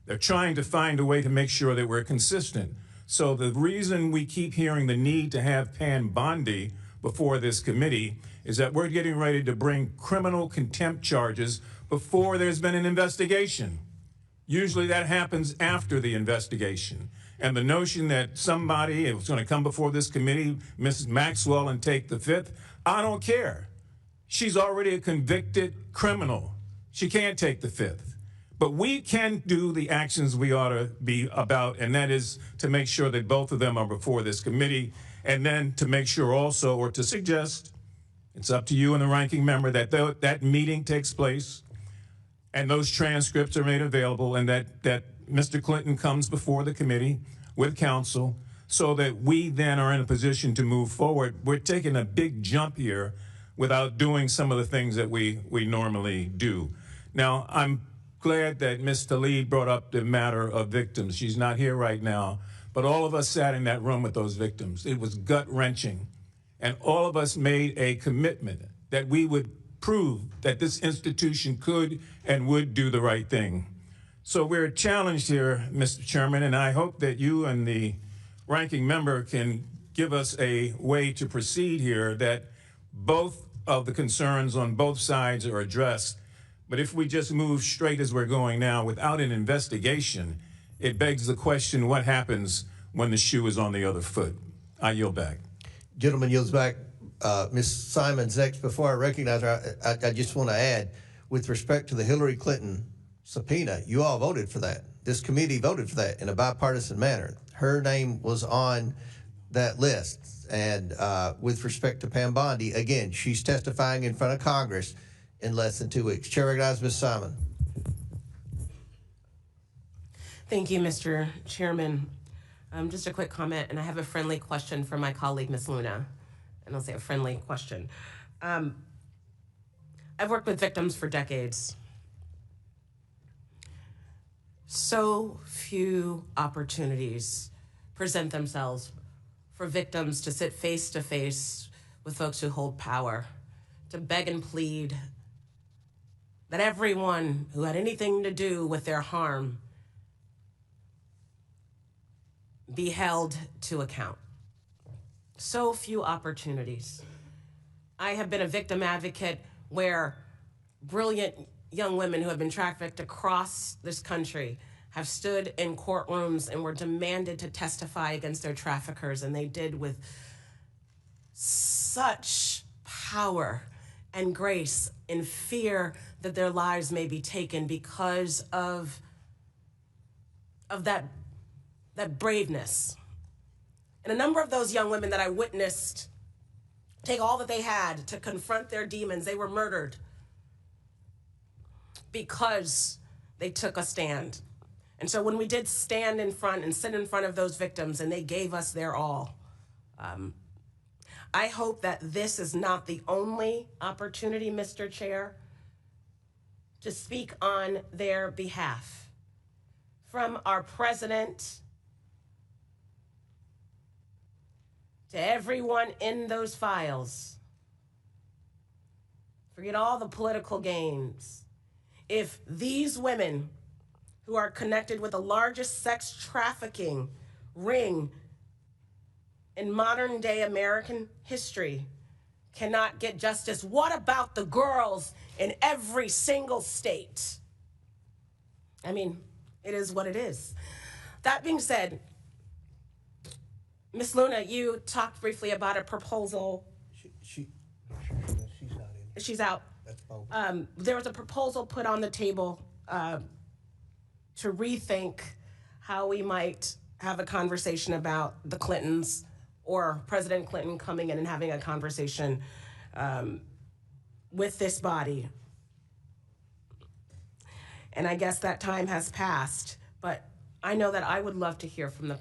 They're trying to find a way to make sure that we're consistent. So the reason we keep hearing the need to have Pam Bondi before this committee is that we're getting ready to bring criminal contempt charges before there's been an investigation. Usually that happens after the investigation. And the notion that somebody is going to come before this committee, Mrs. Maxwell, and take the fifth, I don't care. She's already a convicted criminal. She can't take the fifth. But we can do the actions we ought to be about, and that is to make sure that both of them are before this committee, and then to make sure also, or to suggest, it's up to you and the ranking member, that that meeting takes place and those transcripts are made available, and that Mr. Clinton comes before the committee with counsel so that we then are in a position to move forward. We're taking a big jump here without doing some of the things that we normally do. Now, I'm glad that Ms. Tlaib brought up the matter of victims. She's not here right now, but all of us sat in that room with those victims. It was gut-wrenching, and all of us made a commitment that we would prove that this institution could and would do the right thing. So we're challenged here, Mr. Chairman, and I hope that you and the ranking member can give us a way to proceed here, that both of the concerns on both sides are addressed. But if we just move straight as we're going now without an investigation, it begs the question, what happens when the shoe is on the other foot? I yield back. Gentleman yields back. Ms. Simon's next. Before I recognize her, I just want to add, with respect to the Hillary Clinton subpoena, you all voted for that. This committee voted for that in a bipartisan manner. Her name was on that list. And with respect to Pam Bondi, again, she's testifying in front of Congress in less than 2 weeks. Chair recognizes Ms. Simon. Thank you, Mr. Chairman. Just a quick comment, and I have a friendly question for my colleague, Ms. Luna. And I'll say a friendly question. I've worked with victims for decades. So few opportunities present themselves for victims to sit face to face with folks who hold power, to beg and plead that everyone who had anything to do with their harm be held to account. So few opportunities. I have been a victim advocate where brilliant young women who have been trafficked across this country have stood in courtrooms and were demanded to testify against their traffickers, and they did with such power and grace, in fear that their lives may be taken because of that braveness. And a number of those young women that I witnessed take all that they had to confront their demons, they were murdered because they took a stand. And so when we did stand in front and sit in front of those victims and they gave us their all, I hope that this is not the only opportunity, Mr. Chair, to speak on their behalf. From our president to everyone in those files, forget all the political games. If these women who are connected with the largest sex trafficking ring in modern day American history cannot get justice, what about the girls in every single state? I mean, it is what it is. That being said, Ms. Luna, you talked briefly about a proposal. She's not in. She's out. There was a proposal put on the table to rethink how we might have a conversation about the Clintons or President Clinton coming in and having a conversation with this body. And I guess that time has passed, but I know that I would love to hear from the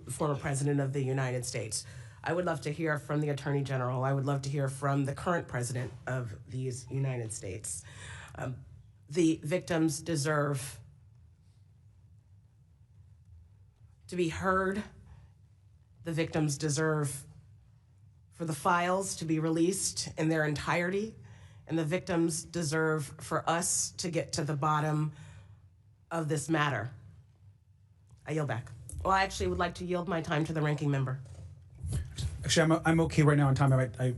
former president of the United States. I would love to hear from the Attorney General. I would love to hear from the current president of these United States. The victims deserve to be heard. The victims deserve for the files to be released in their entirety. And the victims deserve for us to get to the bottom of this matter. I yield back. Well, I actually would like to yield my time to the ranking member. Actually, I'm okay right now on time. I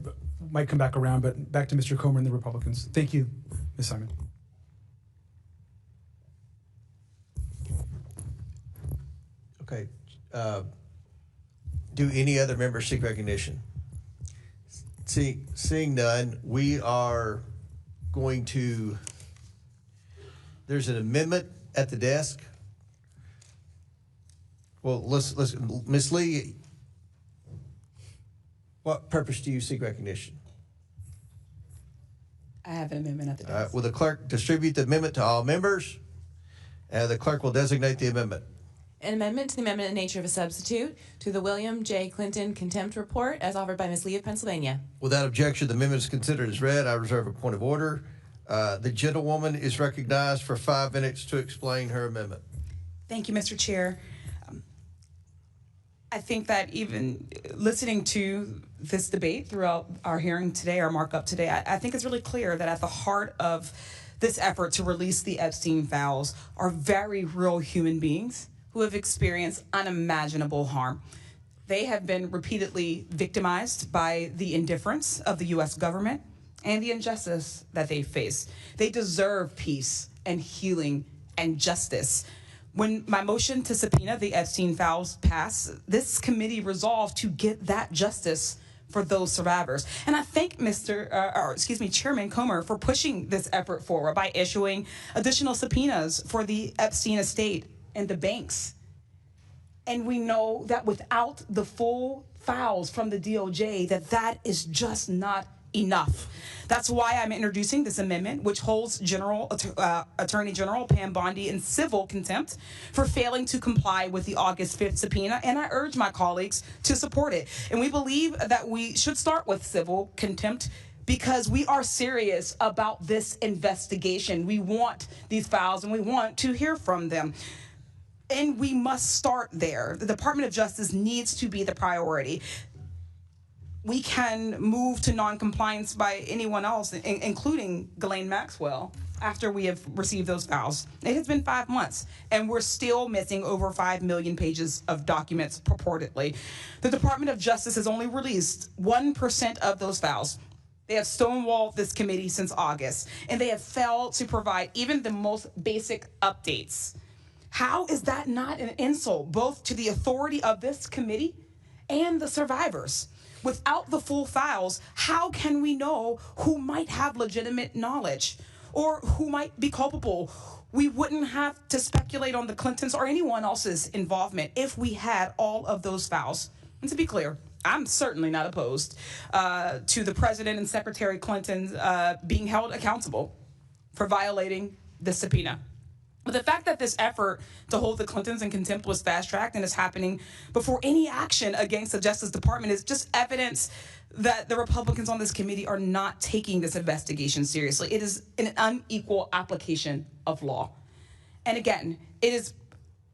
might come back around, but back to Mr. Comer and the Republicans. Thank you, Ms. Simon. Okay. Do any other members seek recognition? Seeing none, we are going to, there's an amendment at the desk. Well, let's Ms. Lee, what purpose do you seek recognition? I have an amendment at the desk. Will the clerk distribute the amendment to all members? The clerk will designate the amendment. An amendment to the amendment in nature of a substitute to the William J. Clinton contempt report as offered by Ms. Lee of Pennsylvania. Without objection, the amendment is considered as read. I reserve a point of order. The gentlewoman is recognized for 5 minutes to explain her amendment. Thank you, Mr. Chair. I think that even listening to this debate throughout our hearing today, our markup today, I think it's really clear that at the heart of this effort to release the Epstein files are very real human beings who have experienced unimaginable harm. They have been repeatedly victimized by the indifference of the U.S. government and the injustice that they face. They deserve peace and healing and justice. When my motion to subpoena the Epstein files passed, this committee resolved to get that justice for those survivors. And I thank Chairman Comer for pushing this effort forward by issuing additional subpoenas for the Epstein estate and the banks. And we know that without the full files from the DOJ, that is just not enough. That's why I'm introducing this amendment, which holds Attorney General Pam Bondi in civil contempt for failing to comply with the August 5th subpoena, and I urge my colleagues to support it. And we believe that we should start with civil contempt because we are serious about this investigation. We want these files and we want to hear from them. And we must start there. The Department of Justice needs to be the priority. We can move to noncompliance by anyone else, including Ghislaine Maxwell, after we have received those files. It has been 5 months, and we're still missing over 5 million pages of documents purportedly. The Department of Justice has only released 1% of those files. They have stonewalled this committee since August, and they have failed to provide even the most basic updates. How is that not an insult both to the authority of this committee and the survivors? Without the full files, how can we know who might have legitimate knowledge or who might be culpable? We wouldn't have to speculate on the Clintons or anyone else's involvement if we had all of those files. And to be clear, I'm certainly not opposed to the President and Secretary Clinton being held accountable for violating the subpoena. But the fact that this effort to hold the Clintons in contempt was fast-tracked and is happening before any action against the Justice Department is just evidence that the Republicans on this committee are not taking this investigation seriously. It is an unequal application of law. And again, it is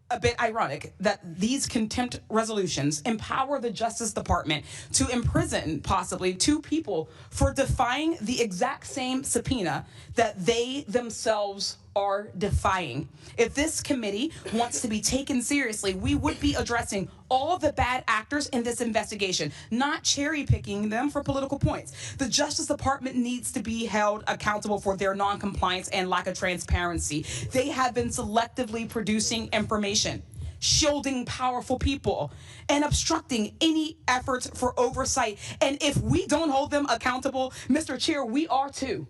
a bit ironic that these contempt resolutions empower the Justice Department to imprison possibly 2 people for defying the exact same subpoena that they themselves are defying. If this committee wants to be taken seriously, we would be addressing all the bad actors in this investigation, not cherry picking them for political points. The Justice Department needs to be held accountable for their non-compliance and lack of transparency. They have been selectively producing information, shielding powerful people, and obstructing any efforts for oversight. And if we don't hold them accountable, Mr. Chair, we are too.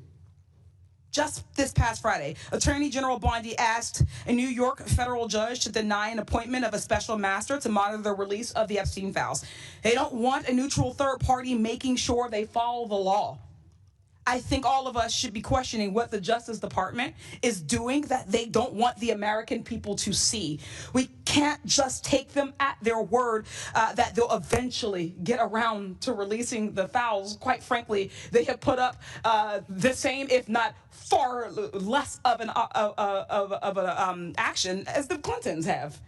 Just this past Friday, Attorney General Bondi asked a New York federal judge to deny an appointment of a special master to monitor the release of the Epstein files. They don't want a neutral third party making sure they follow the law. I think all of us should be questioning what the Justice Department is doing that they don't want the American people to see. We can't just take them at their word that they'll eventually get around to releasing the files. Quite frankly, they have put up the same, if not far less of an action as the Clintons have.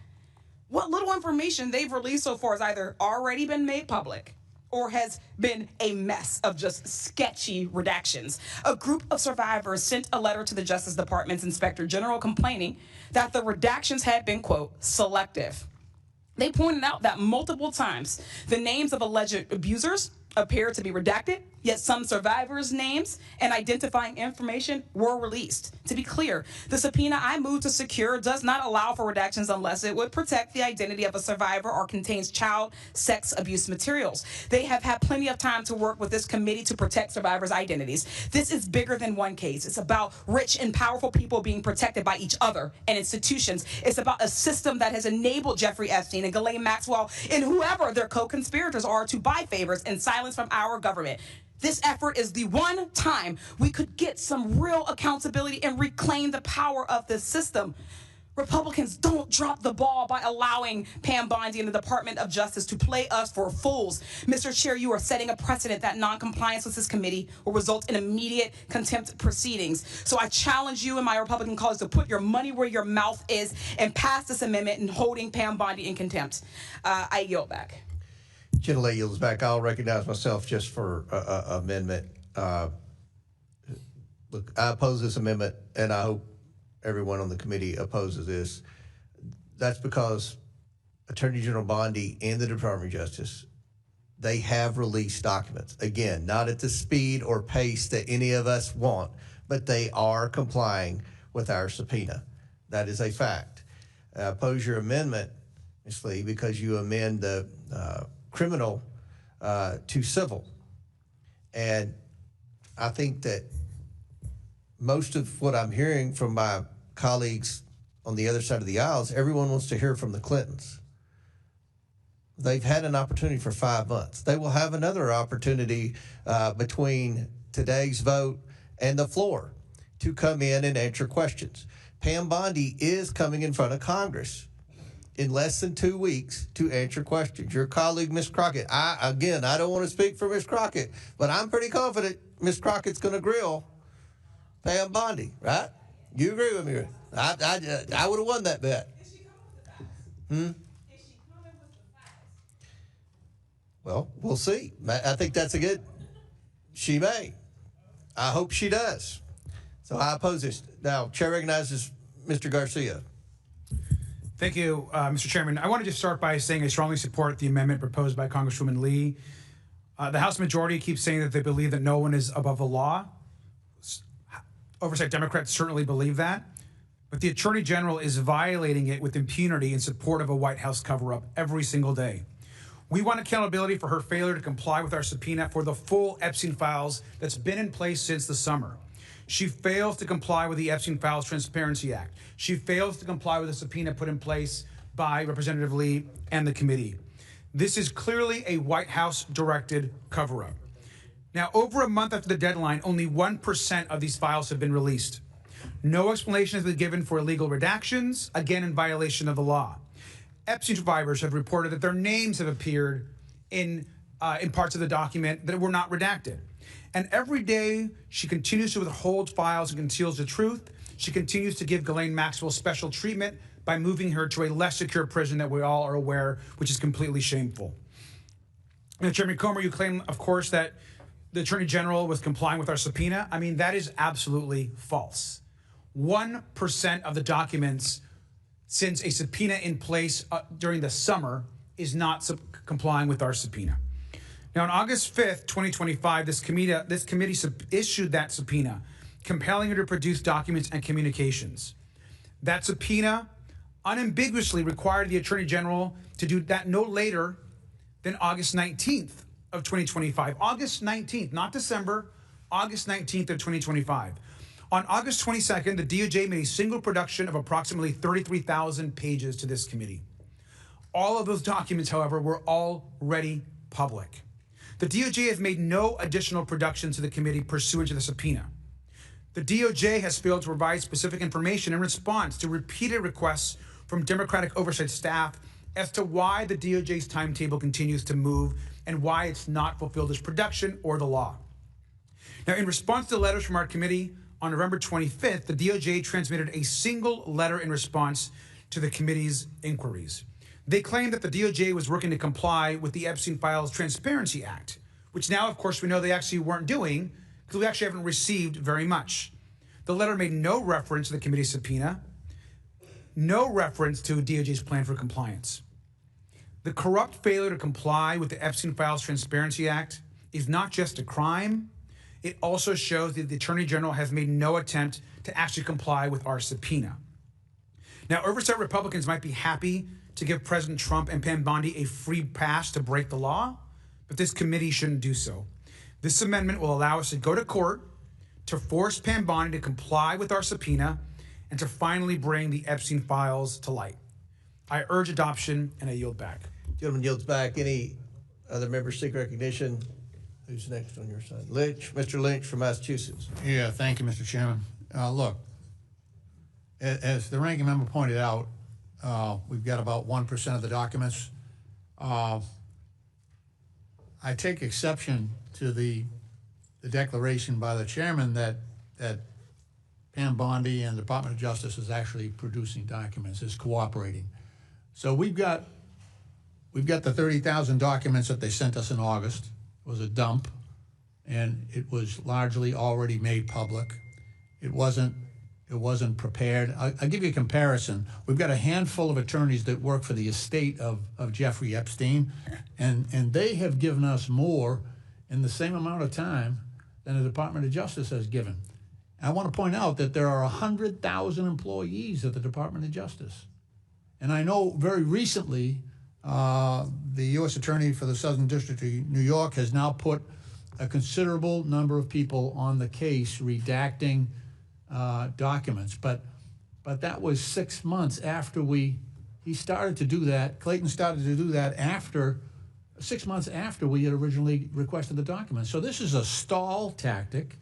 What little information they've released so far has either already been made public or has been a mess of just sketchy redactions. A group of survivors sent a letter to the Justice Department's Inspector General complaining that the redactions had been, quote, selective. They pointed out that multiple times the names of alleged abusers appeared to be redacted, yet some survivors' names and identifying information were released. To be clear, the subpoena I moved to secure does not allow for redactions unless it would protect the identity of a survivor or contains child sex abuse materials. They have had plenty of time to work with this committee to protect survivors' identities. This is bigger than one case. It's about rich and powerful people being protected by each other and institutions. It's about a system that has enabled Jeffrey Epstein and Ghislaine Maxwell and whoever their co-conspirators are to buy favors and silence from our government. This effort is the one time we could get some real accountability and reclaim the power of this system. Republicans, don't drop the ball by allowing Pam Bondi and the Department of Justice to play us for fools. Mr. Chair, you are setting a precedent that non-compliance with this committee will result in immediate contempt proceedings. So I challenge you and my Republican colleagues to put your money where your mouth is and pass this amendment and holding Pam Bondi in contempt. I yield back. Gentle yields back. I'll recognize myself just for amendment. Look, I oppose this amendment, and I hope everyone on the committee opposes this. That's because Attorney General Bondi and the Department of Justice, they have released documents. Again, not at the speed or pace that any of us want, but they are complying with our subpoena. That is a fact. I oppose your amendment, Ms. Lee, because you amend the criminal to civil. And I think that most of what I'm hearing from my colleagues on the other side of the aisle is everyone wants to hear from the Clintons. They've had an opportunity for 5 months. They will have another opportunity between today's vote and the floor to come in and answer questions. Pam Bondi is coming in front of Congress in less than 2 weeks to answer questions. Your colleague, Ms. Crockett, I don't want to speak for Ms. Crockett, but I'm pretty confident Ms. Crockett's going to grill Pam Bondi, right? You agree with me? I would have won that bet. Well, we'll see. I think that's a good, she may. I hope she does. So I oppose this. Now, Chair recognizes Mr. Garcia. Thank you, Mr. Chairman. I want to just start by saying I strongly support the amendment proposed by Congresswoman Lee. The House majority keeps saying that they believe that no one is above the law. Oversight Democrats certainly believe that. But the Attorney General is violating it with impunity in support of a White House cover-up every single day. We want accountability for her failure to comply with our subpoena for the full Epstein files that's been in place since the summer. She fails to comply with the Epstein Files Transparency Act. She fails to comply with the subpoena put in place by Representative Lee and the committee. This is clearly a White House-directed cover-up. Now, over a month after the deadline, only 1% of these files have been released. No explanation has been given for illegal redactions, again in violation of the law. Epstein survivors have reported that their names have appeared in parts of the document that were not redacted. And every day, she continues to withhold files and conceals the truth. She continues to give Ghislaine Maxwell special treatment by moving her to a less secure prison that we all are aware, which is completely shameful. Now, Chairman Comer, you claim, of course, that the Attorney General was complying with our subpoena. I mean, that is absolutely false. 1% of the documents since a subpoena in place during the summer is not complying with our subpoena. Now, on August 5th, 2025, this committee issued that subpoena, compelling her to produce documents and communications. That subpoena unambiguously required the Attorney General to do that no later than August 19th of 2025. August 19th, not December, August 19th of 2025. On August 22nd, the DOJ made a single production of approximately 33,000 pages to this committee. All of those documents, however, were already public. The DOJ has made no additional production to the committee pursuant to the subpoena. The DOJ has failed to provide specific information in response to repeated requests from Democratic oversight staff as to why the DOJ's timetable continues to move and why it's not fulfilled its production or the law. Now, in response to letters from our committee on November 25th, the DOJ transmitted a single letter in response to the committee's inquiries. They claimed that the DOJ was working to comply with the Epstein Files Transparency Act, which now, of course, we know they actually weren't doing because we actually haven't received very much. The letter made no reference to the committee's subpoena, no reference to DOJ's plan for compliance. The corrupt failure to comply with the Epstein Files Transparency Act is not just a crime, it also shows that the Attorney General has made no attempt to actually comply with our subpoena. Now, oversight Republicans might be happy to give President Trump and Pam Bondi a free pass to break the law, but this committee shouldn't do so. This amendment will allow us to go to court to force Pam Bondi to comply with our subpoena and to finally bring the Epstein files to light. I urge adoption, and I yield back. Gentleman yields back. Any other members seek recognition? Who's next on your side? Lynch, Mr. Lynch from Massachusetts. Yeah, thank you, Mr. Chairman. Look, as the ranking member pointed out, we've got about 1% of the documents. I take exception to the declaration by the chairman that Pam Bondi and the Department of Justice is actually producing documents, is cooperating. So we've got the 30,000 documents that they sent us in August. It was a dump, and it was largely already made public. It wasn't prepared. I'll give you a comparison. We've got a handful of attorneys that work for the estate of Jeffrey Epstein, and they have given us more in the same amount of time than the Department of Justice has given. I want to point out that there are 100,000 employees at the Department of Justice. And I know very recently, the U.S. Attorney for the Southern District of New York has now put a considerable number of people on the case redacting documents. But that was 6 months after he started to do that. Clayton started to do that 6 months after we had originally requested the documents. So this is a stall tactic.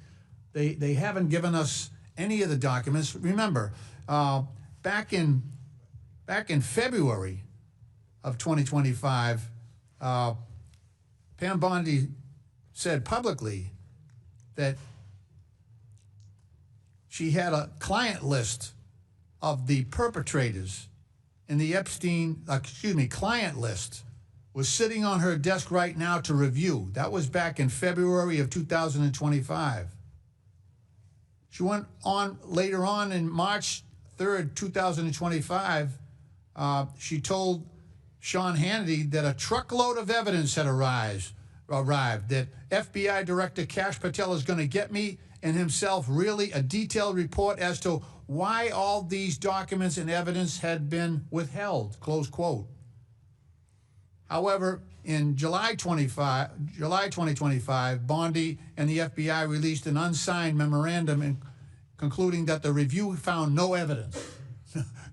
They haven't given us any of the documents. Remember, back in February of 2025, Pam Bondi said publicly that she had a client list of the perpetrators in the client list was sitting on her desk right now to review. That was back in February of 2025. She went on later on in March 3rd, 2025, she told Sean Hannity that a truckload of evidence had arrived, that FBI Director Kash Patel is going to get me and himself really a detailed report as to why all these documents and evidence had been withheld, close quote. However, in July 2025, Bondi and the FBI released an unsigned memorandum concluding that the review found no evidence,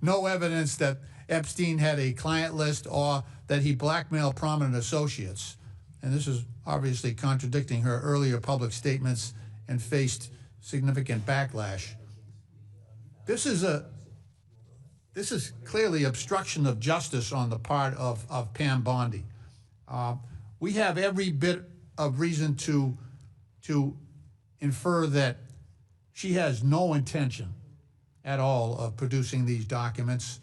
no evidence that Epstein had a client list or that he blackmailed prominent associates. And this is obviously contradicting her earlier public statements and faced significant backlash. This is clearly obstruction of justice on the part of Pam Bondi. We have every bit of reason to infer that she has no intention at all of producing these documents.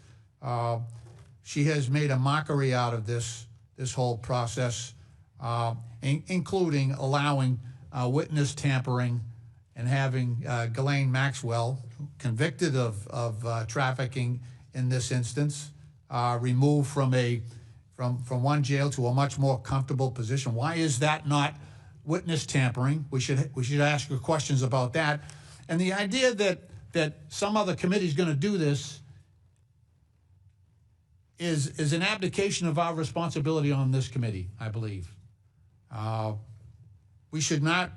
She has made a mockery out of this whole process, including allowing witness tampering and having Ghislaine Maxwell, convicted of trafficking in this instance, removed from one jail to a much more comfortable position. Why is that not witness tampering? We should ask her questions about that. And the idea that some other committee is going to do this is an abdication of our responsibility on this committee, I believe. We should not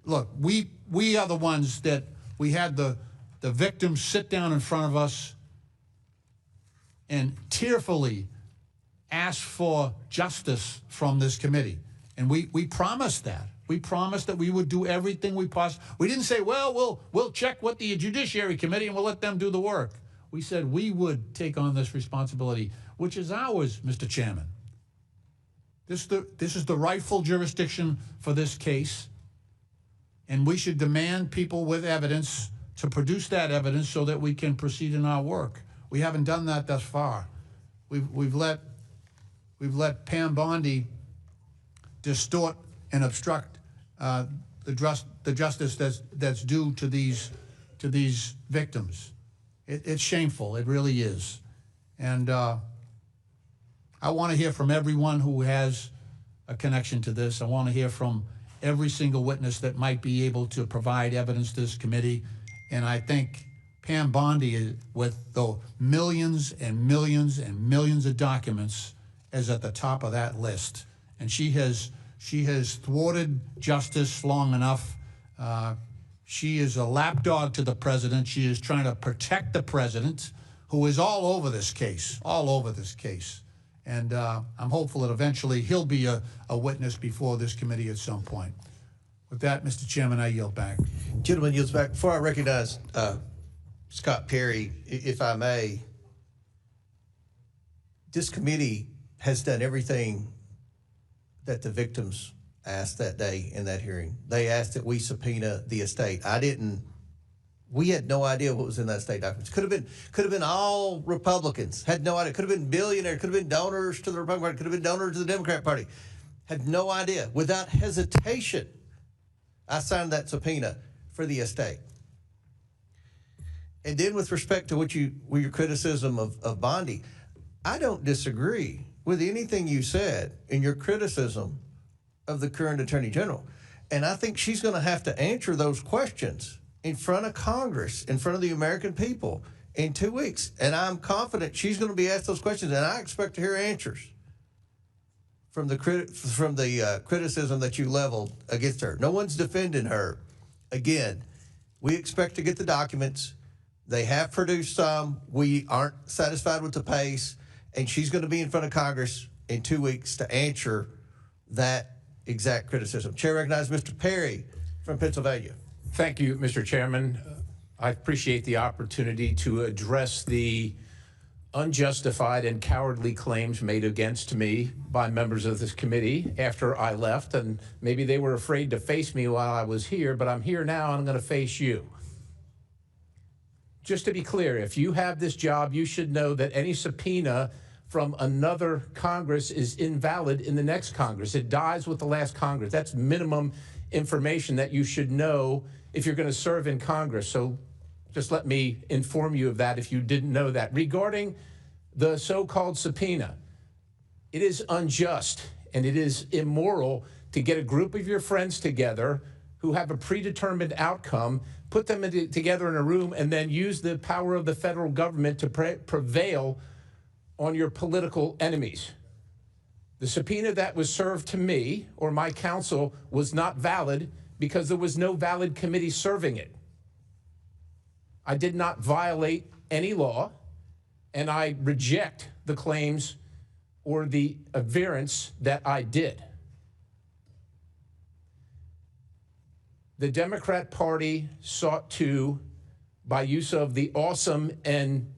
look. We are the ones that we had the victims sit down in front of us and tearfully ask for justice from this committee. And we promised that. We promised that we would do everything we possibly. We didn't say, well, we'll check with the Judiciary Committee and we'll let them do the work. We said we would take on this responsibility, which is ours, Mr. Chairman. This is the rightful jurisdiction for this case, and we should demand people with evidence to produce that evidence so that we can proceed in our work. We haven't done that thus far. We've let Pam Bondi distort and obstruct the justice that's due to these victims. It's shameful. It really is. And I want to hear from everyone who has a connection to this. I want to hear from every single witness that might be able to provide evidence to this committee. And I think Pam Bondi, with the millions and millions and millions of documents, is at the top of that list. And she has thwarted justice long enough. She is a lapdog to the president. She is trying to protect the president, who is all over this case, And I'm hopeful that eventually he'll be a witness before this committee at some point. With that, Mr. Chairman, I yield back. Gentleman yields back. Before I recognize Scott Perry, if I may, this committee has done everything that the victims asked that day in that hearing. They asked that we subpoena the estate. We had no idea what was in that estate documents. Could have been all Republicans. Had no idea. Could have been billionaires. Could have been donors to the Republican Party. Could have been donors to the Democrat Party. Had no idea. Without hesitation, I signed that subpoena for the estate. And then with respect to your criticism of Bondi, I don't disagree with anything you said in your criticism of the current Attorney General. And I think she's going to have to answer those questions in front of Congress, in front of the American people in 2 weeks. And I'm confident she's going to be asked those questions, and I expect to hear answers from the criticism that you leveled against her. No one's defending her. Again, we expect to get the documents. They have produced some. We aren't satisfied with the pace, and she's going to be in front of Congress in 2 weeks to answer that exact criticism. Chair recognizes Mr. Perry from Pennsylvania. Thank you, Mr. Chairman. I appreciate the opportunity to address the unjustified and cowardly claims made against me by members of this committee after I left, and maybe they were afraid to face me while I was here, but I'm here now and I'm going to face you. Just to be clear, if you have this job, you should know that any subpoena from another Congress is invalid in the next Congress. It dies with the last Congress. That's minimum information that you should know if you're going to serve in Congress. So just let me inform you of that if you didn't know that. Regarding the so-called subpoena, it is unjust and it is immoral to get a group of your friends together who have a predetermined outcome, put them together in a room, and then use the power of the federal government to prevail on your political enemies. The subpoena that was served to me or my counsel was not valid because there was no valid committee serving it. I did not violate any law, and I reject the claims or the averance that I did. The Democrat Party sought to, by use of the awesome and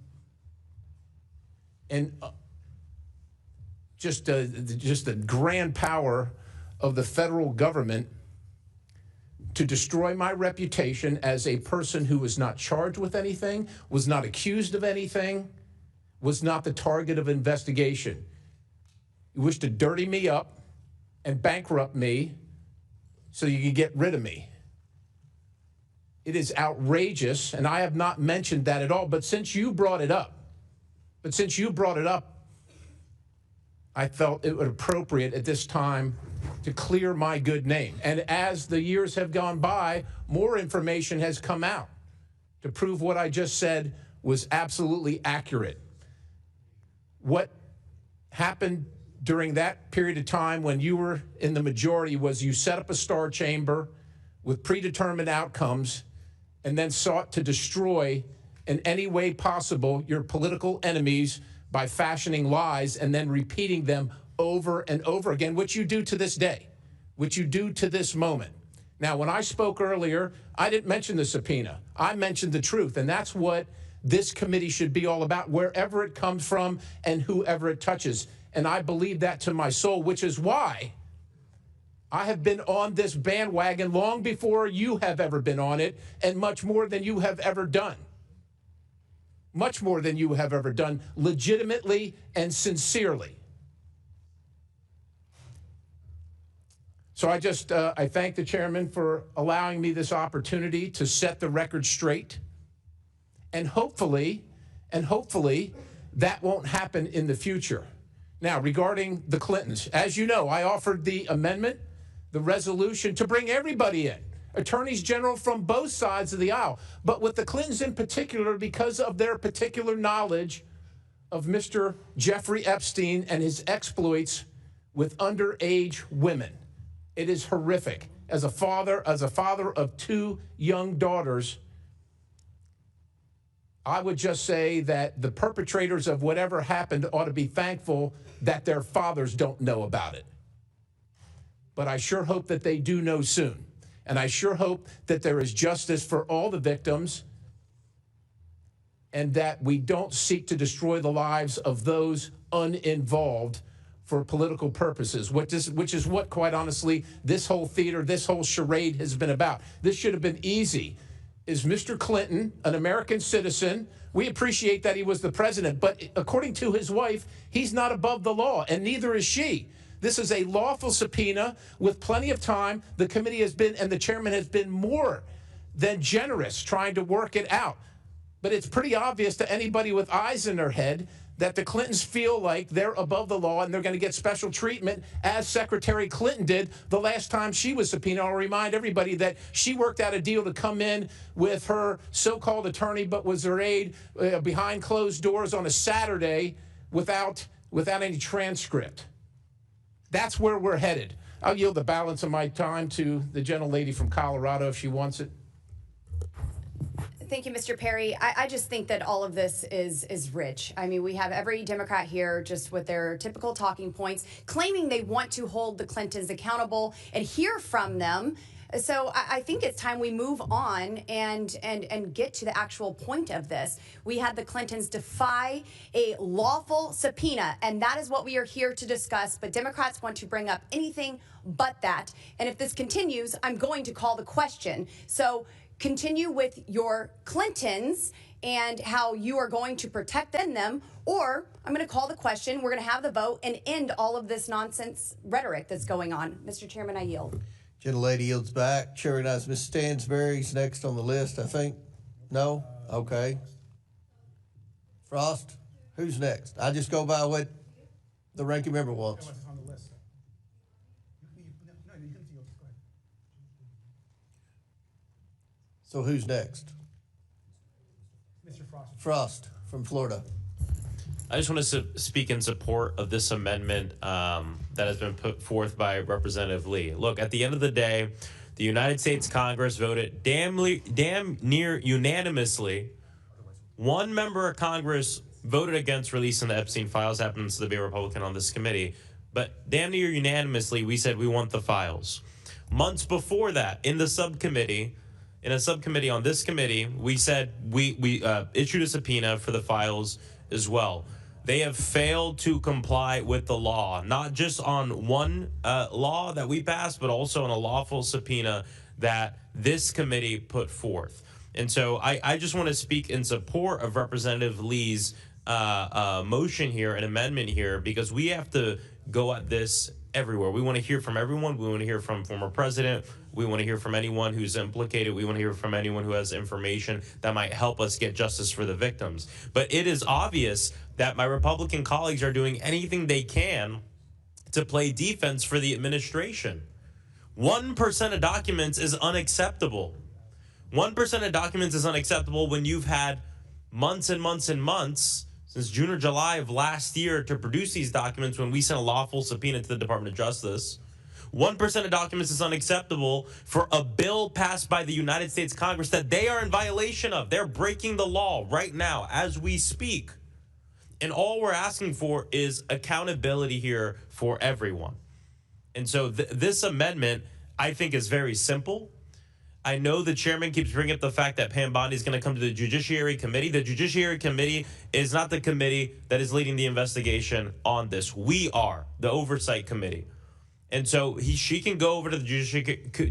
just the grand power of the federal government, to destroy my reputation as a person who was not charged with anything, was not accused of anything, was not the target of investigation. You wish to dirty me up and bankrupt me so you can get rid of me. It is outrageous, and I have not mentioned that at all, but since you brought it up, I felt it was appropriate at this time to clear my good name. And as the years have gone by, more information has come out to prove what I just said was absolutely accurate. What happened during that period of time when you were in the majority was you set up a star chamber with predetermined outcomes and then sought to destroy in any way possible your political enemies by fashioning lies and then repeating them over and over again, which you do to this day. which you do to this moment. Now, when I spoke earlier, I didn't mention the subpoena. I mentioned the truth, and that's what this committee should be all about, wherever it comes from and whoever it touches. And I believe that to my soul, which is why I have been on this bandwagon long before you have ever been on it, and much more than you have ever done. Much more than you have ever done, legitimately and sincerely. So I thank the chairman for allowing me this opportunity to set the record straight. And hopefully, that won't happen in the future. Now, regarding the Clintons, as you know, I offered the amendment, the resolution, to bring everybody in, attorneys general from both sides of the aisle. But with the Clintons in particular, because of their particular knowledge of Mr. Jeffrey Epstein and his exploits with underage women. It is horrific. As a father of two young daughters, I would just say that the perpetrators of whatever happened ought to be thankful that their fathers don't know about it. But I sure hope that they do know soon. And I sure hope that there is justice for all the victims and that we don't seek to destroy the lives of those uninvolved for political purposes, which is what, quite honestly, this whole theater, this whole charade has been about. This should have been easy. Is Mr. Clinton an American citizen? We appreciate that he was the president, but according to his wife, he's not above the law, and neither is she. This is a lawful subpoena with plenty of time. The committee has been, and the chairman has been more than generous trying to work it out. But it's pretty obvious to anybody with eyes in their head that the Clintons feel like they're above the law and they're going to get special treatment, as Secretary Clinton did the last time she was subpoenaed. I'll remind everybody that she worked out a deal to come in with her so-called attorney, but was her aide behind closed doors on a Saturday without any transcript. That's where we're headed. I'll yield the balance of my time to the gentlelady from Colorado if she wants it. Thank you, Mr. Perry. I just think that all of this is rich. I mean, we have every Democrat here just with their typical talking points, claiming they want to hold the Clintons accountable and hear from them. So I think it's time we move on and get to the actual point of this. We had the Clintons defy a lawful subpoena, and that is what we are here to discuss. But Democrats want to bring up anything but that. And if this continues, I'm going to call the question. So continue with your Clintons and how you are going to protect them, or I'm going to call the question, we're going to have the vote and end all of this nonsense rhetoric that's going on. Mr. Chairman, I yield. Gentlelady yields back. Chair recognizes Ms. Stansberry's next on the list, I think. No? Okay. Frost, who's next? I just go by what the ranking member wants. So who's next? Mr. Frost. Frost from Florida. I just want to speak in support of this amendment that has been put forth by Representative Lee. Look, at the end of the day, the United States Congress voted damn near unanimously. One member of Congress voted against releasing the Epstein files, happens to be a Republican on this committee, but damn near unanimously, we said we want the files. Months before that, in a subcommittee on this committee, we said we issued a subpoena for the files as well. They have failed to comply with the law, not just on one law that we passed, but also on a lawful subpoena that this committee put forth. And so I just want to speak in support of Representative Lee's motion here, an amendment here, because we have to go at this everywhere. We want to hear from everyone. We want to hear from former president. We want to hear from anyone who's implicated. We want to hear from anyone who has information that might help us get justice for the victims. But it is obvious that my Republican colleagues are doing anything they can to play defense for the administration. 1% of documents is unacceptable. 1% of documents is unacceptable when you've had months and months and months since June or July of last year to produce these documents when we sent a lawful subpoena to the Department of Justice. 1% of documents is unacceptable for a bill passed by the United States Congress that they are in violation of. They're breaking the law right now as we speak. And all we're asking for is accountability here for everyone. And so this amendment, I think, is very simple. I know the chairman keeps bringing up the fact that Pam Bondi is going to come to the Judiciary Committee. The Judiciary Committee is not the committee that is leading the investigation on this. We are the Oversight Committee. And so she can go over to the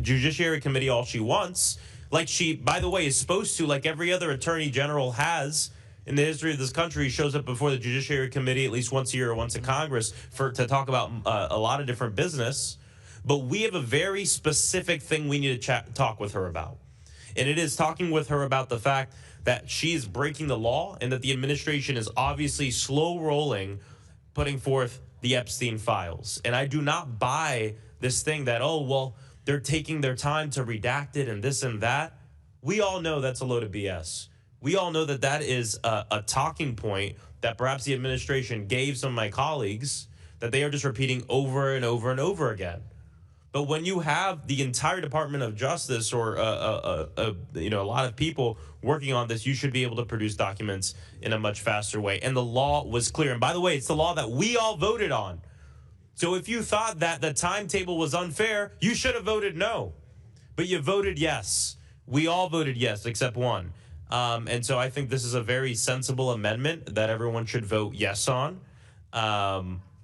Judiciary Committee all she wants, like she, by the way, is supposed to, like every other attorney general has in the history of this country. Shows up before the Judiciary Committee at least once a year or once in Congress to talk about a lot of different business. But we have a very specific thing we need to talk with her about. And it is talking with her about the fact that she is breaking the law and that the administration is obviously slow rolling, putting forth the Epstein files. And I do not buy this thing that, oh, well, they're taking their time to redact it and this and that. We all know that's a load of BS. We all know that that is a talking point that perhaps the administration gave some of my colleagues that they are just repeating over and over and over again. But when you have the entire Department of Justice or a lot of people working on this, you should be able to produce documents in a much faster way. And the law was clear. And by the way, it's the law that we all voted on. So if you thought that the timetable was unfair, you should have voted no. But you voted yes. We all voted yes, except one. And so I think this is a very sensible amendment that everyone should vote yes on.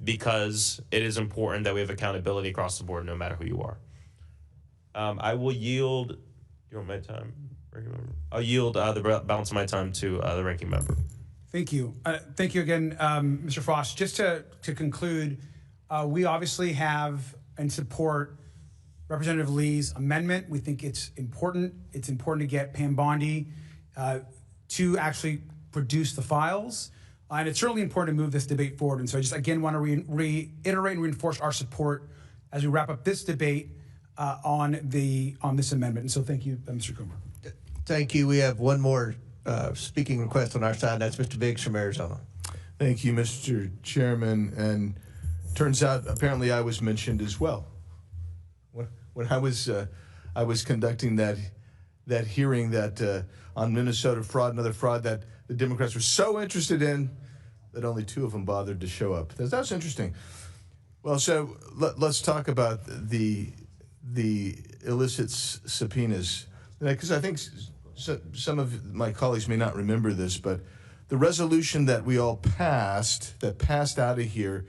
Because it is important that we have accountability across the board, no matter who you are. I will yield. You want my time, ranking member? I'll yield the balance of my time to the ranking member. Thank you. Thank you again, Mr. Frost. Just to conclude, we obviously have and support Representative Lee's amendment. We think it's important. It's important to get Pam Bondi to actually produce the files. And it's certainly important to move this debate forward. And so I just, again, want to reiterate and reinforce our support as we wrap up this debate on this amendment. And so thank you, Mr. Coomer. Thank you. We have one more speaking request on our side. That's Mr. Biggs from Arizona. Thank you, Mr. Chairman. And turns out, apparently, I was mentioned as well. When I was conducting that hearing that on Minnesota fraud and other fraud that the Democrats were so interested in that only 2 of them bothered to show up. That's interesting. Well, so let's talk about the illicit subpoenas, because I think some of my colleagues may not remember this, but the resolution that we all passed, that passed out of here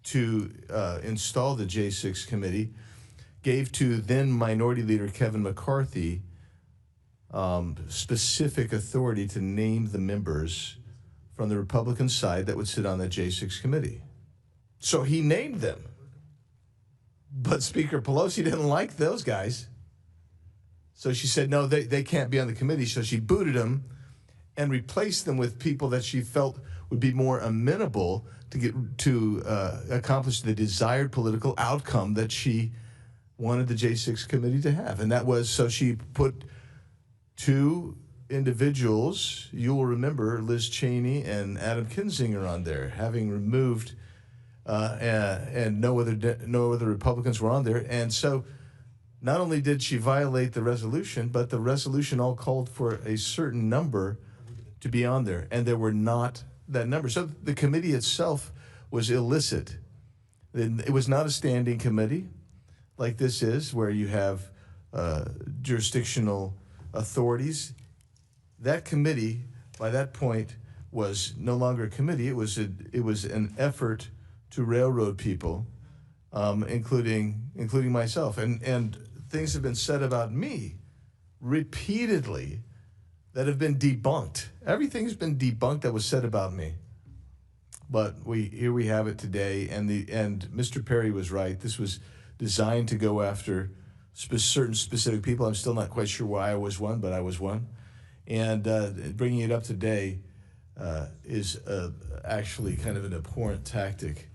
to install the J6 committee, gave to then Minority Leader Kevin McCarthy specific authority to name the members from the Republican side that would sit on the J6 committee. So he named them. But Speaker Pelosi didn't like those guys. So she said, no, they can't be on the committee. So she booted them and replaced them with people that she felt would be more amenable to accomplish the desired political outcome that she wanted the J6 committee to have. And that was, so she put 2 individuals, you will remember Liz Cheney and Adam Kinzinger on there, having removed, and no other Republicans were on there. And so not only did she violate the resolution, but the resolution all called for a certain number to be on there, and there were not that number. So the committee itself was illicit. It was not a standing committee like this is, where you have jurisdictional authorities. That committee, by that point, was no longer a committee. It was an effort to railroad people, including myself. And things have been said about me repeatedly that have been debunked. Everything's been debunked that was said about me. But here we have it today, and Mr. Perry was right. This was designed to go after certain specific people. I'm still not quite sure why I was one, but I was one. And bringing it up today is actually kind of an abhorrent tactic,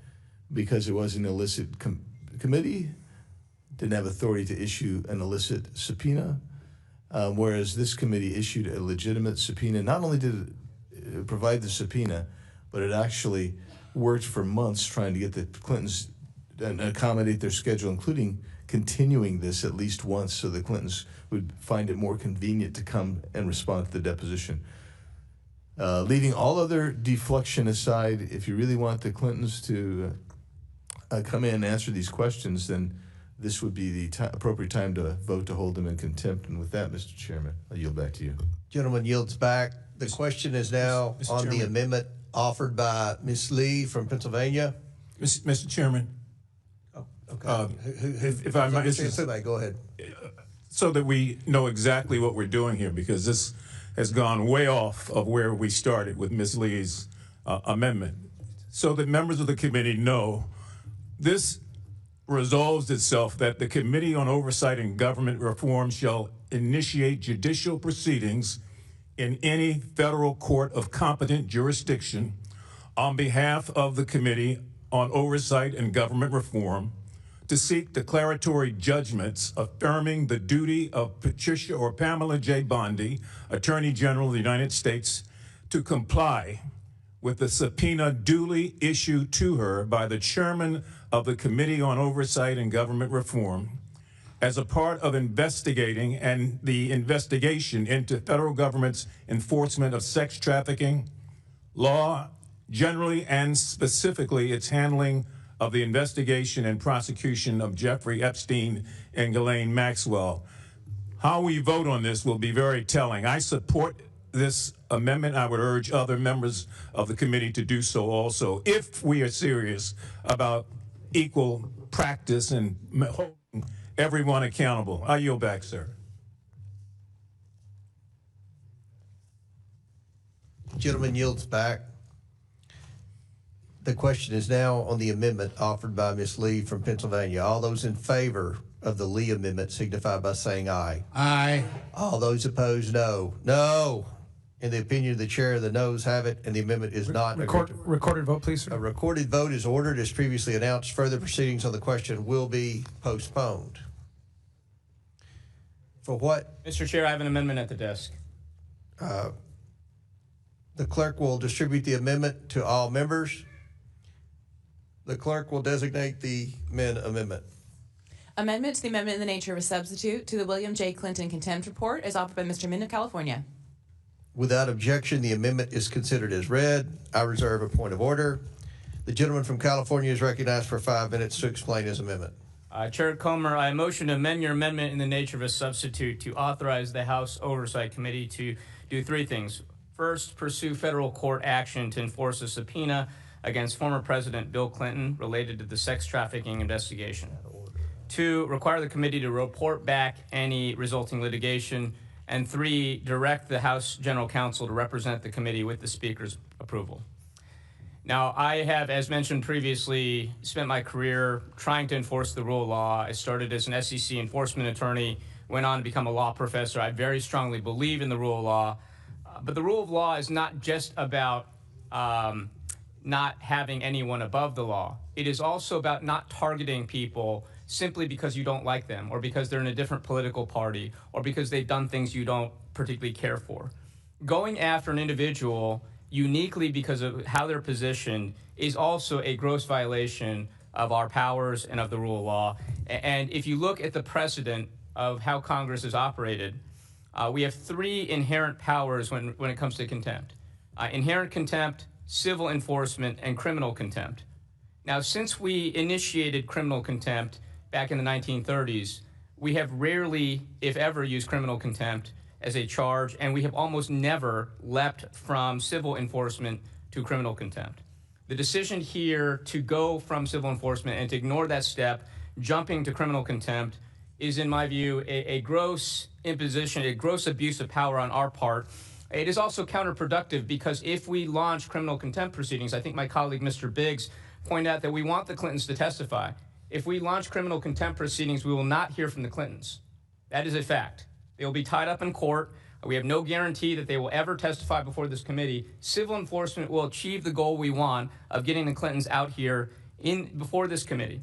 because it was an illicit committee, didn't have authority to issue an illicit subpoena, whereas this committee issued a legitimate subpoena. Not only did it provide the subpoena, but it actually worked for months trying to get the Clintons and accommodate their schedule, including continuing this at least once so the Clintons would find it more convenient to come and respond to the deposition. Leaving all other deflection aside, if you really want the Clintons to come in and answer these questions, then this would be the appropriate time to vote to hold them in contempt. And with that, Mr. Chairman, I yield back to you. Gentleman yields back. The question is now Mr. on the Chairman. amendment offered by Ms. Lee from Pennsylvania. Mr. Chairman. Okay. If I might, go ahead. So that we know exactly what we're doing here, because this has gone way off of where we started with Ms. Lee's amendment. So that members of the committee know, this resolves itself that the Committee on Oversight and Government Reform shall initiate judicial proceedings in any federal court of competent jurisdiction on behalf of the Committee on Oversight and Government Reform to seek declaratory judgments affirming the duty of Patricia or Pamela J. Bondi, Attorney General of the United States, to comply with the subpoena duly issued to her by the chairman of the Committee on Oversight and Government Reform as a part of investigating and the investigation into federal government's enforcement of sex trafficking law, generally and specifically its handling of the investigation and prosecution of Jeffrey Epstein and Ghislaine Maxwell. How we vote on this will be very telling. I support this amendment. I would urge other members of the committee to do so also, if we are serious about equal practice and holding everyone accountable. I yield back, sir. Gentleman yields back. The question is now on the amendment offered by Ms. Lee from Pennsylvania. All those in favor of the Lee amendment signify by saying aye. Aye. All those opposed, no. No. In the opinion of the chair, the noes have it, and the amendment is not. Recorded vote, please, sir. A recorded vote is ordered as previously announced. Further proceedings on the question will be postponed. For what? Mr. Chair, I have an amendment at the desk. The clerk will distribute the amendment to all members. The clerk will designate the amendment. Amendment to the amendment in the nature of a substitute to the William J. Clinton contempt report is offered by Mr. Min of California. Without objection, the amendment is considered as read. I reserve a point of order. The gentleman from California is recognized for 5 minutes to explain his amendment. Chair Comer, I motion to amend your amendment in the nature of a substitute to authorize the House Oversight Committee to do three things. First, pursue federal court action to enforce a subpoena against former President Bill Clinton related to the sex trafficking investigation. Two, require the committee to report back any resulting litigation. And three, direct the House General Counsel to represent the committee with the Speaker's approval. Now, I have, as mentioned previously, spent my career trying to enforce the rule of law. I started as an SEC enforcement attorney, went on to become a law professor. I very strongly believe in the rule of law. But the rule of law is not just about not having anyone above the law. It is also about not targeting people simply because you don't like them, or because they're in a different political party, or because they've done things you don't particularly care for. Going after an individual uniquely because of how they're positioned is also a gross violation of our powers and of the rule of law. And if you look at the precedent of how Congress has operated, we have three inherent powers when it comes to contempt. Inherent contempt, civil enforcement, and criminal contempt. Now, since we initiated criminal contempt back in the 1930s, we have rarely, if ever, used criminal contempt as a charge, and we have almost never leapt from civil enforcement to criminal contempt. The decision here to go from civil enforcement and to ignore that step, jumping to criminal contempt, is, in my view, a gross imposition, a gross abuse of power on our part. It is also counterproductive because if we launch criminal contempt proceedings, I think my colleague Mr. Biggs pointed out that we want the Clintons to testify. If we launch criminal contempt proceedings, we will not hear from the Clintons. That is a fact. They will be tied up in court. We have no guarantee that they will ever testify before this committee. Civil enforcement will achieve the goal we want of getting the Clintons out here before this committee.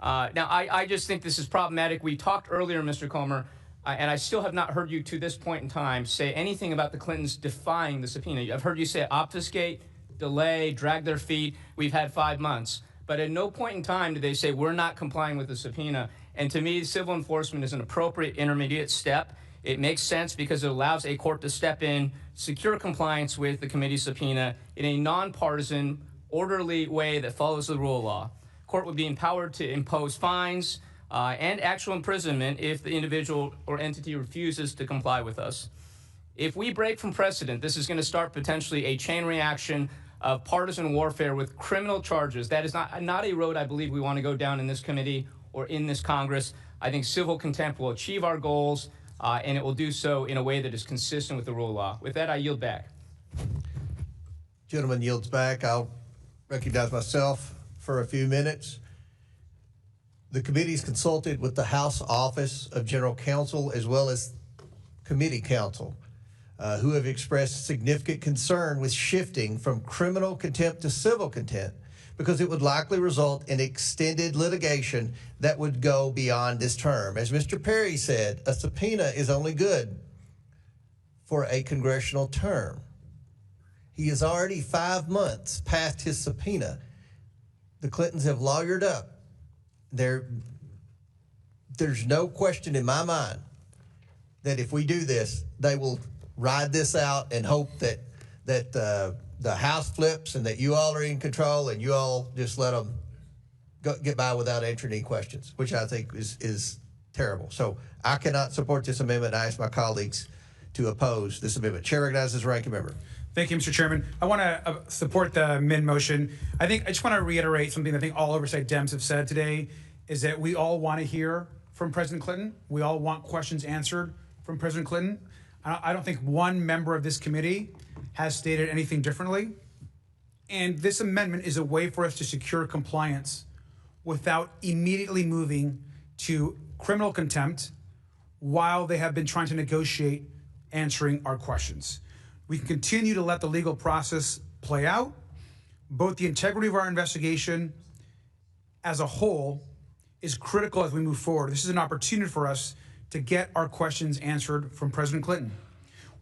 Now, I just think this is problematic. We talked earlier, Mr. Comer, and I still have not heard you to this point in time say anything about the Clintons defying the subpoena. I've heard you say obfuscate, delay, drag their feet. We've had 5 months. But at no point in time did they say we're not complying with the subpoena. And to me, civil enforcement is an appropriate intermediate step. It makes sense because it allows a court to step in, secure compliance with the committee's subpoena in a nonpartisan, orderly way that follows the rule of law. court would be empowered to impose fines and actual imprisonment if the individual or entity refuses to comply with us. If we break from precedent, this is going to start potentially a chain reaction of partisan warfare with criminal charges. That is not a road I believe we want to go down in this committee or in this Congress. I think civil contempt will achieve our goals, and it will do so in a way that is consistent with the rule of law. With that, I yield back. Gentleman yields back. I'll recognize myself for a few minutes. The committee's consulted with the House Office of General Counsel as well as committee counsel, who have expressed significant concern with shifting from criminal contempt to civil contempt because it would likely result in extended litigation that would go beyond this term. As Mr. Perry said, a subpoena is only good for a congressional term. He is already 5 months past his subpoena. The Clintons have lawyered up. There's no question in my mind that if we do this, they will ride this out and hope that the House flips and that you all are in control and you all just let them get by without answering any questions, which I think is terrible. So I cannot support this amendment. I ask my colleagues to oppose this amendment. Chair recognizes the ranking member. Thank you, Mr. Chairman. I want to support the amend motion. I just want to reiterate something I think all Oversight Dems have said today is that we all want to hear from President Clinton. We all want questions answered from President Clinton. I don't think one member of this committee has stated anything differently. And this amendment is a way for us to secure compliance without immediately moving to criminal contempt while they have been trying to negotiate answering our questions. We can continue to let the legal process play out. Both the integrity of our investigation as a whole is critical as we move forward. This is an opportunity for us to get our questions answered from President Clinton.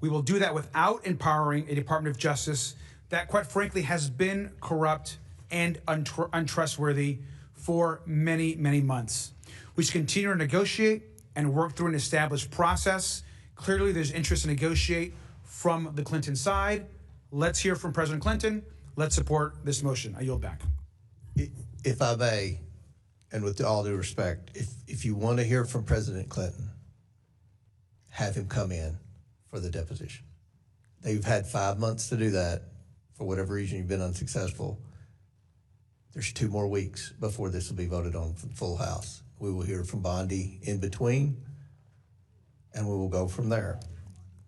We will do that without empowering a Department of Justice that, quite frankly, has been corrupt and untrustworthy for many, many months. We should continue to negotiate and work through an established process. Clearly, there's interest to negotiate from the Clinton side. Let's hear from President Clinton. Let's support this motion. I yield back. If I may, and with all due respect, if you want to hear from President Clinton, have him come in for the deposition. They've had 5 months to do that. For whatever reason, you've been unsuccessful. There's 2 more weeks before this will be voted on for the full House. We will hear from Bondi in between, and we will go from there.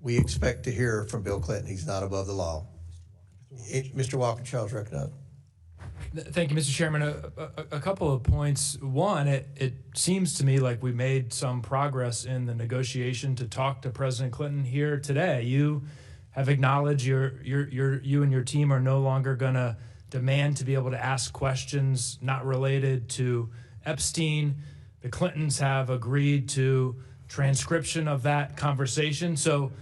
We expect to hear from Bill Clinton. He's not above the law. Mr. Walkinshaw is recognized. Thank you, Mr. Chairman. A couple of points. One, it seems to me like we made some progress in the negotiation to talk to President Clinton here today. You have acknowledged you and your team are no longer going to demand to be able to ask questions not related to Epstein. The Clintons have agreed to transcription of that conversation. So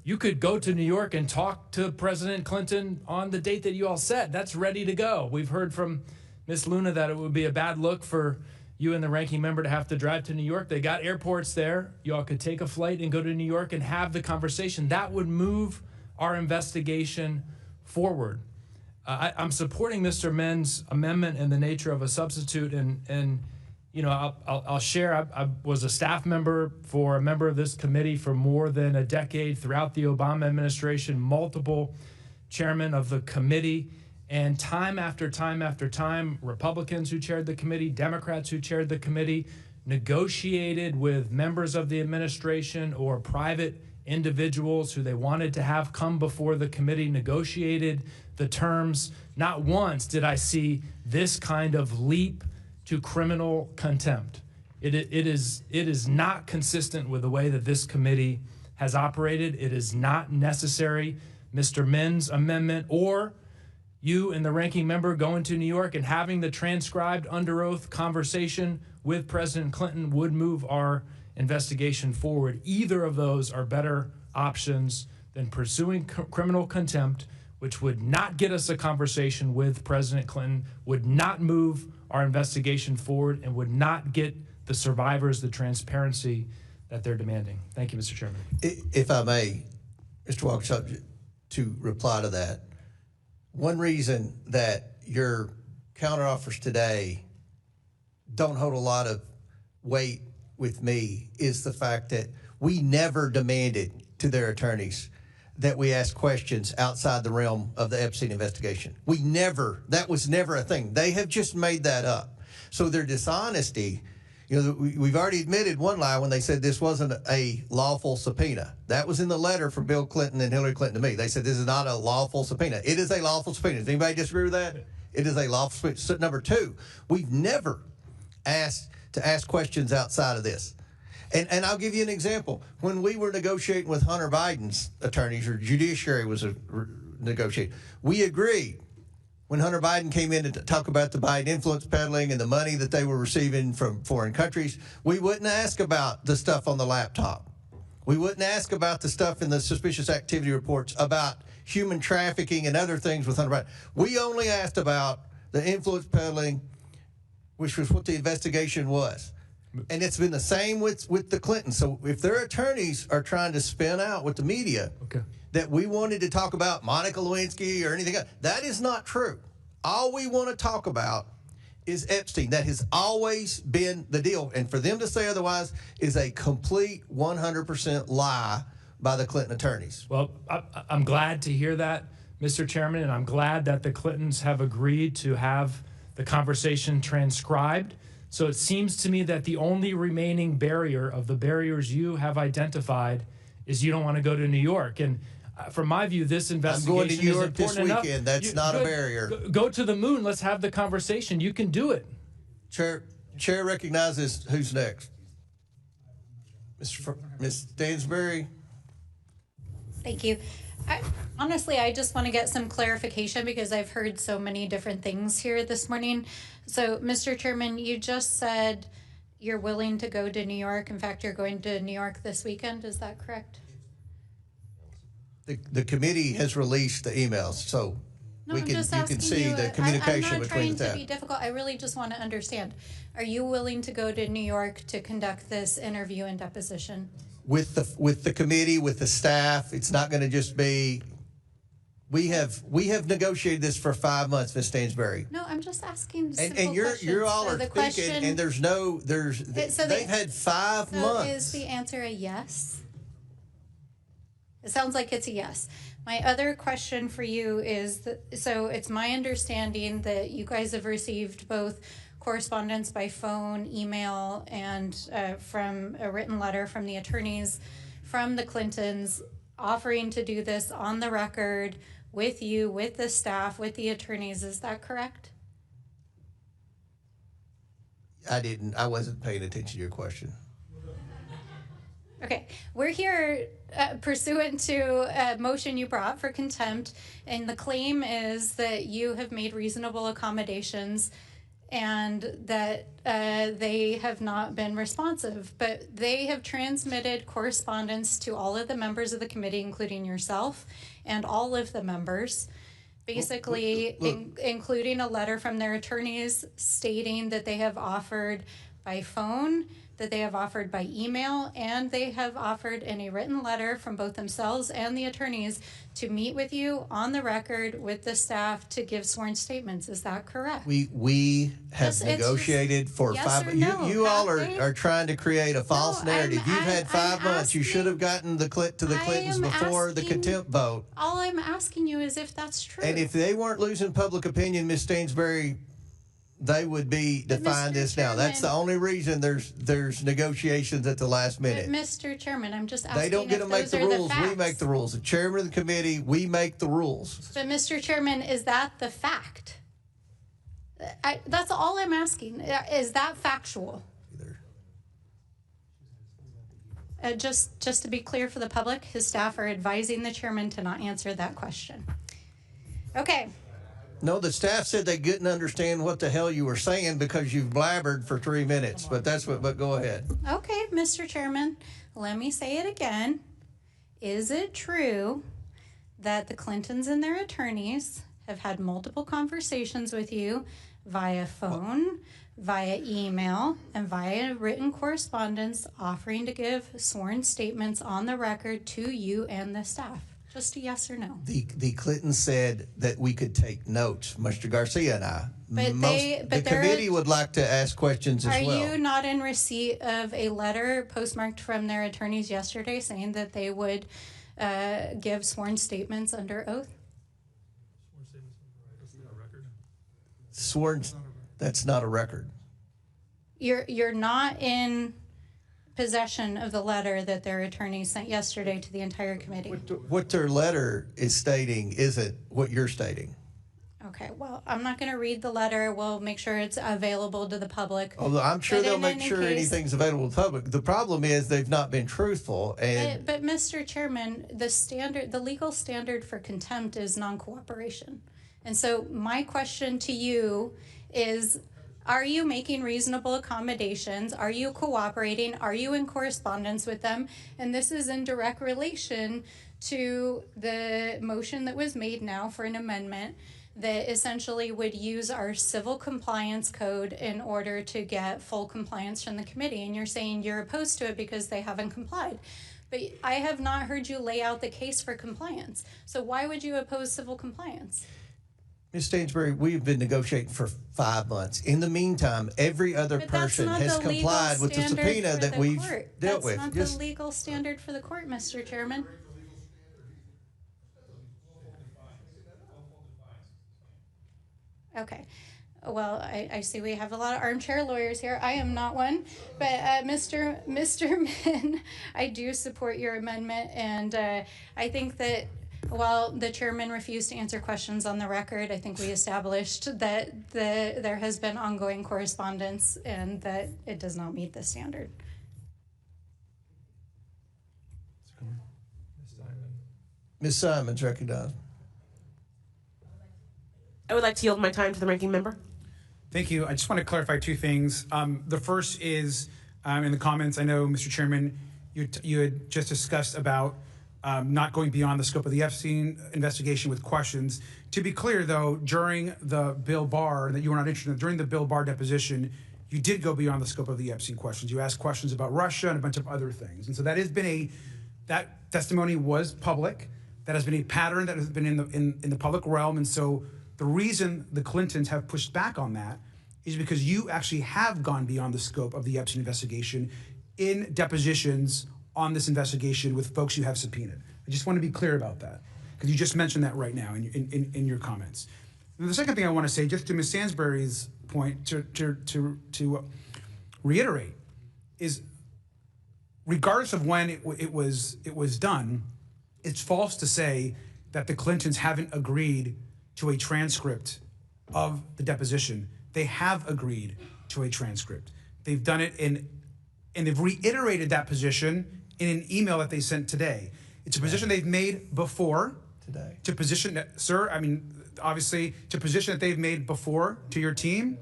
you could go to New York and talk to President Clinton on the date that you all set. That's ready to go. We've heard from Ms. Luna that it would be a bad look for you and the ranking member to have to drive to New York. They got airports there. You all could take a flight and go to New York and have the conversation. That would move our investigation forward. I'm supporting Mr. Men's amendment in the nature of a substitute, and you know, I'll share. I was a staff member for a member of this committee for more than a decade throughout the Obama administration, multiple chairmen of the committee, and time after time after time, Republicans who chaired the committee, Democrats who chaired the committee, negotiated with members of the administration or private individuals who they wanted to have come before the committee, negotiated the terms. Not once did I see this kind of leap to criminal contempt. It is not consistent with the way that this committee has operated. It is not necessary. Mr. Men's amendment, or you and the ranking member going to New York and having the transcribed under oath conversation with President Clinton would move our investigation forward. Either of those are better options than pursuing criminal contempt, which would not get us a conversation with President Clinton, would not move our investigation forward, and would not get the survivors the transparency that they're demanding. Thank you, Mr. Chairman. If I may, Mr. Walker, to reply to that, one reason that your counteroffers today don't hold a lot of weight with me is the fact that we never demanded to their attorneys that we ask questions outside the realm of the Epstein investigation. That was never a thing. They have just made that up. So their dishonesty, we've already admitted one lie when they said this wasn't a lawful subpoena. That was in the letter from Bill Clinton and Hillary Clinton to me. They said this is not a lawful subpoena. It is a lawful subpoena. Does anybody disagree with that? It is a lawful subpoena. So, number two, we've never asked to ask questions outside of this. And I'll give you an example. When we were negotiating with Hunter Biden's attorneys, or judiciary was negotiating, we agreed when Hunter Biden came in to talk about the Biden influence peddling and the money that they were receiving from foreign countries, we wouldn't ask about the stuff on the laptop. We wouldn't ask about the stuff in the suspicious activity reports about human trafficking and other things with Hunter Biden. We only asked about the influence peddling, which was what the investigation was. And it's been the same with the Clintons. So if their attorneys are trying to spin out with the media that we wanted to talk about Monica Lewinsky or anything else, that is not true. All we want to talk about is Epstein. That has always been the deal. And for them to say otherwise is a complete 100% lie by the Clinton attorneys. Well, I'm glad to hear that, Mr. Chairman, and I'm glad that the Clintons have agreed to have the conversation transcribed. So it seems to me that the only remaining barrier of the barriers you have identified is you don't want to go to New York. And from my view, this investigation I'm going to New York is important this weekend. enough. That's not a barrier. Go to the moon. Let's have the conversation. You can do it. Chair recognizes who's next. Ms. Stansbury. Thank you. Honestly, I just want to get some clarification because I've heard so many different things here this morning. So, Mr. Chairman, you just said you're willing to go to New York. In fact, you're going to New York this weekend. Is that correct? The committee has released the emails, so you can see the communication I'm not between trying the to be difficult. I really just want to understand. Are you willing to go to New York to conduct this interview and deposition? With the committee, with the staff, it's not going to just be. We have negotiated this for 5 months, Ms. Stansbury. No, I'm just asking And simple questions. you're all So are the thinking, question, and they've had 5 months. So is the answer a yes? It sounds like it's a yes. My other question for you is, so it's my understanding that you guys have received both correspondence by phone, email, and from a written letter from the attorneys from the Clintons offering to do this on the record with you, with the staff, with the attorneys. Is that correct? I wasn't paying attention to your question. Okay, we're here pursuant to a motion you brought for contempt, and the claim is that you have made reasonable accommodations and that they have not been responsive, but they have transmitted correspondence to all of the members of the committee, including yourself and all of the members, basically including a letter from their attorneys stating that they have offered by phone, that they have offered by email, and they have offered in a written letter from both themselves and the attorneys to meet with you on the record with the staff to give sworn statements. Is that correct? We have negotiated for yes 5 or months. no, You all have they? are trying to create a false narrative. You've had 5 months. You should have gotten to the Clintons before the contempt vote. All I'm asking you is if that's true. And if they weren't losing public opinion, Ms. Stansbury, they would be defying this now. That's the only reason there's negotiations at the last minute. But Mr. Chairman, I'm just asking. They don't get to make the rules. We make the rules. The chairman of the committee, we make the rules. But Mr. Chairman, is that the fact? That's all I'm asking. Is that factual? Just to be clear for the public, his staff are advising the chairman to not answer that question. Okay. No, the staff said they couldn't understand what the hell you were saying because you've blabbered for 3 minutes. But go ahead. Okay, Mr. Chairman, let me say it again. Is it true that the Clintons and their attorneys have had multiple conversations with you via phone, via email, and via written correspondence offering to give sworn statements on the record to you and the staff? Just a yes or no. The Clintons said that we could take notes, Mr. Garcia and I. But The committee would like to ask questions as Are well. you not in receipt of a letter postmarked from their attorneys yesterday saying that they would give sworn statements under oath? Sworn, that's not a record. You're not in possession of the letter that their attorneys sent yesterday to the entire committee. What their letter is stating isn't what you're stating. Okay, well, I'm not going to read the letter. We'll make sure it's available to the public. Although I'm sure But they'll in make any sure case- anything's available to the public. The problem is they've not been truthful, and But Mr. Chairman, the legal standard for contempt is non-cooperation. And so my question to you is, are you making reasonable accommodations? Are you cooperating? Are you in correspondence with them? And this is in direct relation to the motion that was made now for an amendment that essentially would use our civil compliance code in order to get full compliance from the committee. And you're saying you're opposed to it because they haven't complied. But I have not heard you lay out the case for compliance. So why would you oppose civil compliance? Ms. Stansbury, we've been negotiating for 5 months. In the meantime, every other But that's person not has the legal complied with the standard subpoena for that the we've court. dealt That's with. not Just- the legal standard for the court, Mr. Chairman. Okay. Well, I see we have a lot of armchair lawyers here. I am not one, but Mr. Min, I do support your amendment, and I think that while the chairman refused to answer questions on the record, I think we established that there has been ongoing correspondence and that it does not meet the standard. Ms. Simons recognized. I would like to yield my time to the ranking member. Thank you. I just want to clarify two things. The first is in the comments, I know, Mr. Chairman, you had just discussed about not going beyond the scope of the Epstein investigation with questions. To be clear, though, during the Bill Barr, that you were not interested in, during the Bill Barr deposition, you did go beyond the scope of the Epstein questions. You asked questions about Russia and a bunch of other things. And so that has been that testimony was public. That has been a pattern that has been in the public realm. And so the reason the Clintons have pushed back on that is because you actually have gone beyond the scope of the Epstein investigation in depositions on this investigation with folks you have subpoenaed. I just want to be clear about that, because you just mentioned that right now in your comments. And the second thing I want to say, just to Ms. Stansbury's point, to reiterate, is regardless of when it was done, it's false to say that the Clintons haven't agreed to a transcript of the deposition. They have agreed to a transcript. They've done it and they've reiterated that position in an email that they sent today. It's a position they've made before. Today. To position, sir, I mean, obviously, to position that they've made before to your team.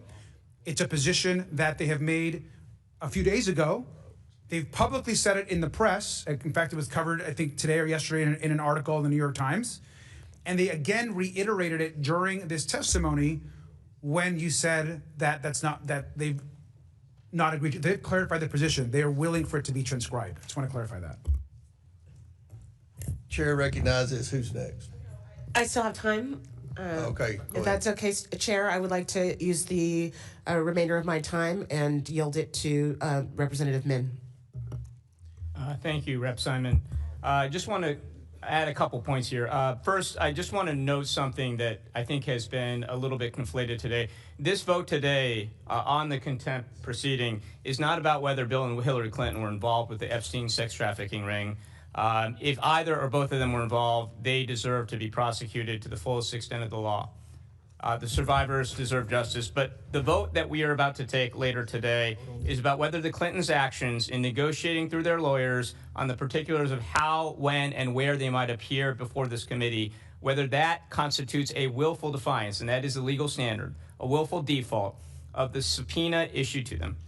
It's a position that they have made a few days ago. They've publicly said it in the press. In fact, it was covered, I think, today or yesterday in an article in the New York Times. And they again reiterated it during this testimony when you said that they've not agreed. They've clarified their position. They are willing for it to be transcribed. I just want to clarify that. Chair recognizes who's next. I still have time. Okay. If that's okay, Chair, I would like to use the remainder of my time and yield it to Representative Min. Thank you, Rep. Simon. I just want to add a couple points here. First, I just want to note something that I think has been a little bit conflated today. This vote today on the contempt proceeding is not about whether Bill and Hillary Clinton were involved with the Epstein sex trafficking ring. If either or both of them were involved, they deserve to be prosecuted to the fullest extent of the law. The survivors deserve justice, but the vote that we are about to take later today is about whether the Clintons' actions in negotiating through their lawyers on the particulars of how, when, and where they might appear before this committee, whether that constitutes a willful defiance, and that is a legal standard, a willful default of the subpoena issued to them.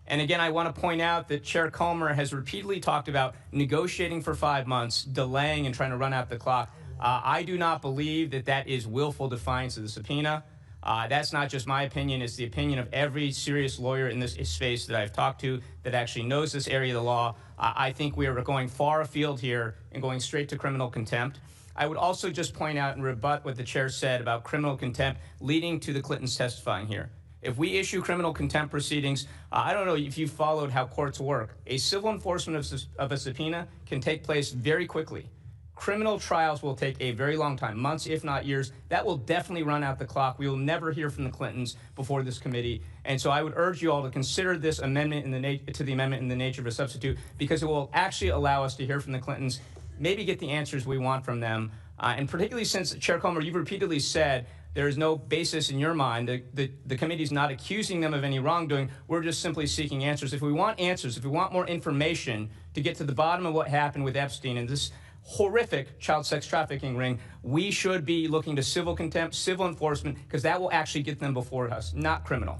And again, I want to point out that Chair Comer has repeatedly talked about negotiating for 5 months, delaying and trying to run out the clock. I do not believe that that is willful defiance of the subpoena. That's not just my opinion. It's the opinion of every serious lawyer in this space that I've talked to that actually knows this area of the law. I think we are going far afield here and going straight to criminal contempt. I would also just point out and rebut what the chair said about criminal contempt leading to the Clintons testifying here. If we issue criminal contempt proceedings, I don't know if you followed how courts work. A civil enforcement of a subpoena can take place very quickly. Criminal trials will take a very long time, months, if not years. That will definitely run out the clock. We will never hear from the Clintons before this committee. And so I would urge you all to consider this amendment to the amendment in the nature of a substitute, because it will actually allow us to hear from the Clintons, maybe get the answers we want from them. And particularly since, Chair Comer, you've repeatedly said there is no basis in your mind. The committee's not accusing them of any wrongdoing. We're just simply seeking answers. If we want answers, if we want more information to get to the bottom of what happened with Epstein and this horrific child sex trafficking ring, we should be looking to civil contempt, civil enforcement, because that will actually get them before us, not criminal.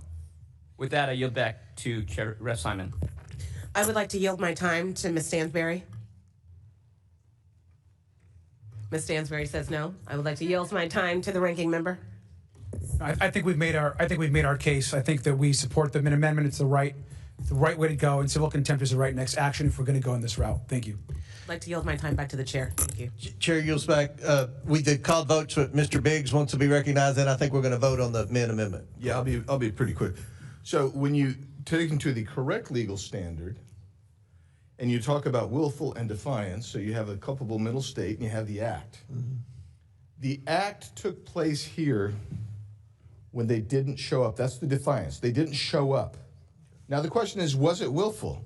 With that, I yield back to Chair Rep. Simon. I would like to yield my time to Ms. Stansberry. Ms. Stansberry says no. I would like to yield my time to the ranking member. I think we've made our case. I think that we support the amendment. It's the right way to go, and civil contempt is the right next action if we're going to go in this route. Thank you. I'd like to yield my time back to the chair. Thank you. Chair yields back. We did call votes, but Mr. Biggs wants to be recognized, and I think we're going to vote on the Min amendment. Yeah, I'll be pretty quick. So when you take into the correct legal standard, and you talk about willful and defiance, so you have a culpable middle state and you have the act. Mm-hmm. The act took place here when they didn't show up. That's the defiance. They didn't show up. Now the question is, was it willful?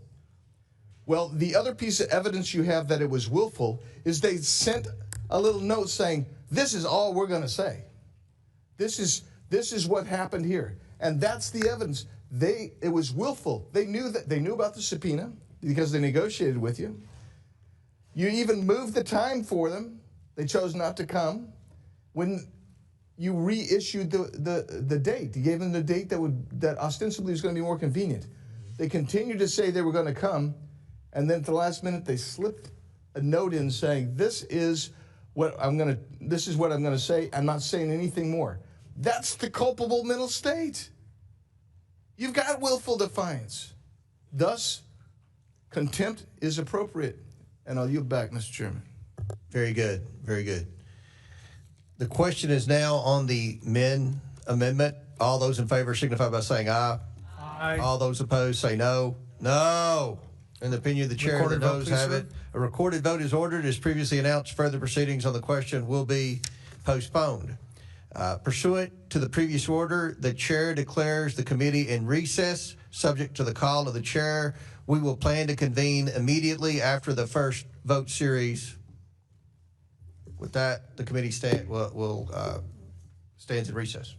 Well, the other piece of evidence you have that it was willful is they sent a little note saying, this is all we're going to say. This is what happened here. And that's the evidence. It was willful. They knew about the subpoena because they negotiated with you. You even moved the time for them. They chose not to come. When you reissued the date, you gave them the date that ostensibly was going to be more convenient. They continued to say they were going to come, and then at the last minute they slipped a note in saying, this is what I'm going to say. I'm not saying anything more. That's the culpable middle state. You've got willful defiance. Thus, contempt is appropriate. And I'll yield back, Mr. Chairman. Very good. Very good. The question is now on the Min amendment. All those in favor signify by saying aye. Aye. All those opposed say no. No. In the opinion of the chair, the noes have it. A recorded vote is ordered. As previously announced, further proceedings on the question will be postponed. Pursuant to the previous order, the chair declares the committee in recess, subject to the call of the chair. We will plan to convene immediately after the first vote series. With that, the committee stands in recess.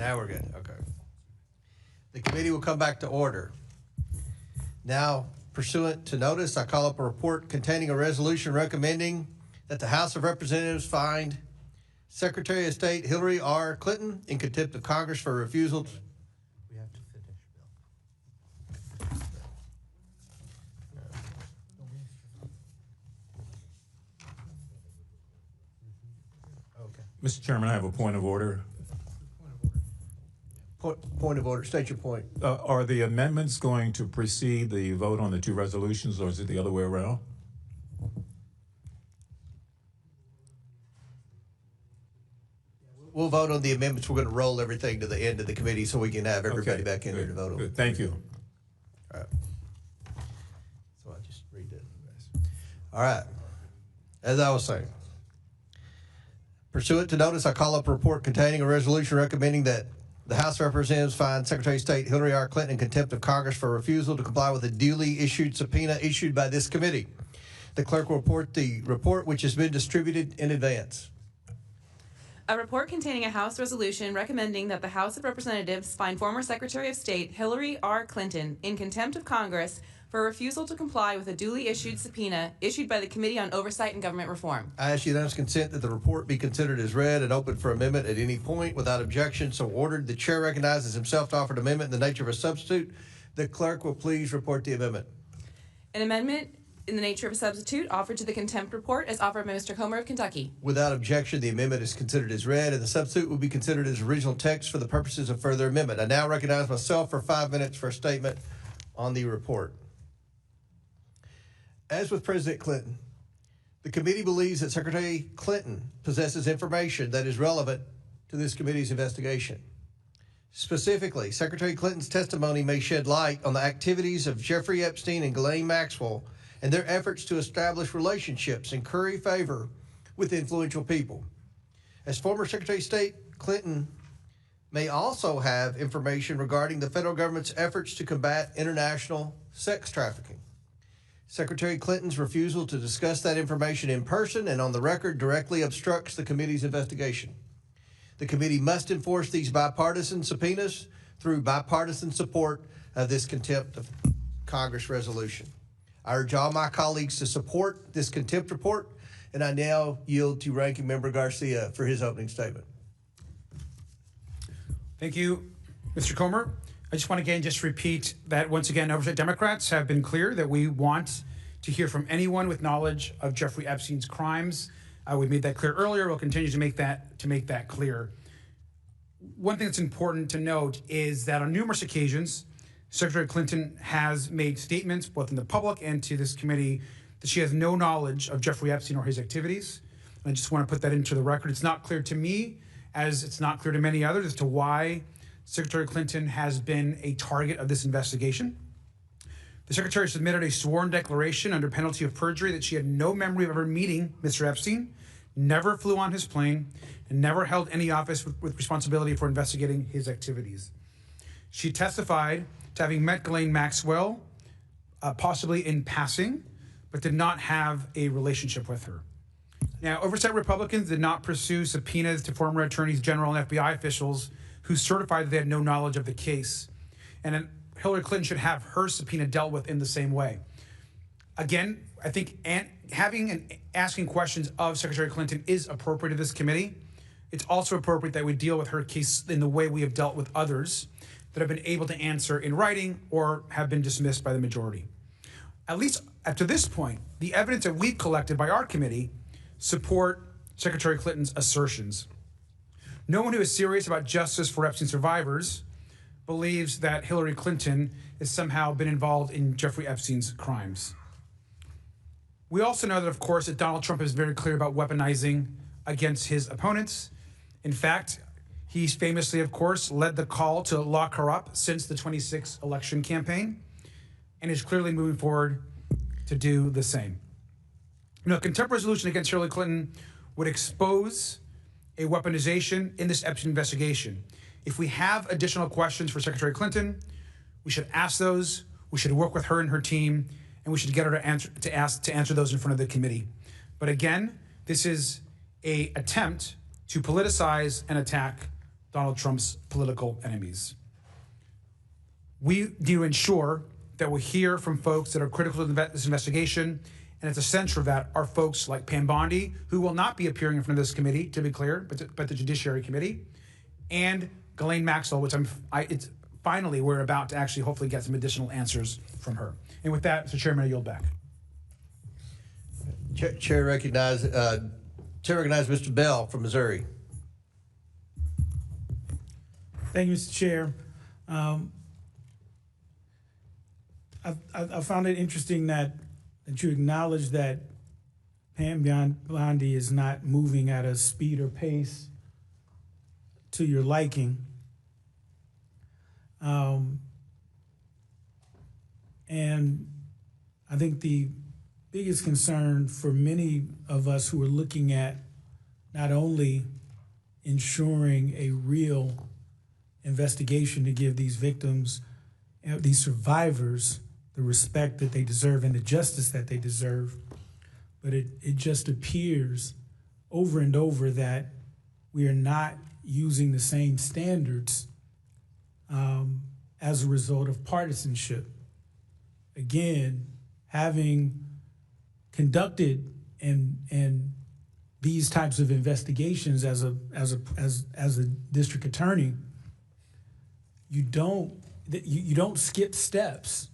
Now we're good. Okay. The committee will come back to order. Now, pursuant to notice, I call up a report containing a resolution recommending that the House of Representatives find Secretary of State Hillary R. Clinton in contempt of Congress for refusal. We have to finish, Bill. Okay. Mr. Chairman, I have a point of order. Point of order. State your point. Are the amendments going to precede the vote on the two resolutions, or is it the other way around? We'll vote on the amendments. We're going to roll everything to the end of the committee so we can have everybody back in here to vote on. Good. Thank you. All right. So I just read that. All right. As I was saying, pursuant to notice, I call up a report containing a resolution recommending that the House of Representatives find Secretary of State Hillary R. Clinton in contempt of Congress for refusal to comply with a duly issued subpoena issued by this committee. The clerk will report the report, which has been distributed in advance. A report containing a House resolution recommending that the House of Representatives find former Secretary of State Hillary R. Clinton in contempt of Congress for refusal to comply with a duly issued subpoena issued by the Committee on Oversight and Government Reform. I ask unanimous consent that the report be considered as read and open for amendment at any point without objection. So ordered. The chair recognizes himself to offer an amendment in the nature of a substitute. The clerk will please report the amendment. An amendment in the nature of a substitute offered to the contempt report as offered by Mr. Comer of Kentucky. Without objection, the amendment is considered as read, and the substitute will be considered as original text for the purposes of further amendment. I now recognize myself for 5 minutes for a statement on the report. As with President Clinton, the committee believes that Secretary Clinton possesses information that is relevant to this committee's investigation. Specifically, Secretary Clinton's testimony may shed light on the activities of Jeffrey Epstein and Ghislaine Maxwell and their efforts to establish relationships and curry favor with influential people. As former Secretary of State, Clinton may also have information regarding the federal government's efforts to combat international sex trafficking. Secretary Clinton's refusal to discuss that information in person and on the record directly obstructs the committee's investigation. The committee must enforce these bipartisan subpoenas through bipartisan support of this contempt of Congress resolution. I urge all my colleagues to support this contempt report, and I now yield to Ranking Member Garcia for his opening statement. Thank you, Mr. Comer. I just want to again just repeat that once again, Oversight Democrats have been clear that we want to hear from anyone with knowledge of Jeffrey Epstein's crimes. We made that clear earlier. We'll continue to make that clear. One thing that's important to note is that on numerous occasions, Secretary Clinton has made statements both in the public and to this committee that she has no knowledge of Jeffrey Epstein or his activities. And I just want to put that into the record. It's not clear to me, as it's not clear to many others, as to why Secretary Clinton has been a target of this investigation. The Secretary submitted a sworn declaration under penalty of perjury that she had no memory of ever meeting Mr. Epstein, never flew on his plane, and never held any office with responsibility for investigating his activities. She testified to having met Ghislaine Maxwell, possibly in passing, but did not have a relationship with her. Now, Oversight Republicans did not pursue subpoenas to former attorneys general and FBI officials who certified that they had no knowledge of the case. And Hillary Clinton should have her subpoena dealt with in the same way. Again, I think having and asking questions of Secretary Clinton is appropriate to this committee. It's also appropriate that we deal with her case in the way we have dealt with others that have been able to answer in writing or have been dismissed by the majority. At least up to this point, the evidence that we've collected by our committee support Secretary Clinton's assertions. No one who is serious about justice for Epstein survivors believes that Hillary Clinton has somehow been involved in Jeffrey Epstein's crimes. We also know that, of course, that Donald Trump is very clear about weaponizing against his opponents. In fact, he's famously, of course, led the call to lock her up since the 26 election campaign and is clearly moving forward to do the same. A contempt resolution against Hillary Clinton would expose a weaponization in this Epstein investigation. If we have additional questions for Secretary Clinton, we should ask those, we should work with her and her team, and we should get her to answer those in front of the committee. But again, this is an attempt to politicize and attack Donald Trump's political enemies. We need to ensure that we hear from folks that are critical of this investigation, and at the center of that are folks like Pam Bondi, who will not be appearing in front of this committee, to be clear, but the Judiciary Committee, and Ghislaine Maxwell, which it's finally we're about to actually hopefully get some answers from her. And with that, Mr. Chairman, I yield back. Chair recognizes Mr. Bell from Missouri. Thank you, Mr. Chair. I found it interesting that you acknowledge that Pam Bondi is not moving at a speed or pace to your liking. And I think the biggest concern for many of us who are looking at not only ensuring a real investigation to give these victims, these survivors, the respect that they deserve and the justice that they deserve, but it just appears over and over that we are not using the same standards as a result of partisanship. Again, having conducted and these types of investigations as a district attorney, you don't skip steps.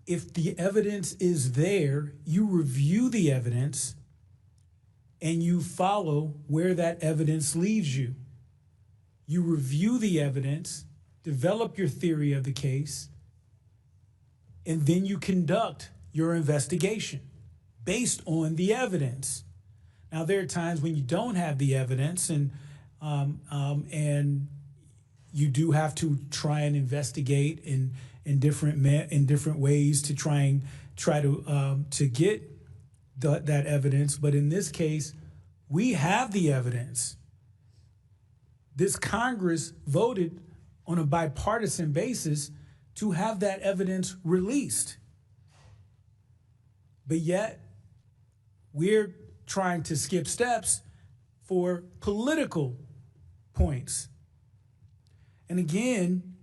If the evidence is there, you review the evidence and you follow where that evidence leads you. You review the evidence, develop your theory of the case, and then you conduct your investigation based on the evidence. Now, there are times when you don't have the evidence, and you do have to try and investigate in different ways to try to get that evidence. But in this case, we have the evidence. This Congress voted on a bipartisan basis to have that evidence released. But yet, we're trying to skip steps for political points. And again,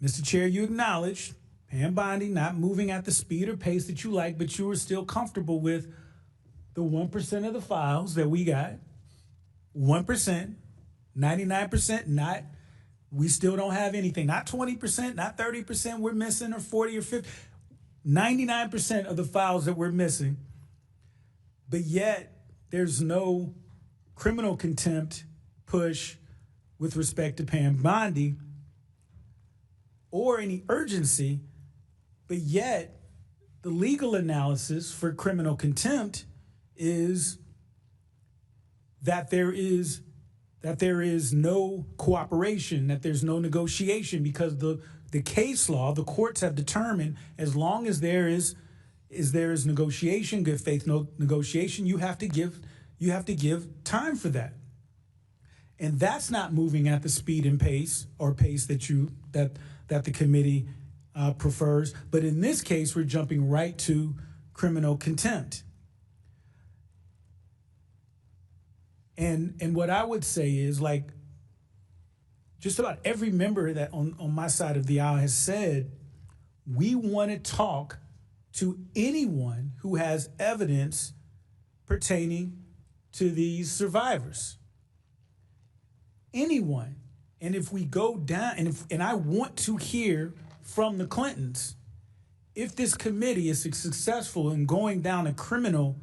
Mr. Chair, you acknowledged Pam Bondi not moving at the speed or pace that you like, but you were still comfortable with the 1% of the files that we got. 1%, 99% not. We still don't have anything. Not 20%, not 30% we're missing, or 40 or 50. 99% of the files that we're missing. But yet, there's no criminal contempt push with respect to Pam Bondi or any urgency. But yet, the legal analysis for criminal contempt is that there is no cooperation, that there's no negotiation, because the case law, the courts have determined, as long as there is negotiation, good faith negotiation, you have to give time for that. And that's not moving at the speed and pace or pace that the committee prefers. But in this case, we're jumping right to criminal contempt. And what I would say is, like, just about every member that on my side of the aisle has said, we want to talk to anyone who has evidence pertaining to these survivors. Anyone. And if we go down, and I want to hear from the Clintons, if this committee is successful in going down a criminal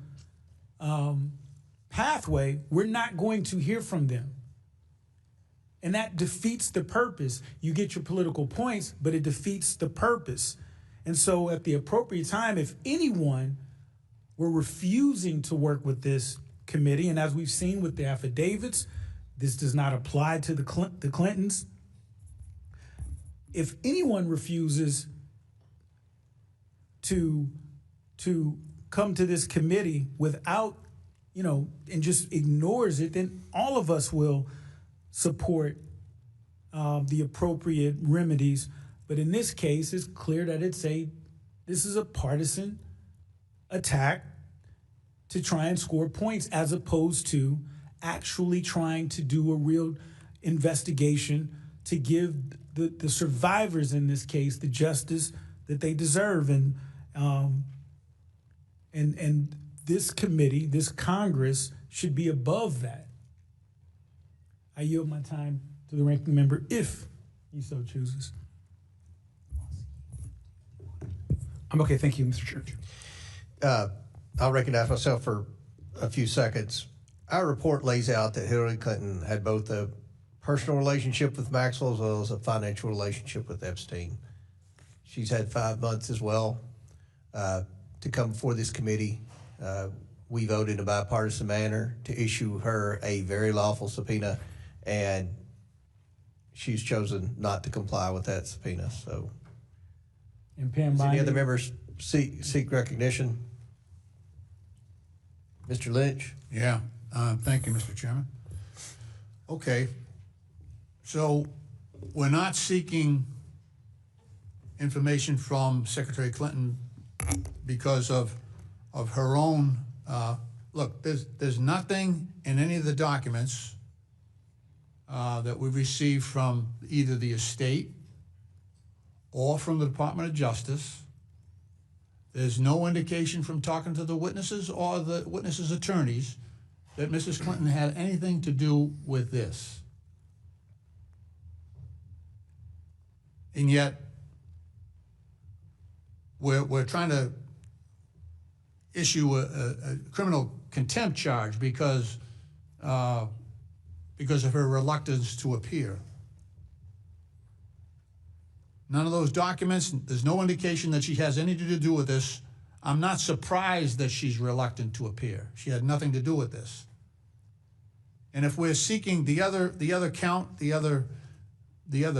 pathway, we're not going to hear from them. And that defeats the purpose. You get your political points, but it defeats the purpose. And so at the appropriate time, if anyone were refusing to work with this committee, and as we've seen with the affidavits, this does not apply to the Clintons. If anyone refuses to come to this committee without, and just ignores it, then all of us will support the appropriate remedies. But in this case, it's clear that this is a partisan attack to try and score points, as opposed to actually trying to do a real investigation to give the survivors in this case the justice that they deserve. And this committee, this Congress, should be above that. I yield my time to the ranking member if he so chooses. I'm okay, thank you, Mr. Church. I'll recognize myself for a few seconds. Our report lays out that Hillary Clinton had both a personal relationship with Maxwell as well as a financial relationship with Epstein. She's had 5 months as well to come before this committee. We voted in a bipartisan manner to issue her a very lawful subpoena, and she's chosen not to comply with that subpoena. So, And Pam does any Bondi? other members seek recognition? Mr. Lynch? Yeah, thank you, Mr. Chairman. Okay, so we're not seeking information from Secretary Clinton because of her own, look, there's nothing in any of the documents that we've received from either the estate or from the Department of Justice. There's no indication from talking to the witnesses or the witnesses' attorneys that Mrs. Clinton had anything to do with this. And yet, we're trying to issue a criminal contempt charge because of her reluctance to appear. None of those documents, there's no indication that she has anything to do with this. I'm not surprised that she's reluctant to appear. She had nothing to do with this. And if we're seeking the other count, the other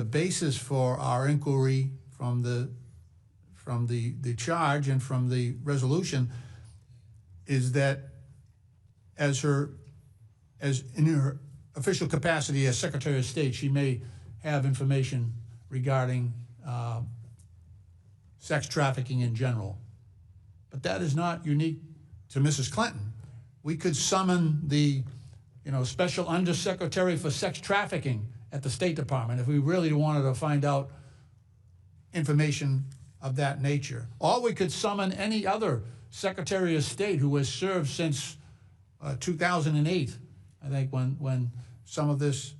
basis for our inquiry from the charge and from the resolution is that as in her official capacity as Secretary of State, she may have information regarding sex trafficking in general. But that is not unique to Mrs. Clinton. We could summon the Special Undersecretary for Sex Trafficking at the State Department if we really wanted to find out information of that nature. Or we could summon any other Secretary of State who has served since 2008, I think, when some of this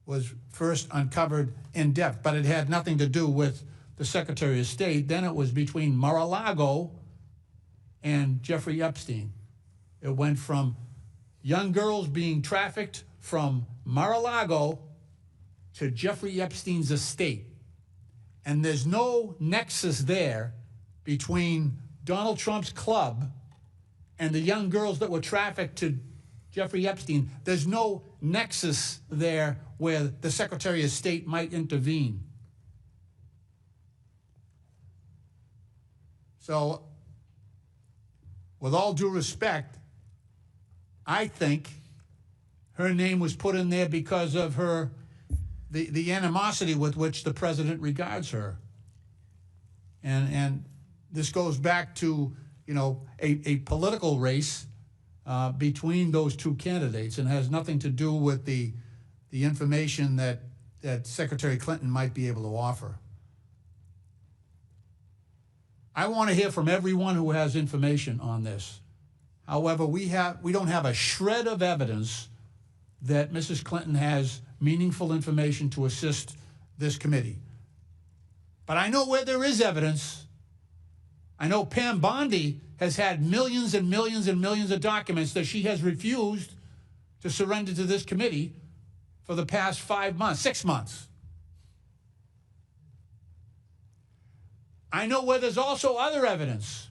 was first uncovered in depth, but it had nothing to do with the Secretary of State. Then it was between Mar-a-Lago and Jeffrey Epstein. It went from young girls being trafficked from Mar-a-Lago to Jeffrey Epstein's estate. And there's no nexus there between Donald Trump's club and the young girls that were trafficked to Jeffrey Epstein. There's no nexus there where the Secretary of State might intervene. So, with all due respect, I think her name was put in there because of the animosity with which the president regards her. And this goes back to, a political race between those two candidates and has nothing to do with the information that Secretary Clinton might be able to offer. I want to hear from everyone who has information on this. However, we don't have a shred of evidence that Mrs. Clinton has meaningful information to assist this committee. But I know where there is evidence. I know Pam Bondi has had millions and millions and millions of documents that she has refused to surrender to this committee for the past 5 months, 6 months. I know where there's also other evidence.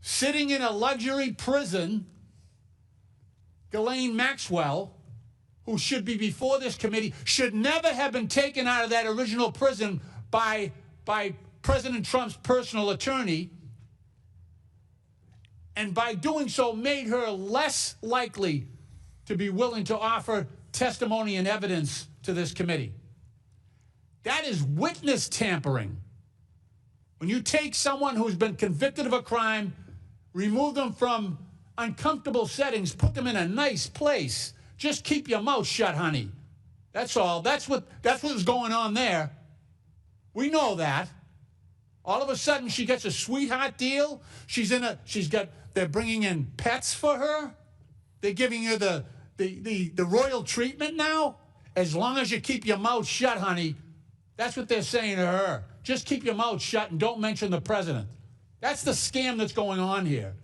Sitting in a luxury prison, Ghislaine Maxwell, who should be before this committee, should never have been taken out of that original prison by President Trump's personal attorney, and by doing so made her less likely to be willing to offer testimony and evidence to this committee. That is witness tampering. When you take someone who's been convicted of a crime, remove them from uncomfortable settings, put them in a nice place, Just keep your mouth shut, honey. That's all. That's what's going on there. We know that. All of a sudden, she gets a sweetheart deal. They're bringing in pets for her. They're giving her the royal treatment now. As long as you keep your mouth shut, honey. That's what they're saying to her. Just keep your mouth shut and don't mention the president. That's the scam that's going on here.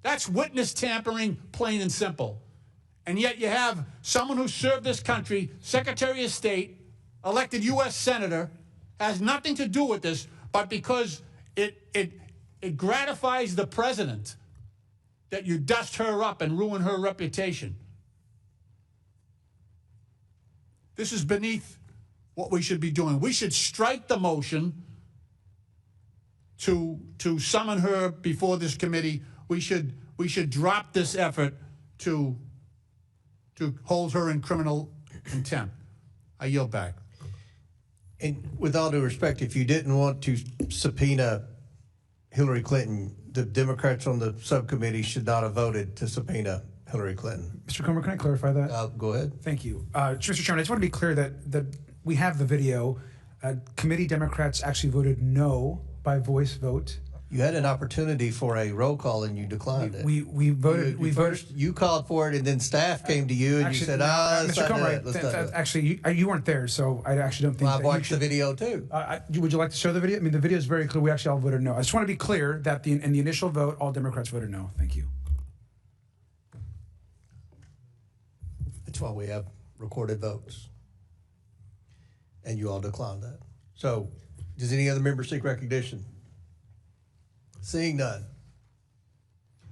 That's witness tampering, plain and simple. And yet you have someone who served this country, Secretary of State, elected U.S. Senator, has nothing to do with this, but because it gratifies the president that you dust her up and ruin her reputation. This is beneath what we should be doing. We should strike the motion to summon her before this committee. We should drop this effort to hold her in criminal contempt. I yield back. And with all due respect, if you didn't want to subpoena Hillary Clinton, the Democrats on the subcommittee should not have voted to subpoena Hillary Clinton. Mr. Comer, can I clarify that? Go ahead. Thank you. Mr. Chairman, I just want to be clear that we have the video. Committee Democrats actually voted no by voice vote. You had an opportunity for a roll call and you declined it. We voted. You called for it, and then staff came to you and Actually, you said, Mr. Comer, actually, you weren't there, so I actually don't think. Well, I've watched the video too. Would you like to show the video? I mean, the video is very clear. We actually all voted no. I just want to be clear that in the initial vote, all Democrats voted no. Thank you. That's why we have recorded votes. And you all declined that. So, does any other member seek recognition? Seeing none.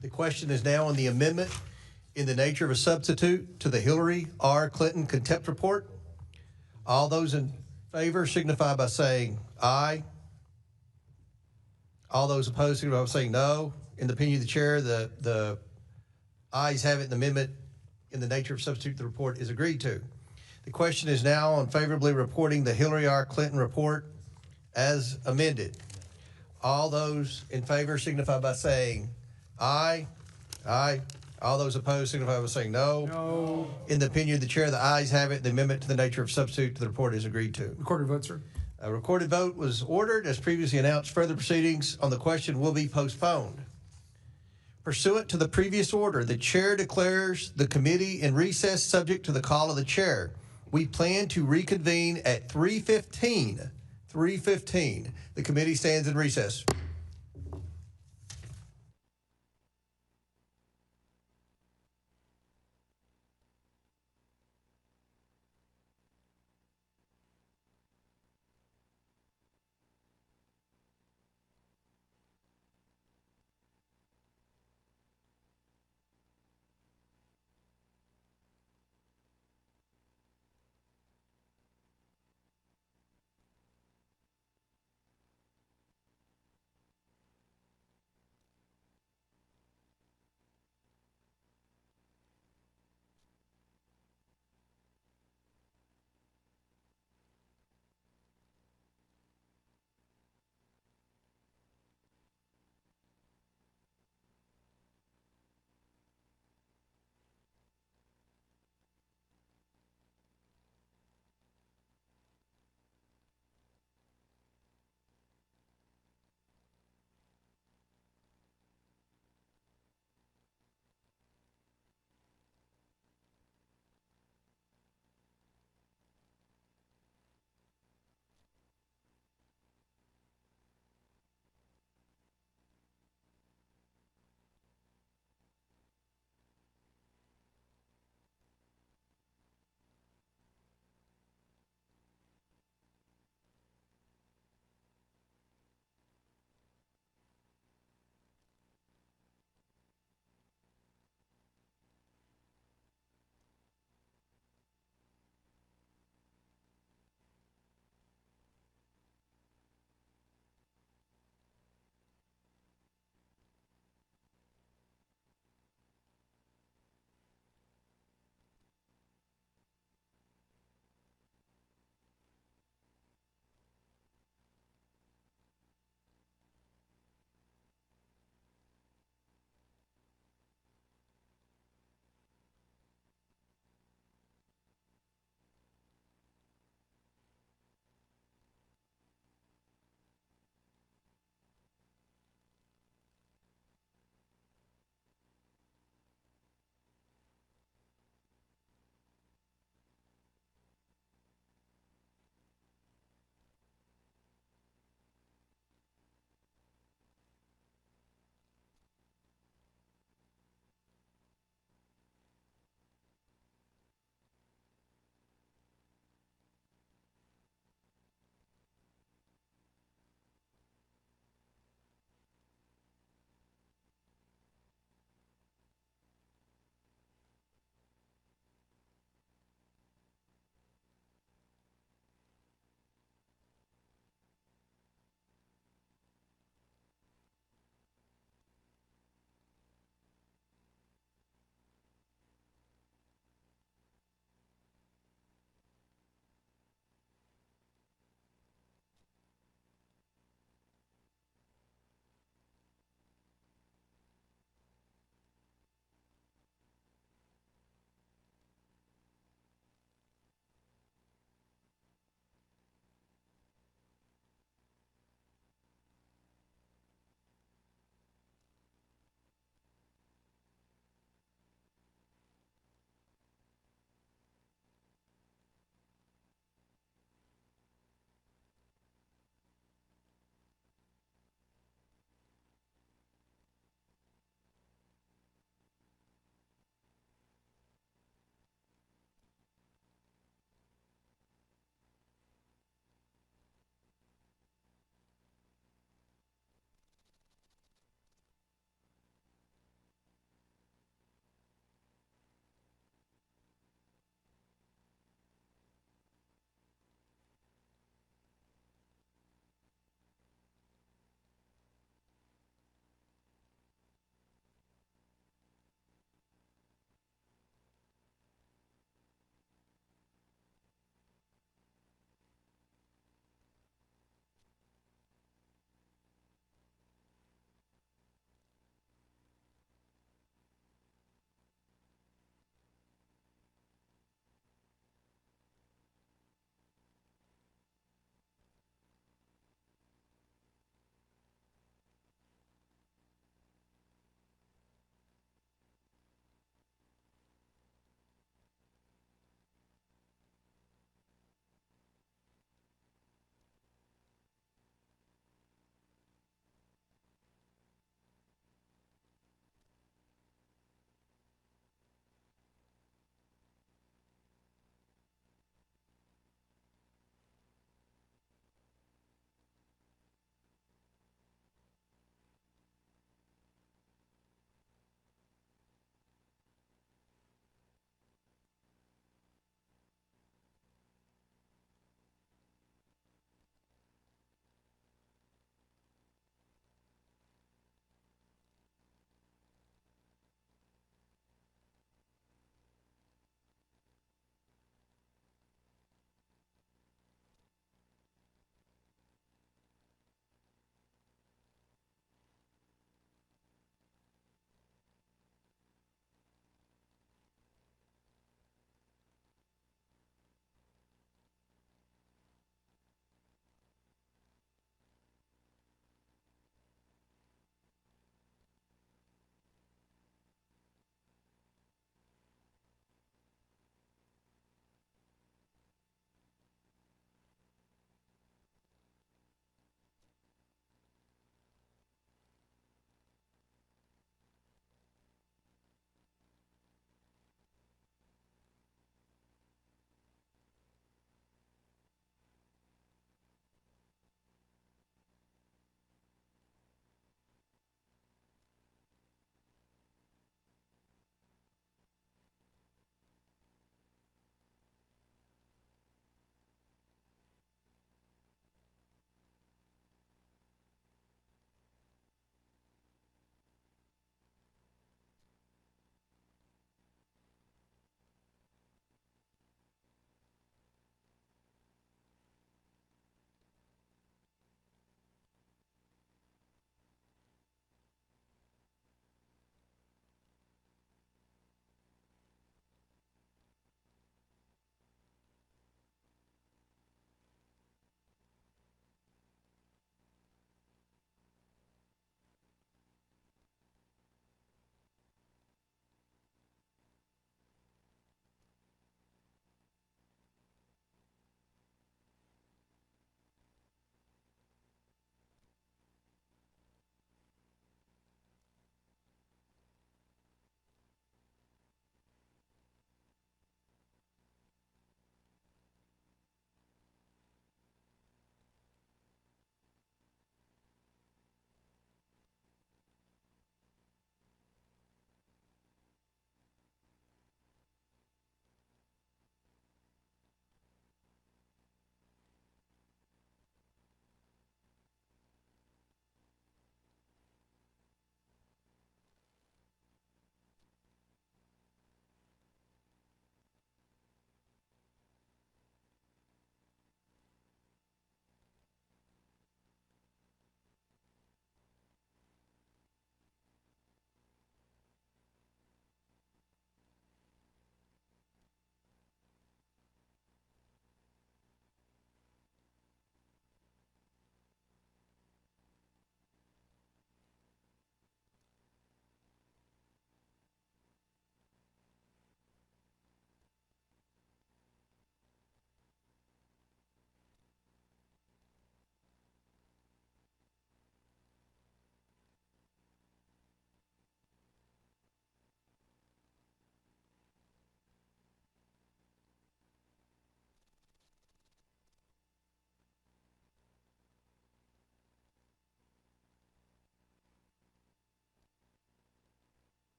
The question is now on the amendment in the nature of a substitute to the Hillary R. Clinton contempt report. All those in favor signify by saying aye. All those opposed signify by saying no. In the opinion of the chair, the ayes have it. The amendment in the nature of substitute to the report is agreed to. The question is now on favorably reporting the Hillary R. Clinton report as amended. All those in favor signify by saying aye. Aye. All those opposed signify by saying no. No. In the opinion of the chair, the ayes have it. The amendment to the nature of substitute to the report is agreed to. Recorded vote, sir. A recorded vote was ordered. As previously announced, further proceedings on the question will be postponed. Pursuant to the previous order, the chair declares the committee in recess subject to the call of the chair. We plan to reconvene at 3:15. 3:15. The committee stands in recess.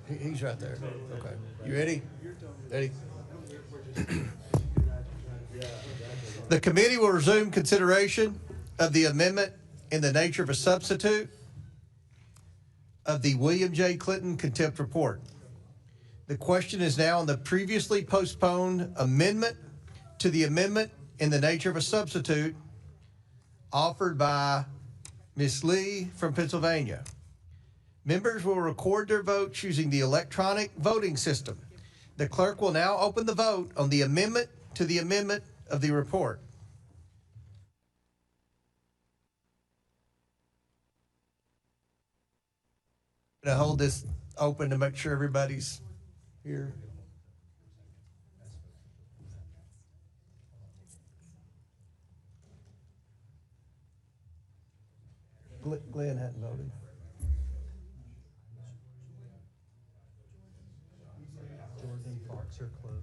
He's right there. Okay. You ready? Ready? The committee will resume consideration of the amendment in the nature of a substitute of the William J. Clinton contempt report. The question is now on the previously postponed amendment to the amendment in the nature of a substitute offered by Ms. Lee from Pennsylvania. Members will record their votes using the electronic voting system. The clerk will now open the vote on the amendment to the amendment of the report. I'm going to hold this open to make sure everybody's here. Glenn hadn't voted. Jordan, Fox are close.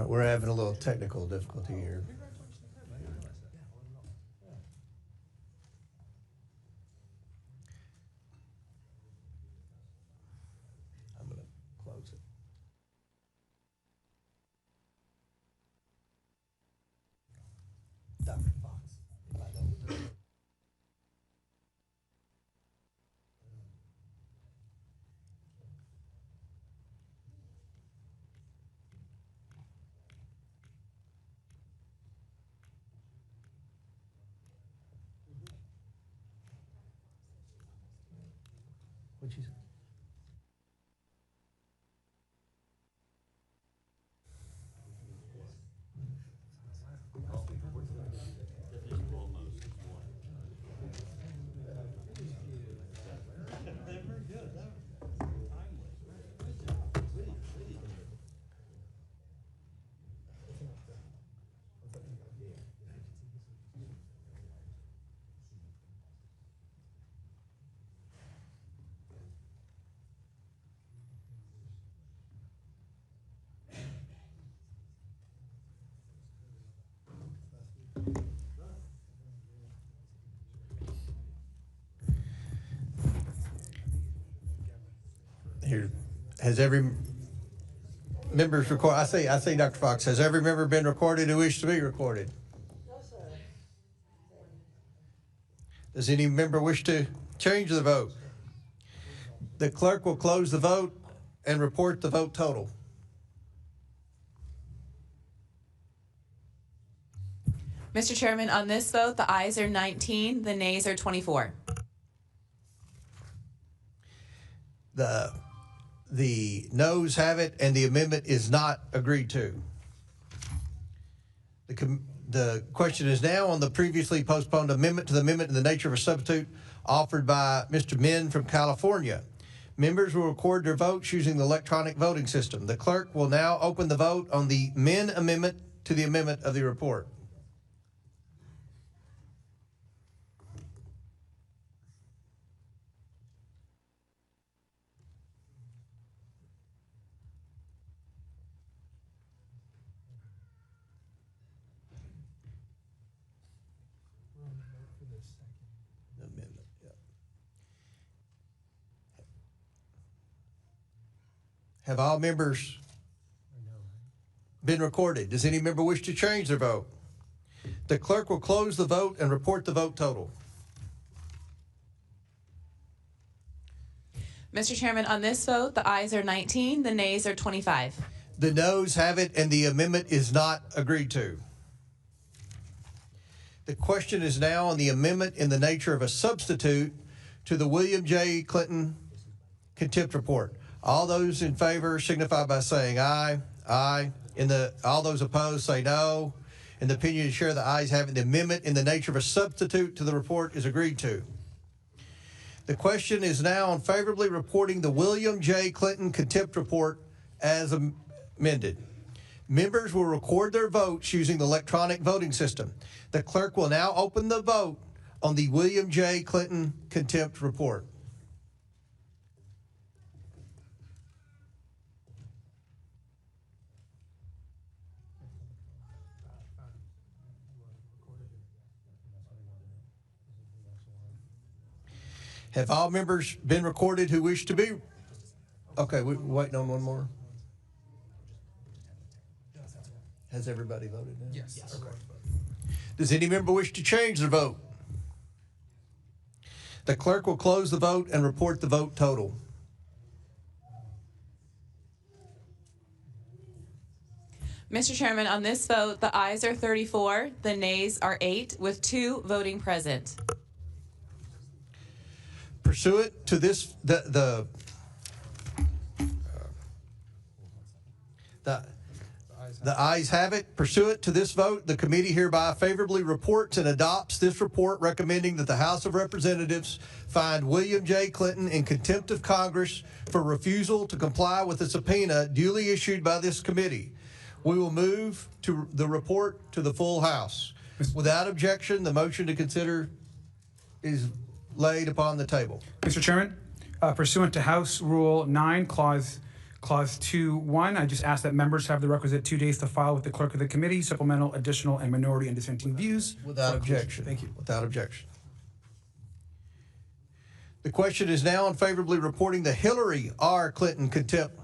We're having a little technical difficulty here. I'm going to close it. Dr. Fox. What'd you say? Here, has every member's record? I say, Dr. Fox, has every member been recorded who wishes to be recorded? No, sir. Does any member wish to change the vote? The clerk will close the vote and report the vote total. Mr. Chairman, on this vote, the ayes are 19, the nays are 24. The noes have it, and the amendment is not agreed to. The question is now on the previously postponed amendment to the amendment in the nature of a substitute offered by Mr. Min from California. Members will record their votes using the electronic voting system. The clerk will now open the vote on the Min amendment to the amendment of the report. Have all members been recorded? Does any member wish to change their vote? The clerk will close the vote and report the vote total. Mr. Chairman, on this vote, the ayes are 19, the nays are 25. The noes have it, and the amendment is not agreed to. The question is now on the amendment in the nature of a substitute to the William J. Clinton contempt report. All those in favor signify by saying aye. Aye. All those opposed say no. In the opinion of the chair, the ayes have it. The amendment in the nature of a substitute to the report is agreed to. The question is now on favorably reporting the William J. Clinton contempt report as amended. Members will record their votes using the electronic voting system. The clerk will now open the vote on the William J. Clinton contempt report. Have all members been recorded who wish to be? Okay, we're waiting on one more. Has everybody voted now? Yes. Okay. Does any member wish to change their vote? The clerk will close the vote and report the vote total. Mr. Chairman, on this vote, the ayes are 34, the nays are 8, with 2 voting present. Pursuant to this, the ayes have it. Pursuant to this vote, the committee hereby favorably reports and adopts this report recommending that the House of Representatives find William J. Clinton in contempt of Congress for refusal to comply with a subpoena duly issued by this committee. We will move to the report to the full House. Without objection, the motion to consider is laid upon the table. Mr. Chairman, pursuant to House Rule 9, Clause 2.1, I just ask that members have the requisite 2 days to file with the clerk of the committee supplemental, additional, and minority and dissenting views. Without objection. Thank you. Without objection. The question is now on favorably reporting the Hillary R. Clinton contempt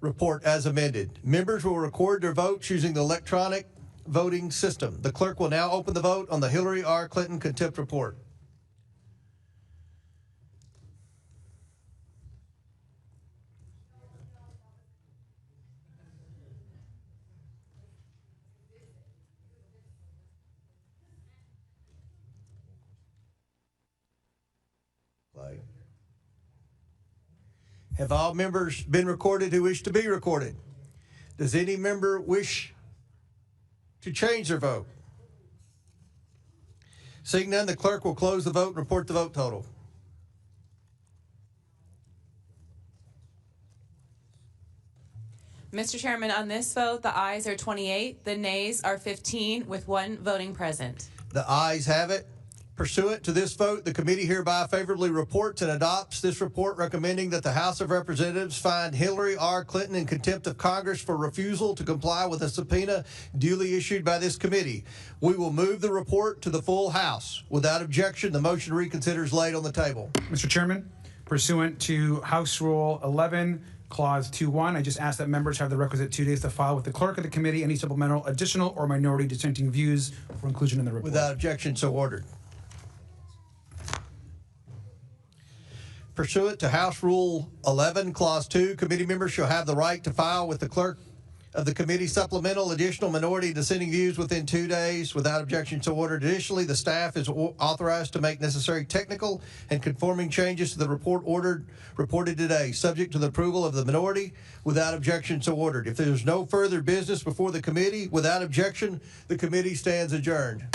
report as amended. Members will record their votes using the electronic voting system. The clerk will now open the vote on the Hillary R. Clinton contempt report. Have all members been recorded who wish to be recorded? Does any member wish to change their vote? Seeing none, the clerk will close the vote and report the vote total. Mr. Chairman, on this vote, the ayes are 28, the nays are 15, with 1 voting present. The ayes have it. Pursuant to this vote, the committee hereby favorably reports and adopts this report recommending that the House of Representatives find Hillary R. Clinton in contempt of Congress for refusal to comply with a subpoena duly issued by this committee. We will move the report to the full House. Without objection, the motion to reconsider is laid on the table. Mr. Chairman, pursuant to House Rule 11, Clause 2.1, I just ask that members have the requisite 2 days to file with the clerk of the committee any supplemental, additional, or minority dissenting views for inclusion in the report. Without objection, so ordered. Pursuant to House Rule 11, Clause 2, committee members shall have the right to file with the clerk of the committee supplemental, additional, minority, dissenting views within 2 days. Without objection, so ordered. Additionally, the staff is authorized to make necessary technical and conforming changes to the report reported today, subject to the approval of the minority. Without objection, so ordered. If there's no further business before the committee, without objection, the committee stands adjourned.